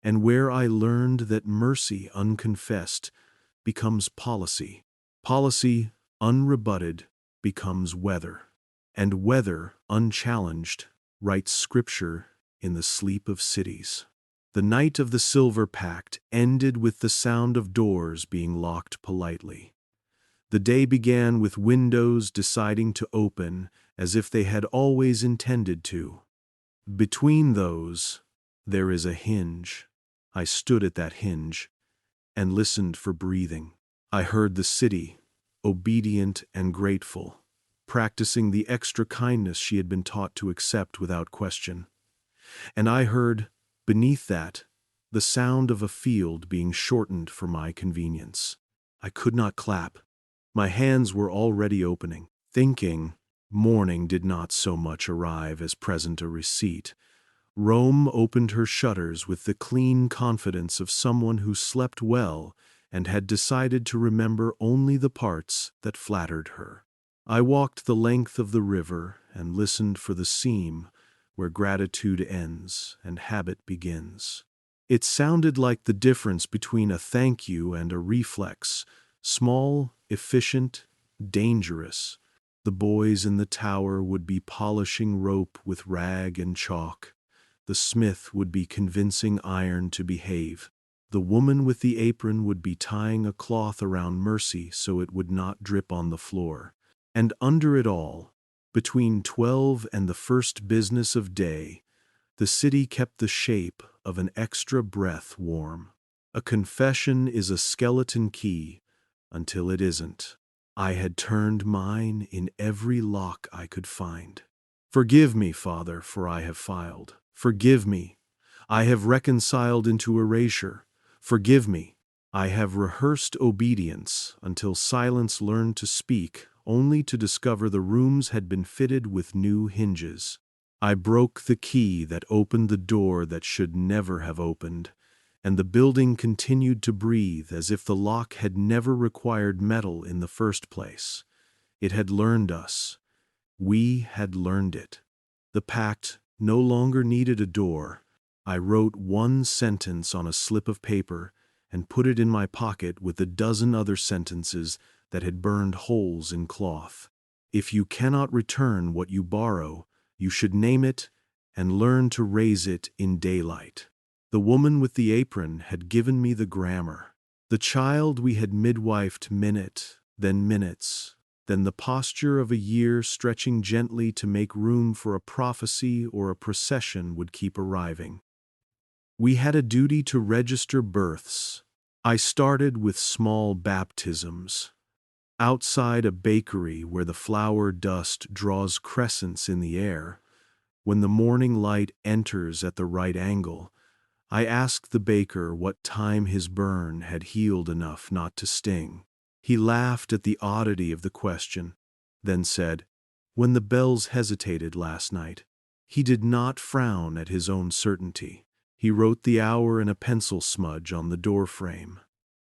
and where I learned that mercy unconfessed becomes policy. Policy unrebutted becomes weather, and weather unchallenged writes scripture in the sleep of cities. The night of the Silver Pact ended with the sound of doors being locked politely. The day began with windows deciding to open as if they had always intended to. Between those, there is a hinge. I stood at that hinge and listened for breathing. I heard the city, obedient and grateful, practicing the extra kindness she had been taught to accept without question. And I heard, beneath that, the sound of a field being shortened for my convenience. I could not clap. My hands were already opening, thinking morning did not so much arrive as present a receipt. Rome opened her shutters with the clean confidence of someone who slept well and had decided to remember only the parts that flattered her. I walked the length of the river and listened for the seam where gratitude ends and habit begins. It sounded like the difference between a thank you and a reflex, small, efficient, dangerous. The boys in the tower would be polishing rope with rag and chalk. The smith would be convincing iron to behave. The woman with the apron would be tying a cloth around mercy so it would not drip on the floor. And under it all, between 12 and the first business of day, the city kept the shape of an extra breath warm. A confession is a skeleton key until it isn't. I had turned mine in every lock I could find. Forgive me, Father, for I have filed. Forgive me. I have reconciled into erasure. Forgive me. I have rehearsed obedience until silence learned to speak, only to discover the rooms had been fitted with new hinges. I broke the key that opened the door that should never have opened, and the building continued to breathe as if the lock had never required metal in the first place. It had learned us. We had learned it. The pact no longer needed a door. I wrote one sentence on a slip of paper and put it in my pocket with a dozen other sentences that had burned holes in cloth. If you cannot return what you borrow, you should name it and learn to raise it in daylight. The woman with the apron had given me the grammar. The child we had midwifed minute, then minutes, then the posture of a year stretching gently to make room for a prophecy or a procession would keep arriving. We had a duty to register births. I started with small baptisms. Outside a bakery where the flour dust draws crescents in the air, when the morning light enters at the right angle, I asked the baker what time his burn had healed enough not to sting. He laughed at the oddity of the question, then said, "When the bells hesitated last night." He did not frown at his own certainty. He wrote the hour in a pencil smudge on the doorframe.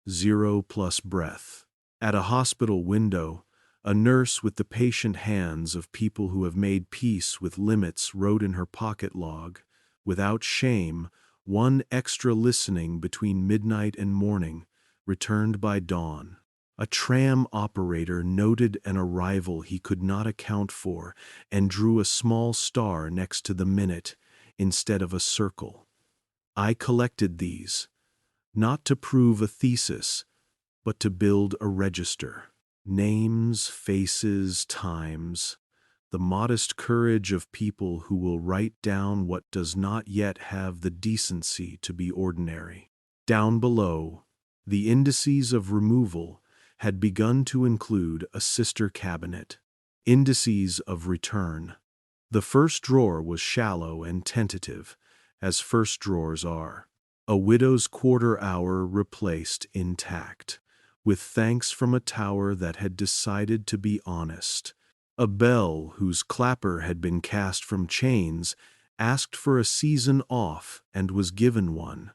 0 plus breath. At a hospital window, a nurse with the patient hands of people who have made peace with limits wrote in her pocket log, without shame, one extra listening between midnight and morning, returned by dawn. A tram operator noted an arrival he could not account for and drew a small star next to the minute instead of a circle. I collected these, not to prove a thesis, but to build a register. Names, faces, times, the modest courage of people who will write down what does not yet have the decency to be ordinary. Down below, the indices of removal had begun to include a sister cabinet. Indices of return. The first drawer was shallow and tentative, as first drawers are. A widow's quarter hour replaced intact, with thanks from a tower that had decided to be honest. A bell whose clapper had been cast from chains asked for a season off and was given one.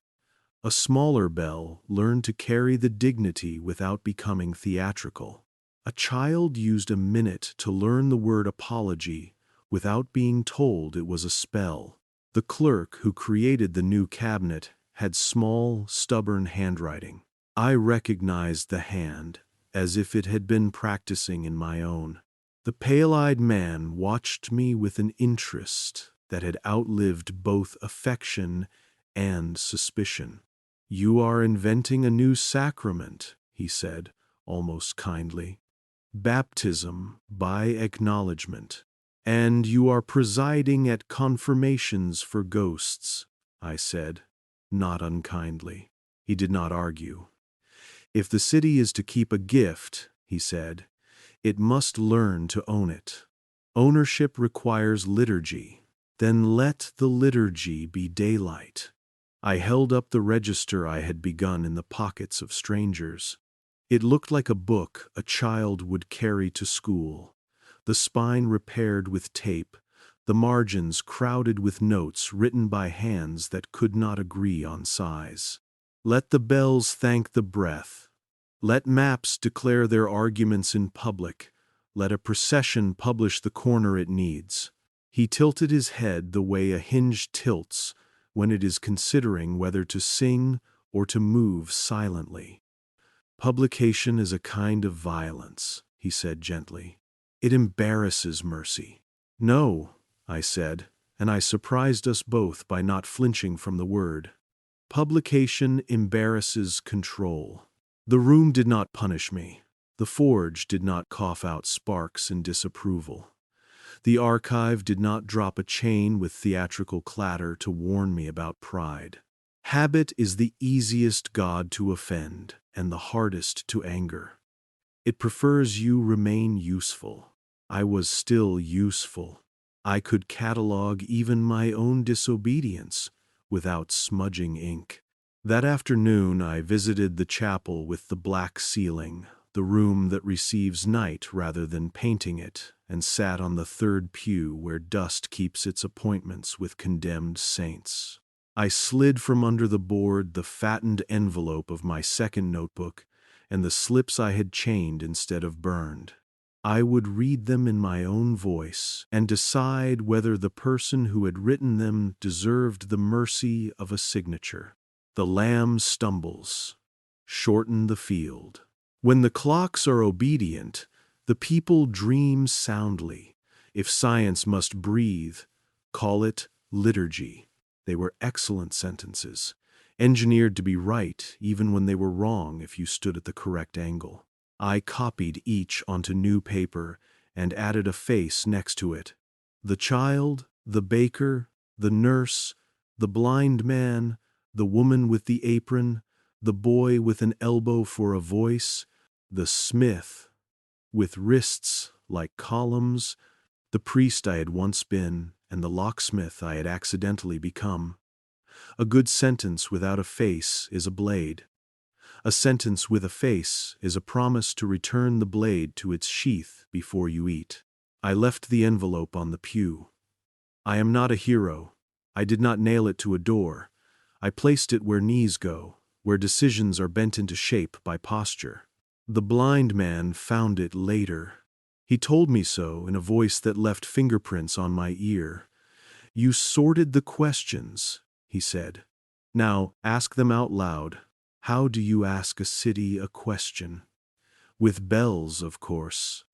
A smaller bell learned to carry the dignity without becoming theatrical. A child used a minute to learn the word apology without being told it was a spell. The clerk who created the new cabinet had small, stubborn handwriting. I recognized the hand as if it had been practicing in my own. The pale-eyed man watched me with an interest that had outlived both affection and suspicion. "You are inventing a new sacrament," he said, almost kindly. "Baptism by acknowledgement. And you are presiding at confirmations for ghosts," I said, not unkindly. He did not argue. "If the city is to keep a gift," he said, "it must learn to own it. Ownership requires liturgy. Then let the liturgy be daylight." I held up the register I had begun in the pockets of strangers. It looked like a book a child would carry to school, the spine repaired with tape, the margins crowded with notes written by hands that could not agree on size. Let the bells thank the breath. Let maps declare their arguments in public. Let a procession publish the corner it needs. He tilted his head the way a hinge tilts when it is considering whether to sing or to move silently. "Publication is a kind of violence," he said gently. "It embarrasses mercy." "No," I said, and I surprised us both by not flinching from the word. "Publication embarrasses control." The room did not punish me. The forge did not cough out sparks in disapproval. The archive did not drop a chain with theatrical clatter to warn me about pride. Habit is the easiest god to offend and the hardest to anger. It prefers you remain useful. I was still useful. I could catalog even my own disobedience without smudging ink. That afternoon I visited the chapel with the black ceiling, the room that receives night rather than painting it, and sat on the third pew where dust keeps its appointments with condemned saints. I slid from under the board the fattened envelope of my second notebook and the slips I had chained instead of burned. I would read them in my own voice and decide whether the person who had written them deserved the mercy of a signature. The lamb stumbles. Shorten the field. When the clocks are obedient, the people dream soundly. If science must breathe, call it liturgy. They were excellent sentences, engineered to be right even when they were wrong if you stood at the correct angle. I copied each onto new paper and added a face next to it. The child, the baker, the nurse, the blind man, the woman with the apron, the boy with an elbow for a voice, the smith with wrists like columns, the priest I had once been, and the locksmith I had accidentally become. A good sentence without a face is a blade. A sentence with a face is a promise to return the blade to its sheath before you eat. I left the envelope on the pew. I am not a hero. I did not nail it to a door. I placed it where knees go, where decisions are bent into shape by posture. The blind man found it later. He told me so in a voice that left fingerprints on my ear. "You sorted the questions," he said. "Now ask them out loud. How do you ask a city a question? With bells, of course.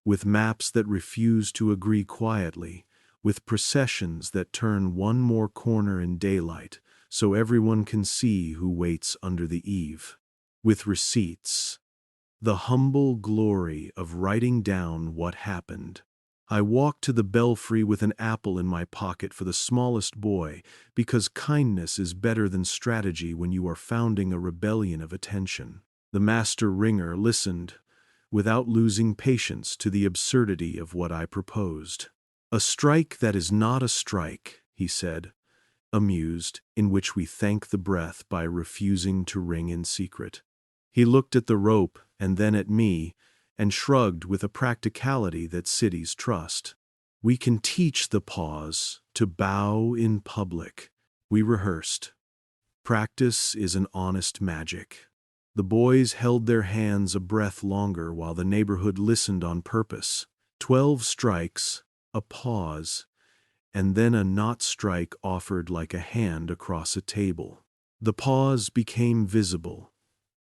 With maps that refuse to agree quietly. With processions that turn one more corner in daylight so everyone can see who waits under the eave. With receipts. The humble glory of writing down what happened. I walked to the belfry with an apple in my pocket for the smallest boy, because kindness is better than strategy when you are founding a rebellion of attention. The master ringer listened, without losing patience, to the absurdity of what I proposed. "A strike that is not a strike," he said, amused, "in which we thank the breath by refusing to ring in secret." He looked at the rope and then at me, and shrugged with a practicality that cities trust. We can teach the pause to bow in public. We rehearsed. Practice is an honest magic. The boys held their hands a breath longer while the neighborhood listened on purpose. 12 strikes, a pause, and then a not strike offered like a hand across a table. The pause became visible,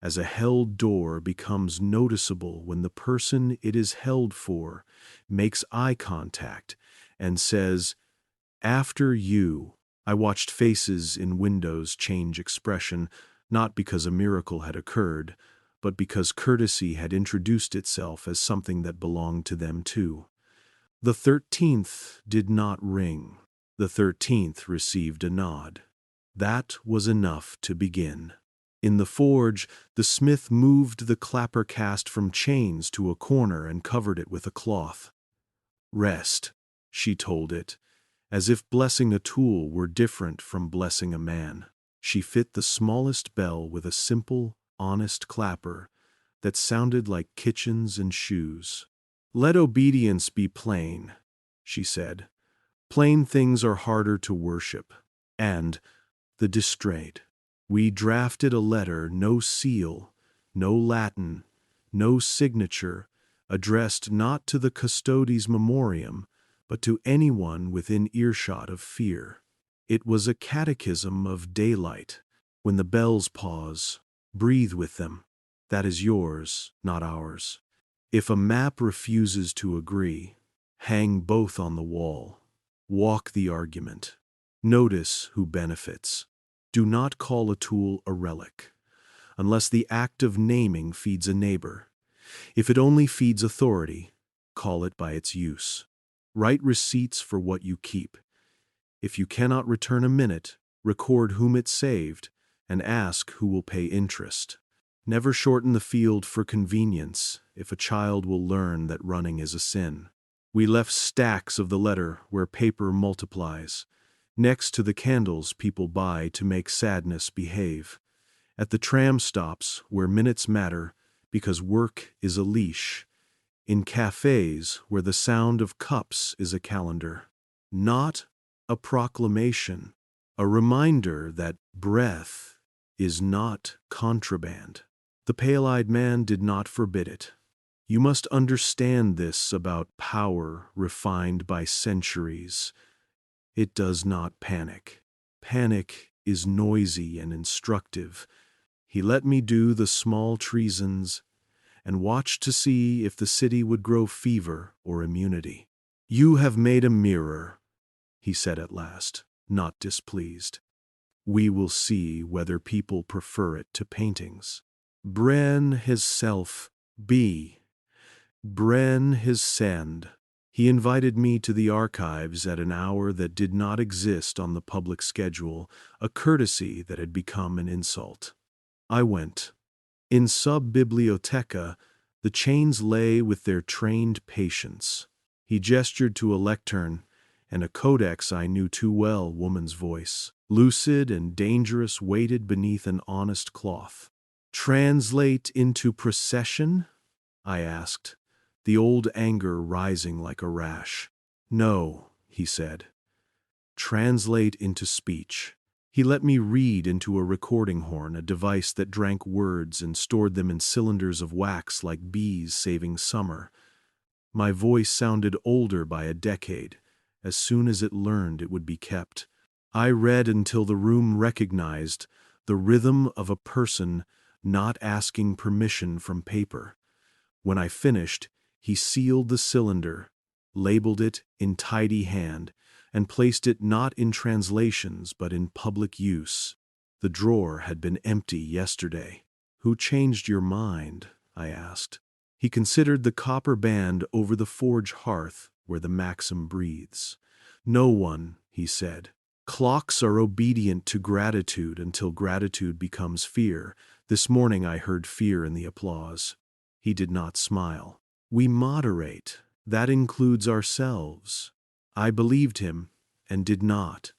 as a held door becomes noticeable when the person it is held for makes eye contact and says, "After you." I watched faces in windows change expression, not because a miracle had occurred, but because courtesy had introduced itself as something that belonged to them too. The 13th did not ring. The 13th received a nod. That was enough to begin. In the forge, the smith moved the clapper cast from chains to a corner and covered it with a cloth. "Rest," she told it, as if blessing a tool were different from blessing a man. She fit the smallest bell with a simple, honest clapper that sounded like kitchens and shoes. "Let obedience be plain," she said. "Plain things are harder to worship." And the distrait. We drafted a letter, no seal, no Latin, no signature, addressed not to the custodes memoriam, but to anyone within earshot of fear. It was a catechism of daylight. When the bells pause, breathe with them. That is yours, not ours. If a map refuses to agree, hang both on the wall. Walk the argument. Notice who benefits. Do not call a tool a relic, unless the act of naming feeds a neighbor. If it only feeds authority, call it by its use. Write receipts for what you keep. If you cannot return a minute, record whom it saved, and ask who will pay interest. Never shorten the field for convenience if a child will learn that running is a sin. We left stacks of the letter where paper multiplies, next to the candles people buy to make sadness behave, at the tram stops where minutes matter because work is a leash, in cafes where the sound of cups is a calendar. Not a proclamation, a reminder that breath is not contraband. The pale-eyed man did not forbid it. You must understand this about power refined by centuries. It does not panic. Panic is noisy and instructive. He let me do the small treasons and watched to see if the city would grow fever or immunity. "You have made a mirror," he said at last, not displeased. "We will see whether people prefer it to paintings. Bren his self be. Bren his send." He invited me to the archives at an hour that did not exist on the public schedule, a courtesy that had become an insult. I went. In Sub Bibliotheca, the chains lay with their trained patience. He gestured to a lectern and a codex I knew too well, woman's voice, lucid and dangerous, waited beneath an honest cloth. "Translate into procession?" I asked, the old anger rising like a rash. "No," he said. "Translate into speech." He let me read into a recording horn, a device that drank words and stored them in cylinders of wax like bees saving summer. My voice sounded older by a decade, as soon as it learned it would be kept. I read until the room recognized the rhythm of a person not asking permission from paper. When I finished, he sealed the cylinder, labeled it in tidy hand, and placed it not in translations but in public use. The drawer had been empty yesterday. "Who changed your mind?" I asked. He considered the copper band over the forge hearth where the maxim breathes. "No one," he said. "Clocks are obedient to gratitude until gratitude becomes fear. This morning I heard fear in the applause." He did not smile. "We moderate. That includes ourselves." I believed him and did not.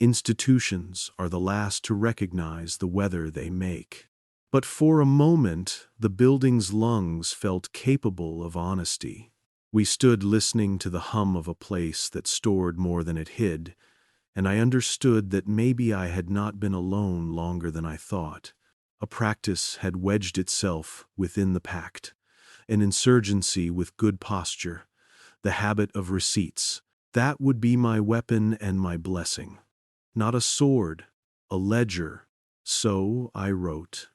Institutions are the last to recognize the weather they make. But for a moment, the building's lungs felt capable of honesty. We stood listening to the hum of a place that stored more than it hid, and I understood that maybe I had not been alone longer than I thought. A practice had wedged itself within the pact, an insurgency with good posture, the habit of receipts. That would be my weapon and my blessing. Not a sword, a ledger. So I wrote.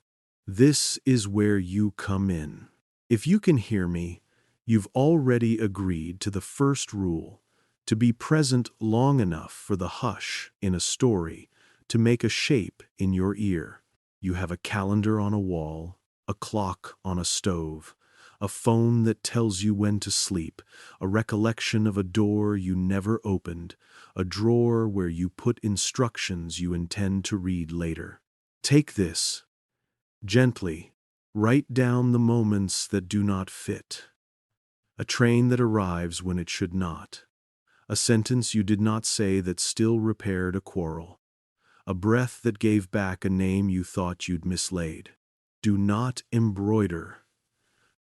This is where you come in. If you can hear me, you've already agreed to the first rule, to be present long enough for the hush in a story to make a shape in your ear. You have a calendar on a wall, a clock on a stove, a phone that tells you when to sleep, a recollection of a door you never opened, a drawer where you put instructions you intend to read later. Take this. Gently, write down the moments that do not fit. A train that arrives when it should not. A sentence you did not say that still repaired a quarrel. A breath that gave back a name you thought you'd mislaid. Do not embroider.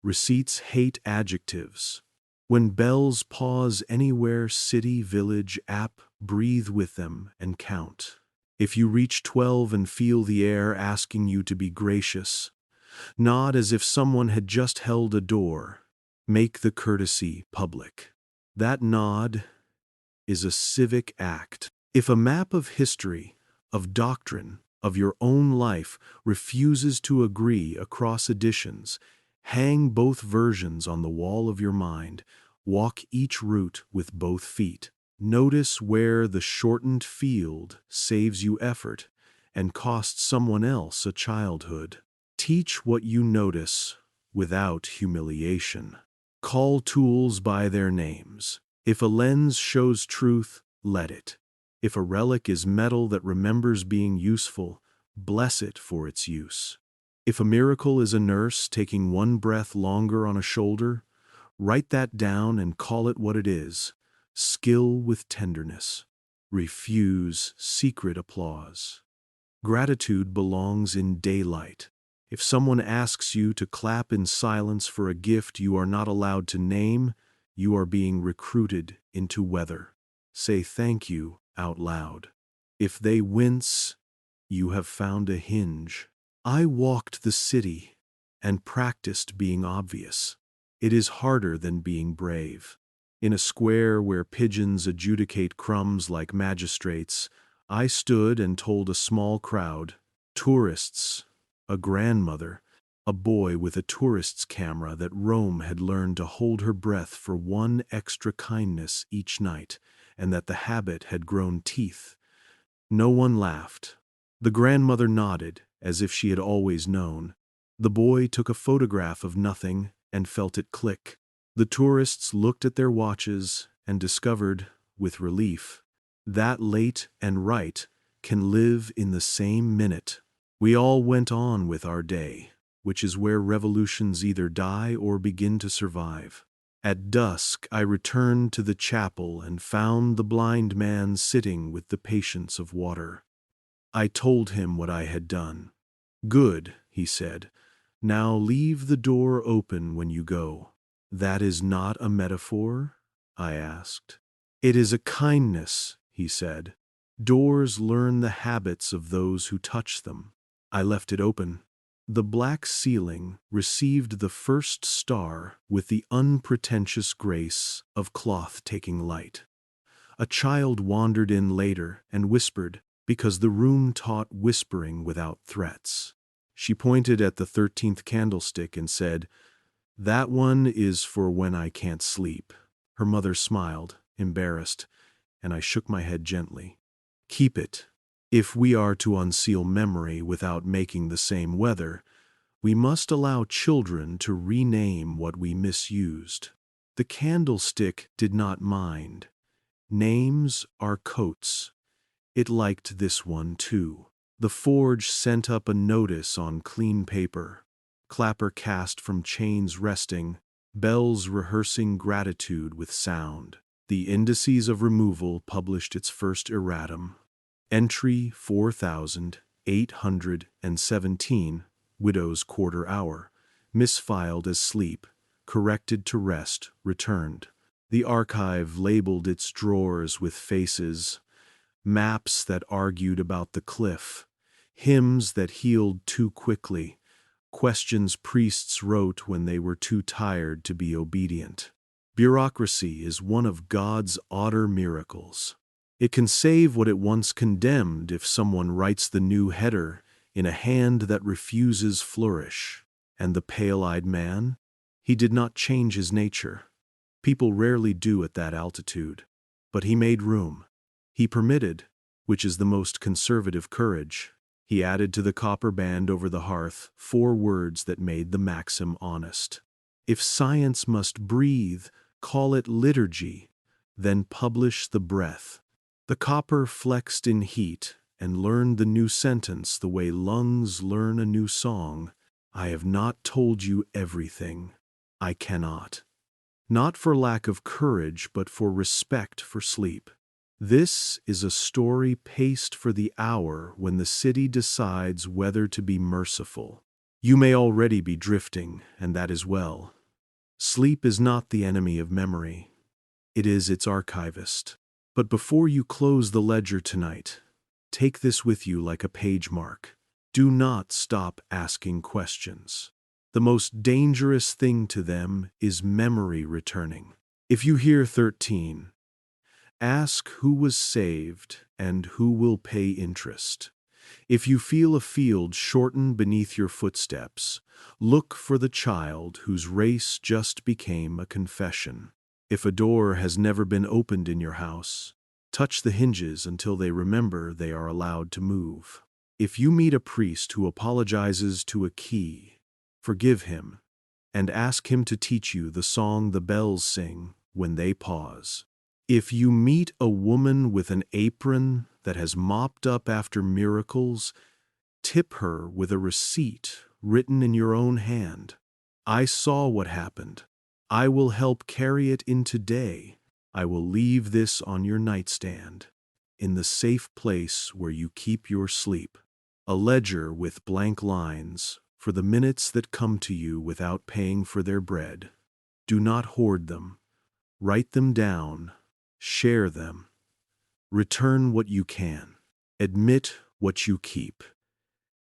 Receipts hate adjectives. When bells pause anywhere, city, village, app, breathe with them and count. If you reach 12 and feel the air asking you to be gracious, nod as if someone had just held a door. Make the courtesy public. That nod is a civic act. If a map of history, of doctrine, of your own life refuses to agree across editions, hang both versions on the wall of your mind. Walk each route with both feet. Notice where the shortened field saves you effort and costs someone else a childhood. Teach what you notice without humiliation. Call tools by their names. If a lens shows truth, let it. If a relic is metal that remembers being useful, bless it for its use. If a miracle is a nurse taking one breath longer on a shoulder, write that down and call it what it is. Skill with tenderness. Refuse secret applause. Gratitude belongs in daylight. If someone asks you to clap in silence for a gift you are not allowed to name, you are being recruited into weather. Say thank you out loud. If they wince, you have found a hinge. I walked the city and practiced being obvious. It is harder than being brave. In a square where pigeons adjudicate crumbs like magistrates, I stood and told a small crowd, tourists, a grandmother, a boy with a tourist's camera, that Rome had learned to hold her breath for one extra kindness each night, and that the habit had grown teeth. No one laughed. The grandmother nodded, as if she had always known. The boy took a photograph of nothing and felt it click. The tourists looked at their watches and discovered, with relief, that late and right can live in the same minute. We all went on with our day, which is where revolutions either die or begin to survive. At dusk, I returned to the chapel and found the blind man sitting with the patience of water. I told him what I had done. Good, he said. Now leave the door open when you go. That is not a metaphor? I asked. It is a kindness, he said. Doors learn the habits of those who touch them. I left it open. The black ceiling received the first star with the unpretentious grace of cloth taking light. A child wandered in later and whispered, because the room taught whispering without threats. She pointed at the 13th candlestick and said, "That one is for when I can't sleep." Her mother smiled, embarrassed, and I shook my head gently. Keep it. If we are to unseal memory without making the same weather, we must allow children to rename what we misused. The candlestick did not mind. Names are coats. It liked this one too. The forge sent up a notice on clean paper. Clapper cast from chains resting, bells rehearsing gratitude with sound. The indices of removal published its first erratum. Entry 4817, widow's quarter hour, misfiled as sleep, corrected to rest, returned. The archive labeled its drawers with faces, maps that argued about the cliff, hymns that healed too quickly, questions priests wrote when they were too tired to be obedient. Bureaucracy is one of God's otter miracles. It can save what it once condemned if someone writes the new header in a hand that refuses flourish. And the pale-eyed man? He did not change his nature. People rarely do at that altitude. But he made room. He permitted, which is the most conservative courage. He added to the copper band over the hearth 4 words that made the maxim honest. If science must breathe, call it liturgy, then publish the breath. The copper flexed in heat and learned the new sentence the way lungs learn a new song. I have not told you everything. I cannot. Not for lack of courage, but for respect for sleep. This is a story paced for the hour when the city decides whether to be merciful. You may already be drifting, and that is well. Sleep is not the enemy of memory. It is its archivist. But before you close the ledger tonight, take this with you like a page mark. Do not stop asking questions. The most dangerous thing to them is memory returning. If you hear 13, ask who was saved and who will pay interest. If you feel a field shorten beneath your footsteps, look for the child whose race just became a confession. If a door has never been opened in your house, touch the hinges until they remember they are allowed to move. If you meet a priest who apologizes to a key, forgive him and ask him to teach you the song the bells sing when they pause. If you meet a woman with an apron that has mopped up after miracles, tip her with a receipt written in your own hand. I saw what happened. I will help carry it in today. I will leave this on your nightstand, in the safe place where you keep your sleep. A ledger with blank lines for the minutes that come to you without paying for their bread. Do not hoard them. Write them down. Share them. Return what you can. Admit what you keep.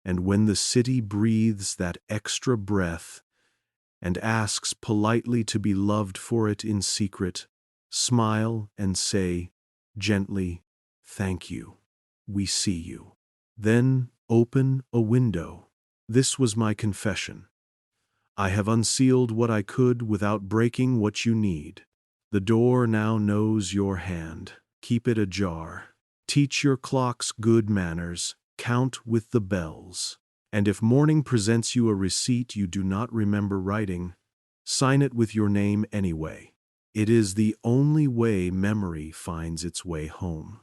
And when the city breathes that extra breath and asks politely to be loved for it in secret, smile and say, gently, thank you. We see you. Then open a window. This was my confession. I have unsealed what I could without breaking what you need. The door now knows your hand. Keep it ajar. Teach your clocks good manners. Count with the bells. And if morning presents you a receipt you do not remember writing, sign it with your name anyway. It is the only way memory finds its way home.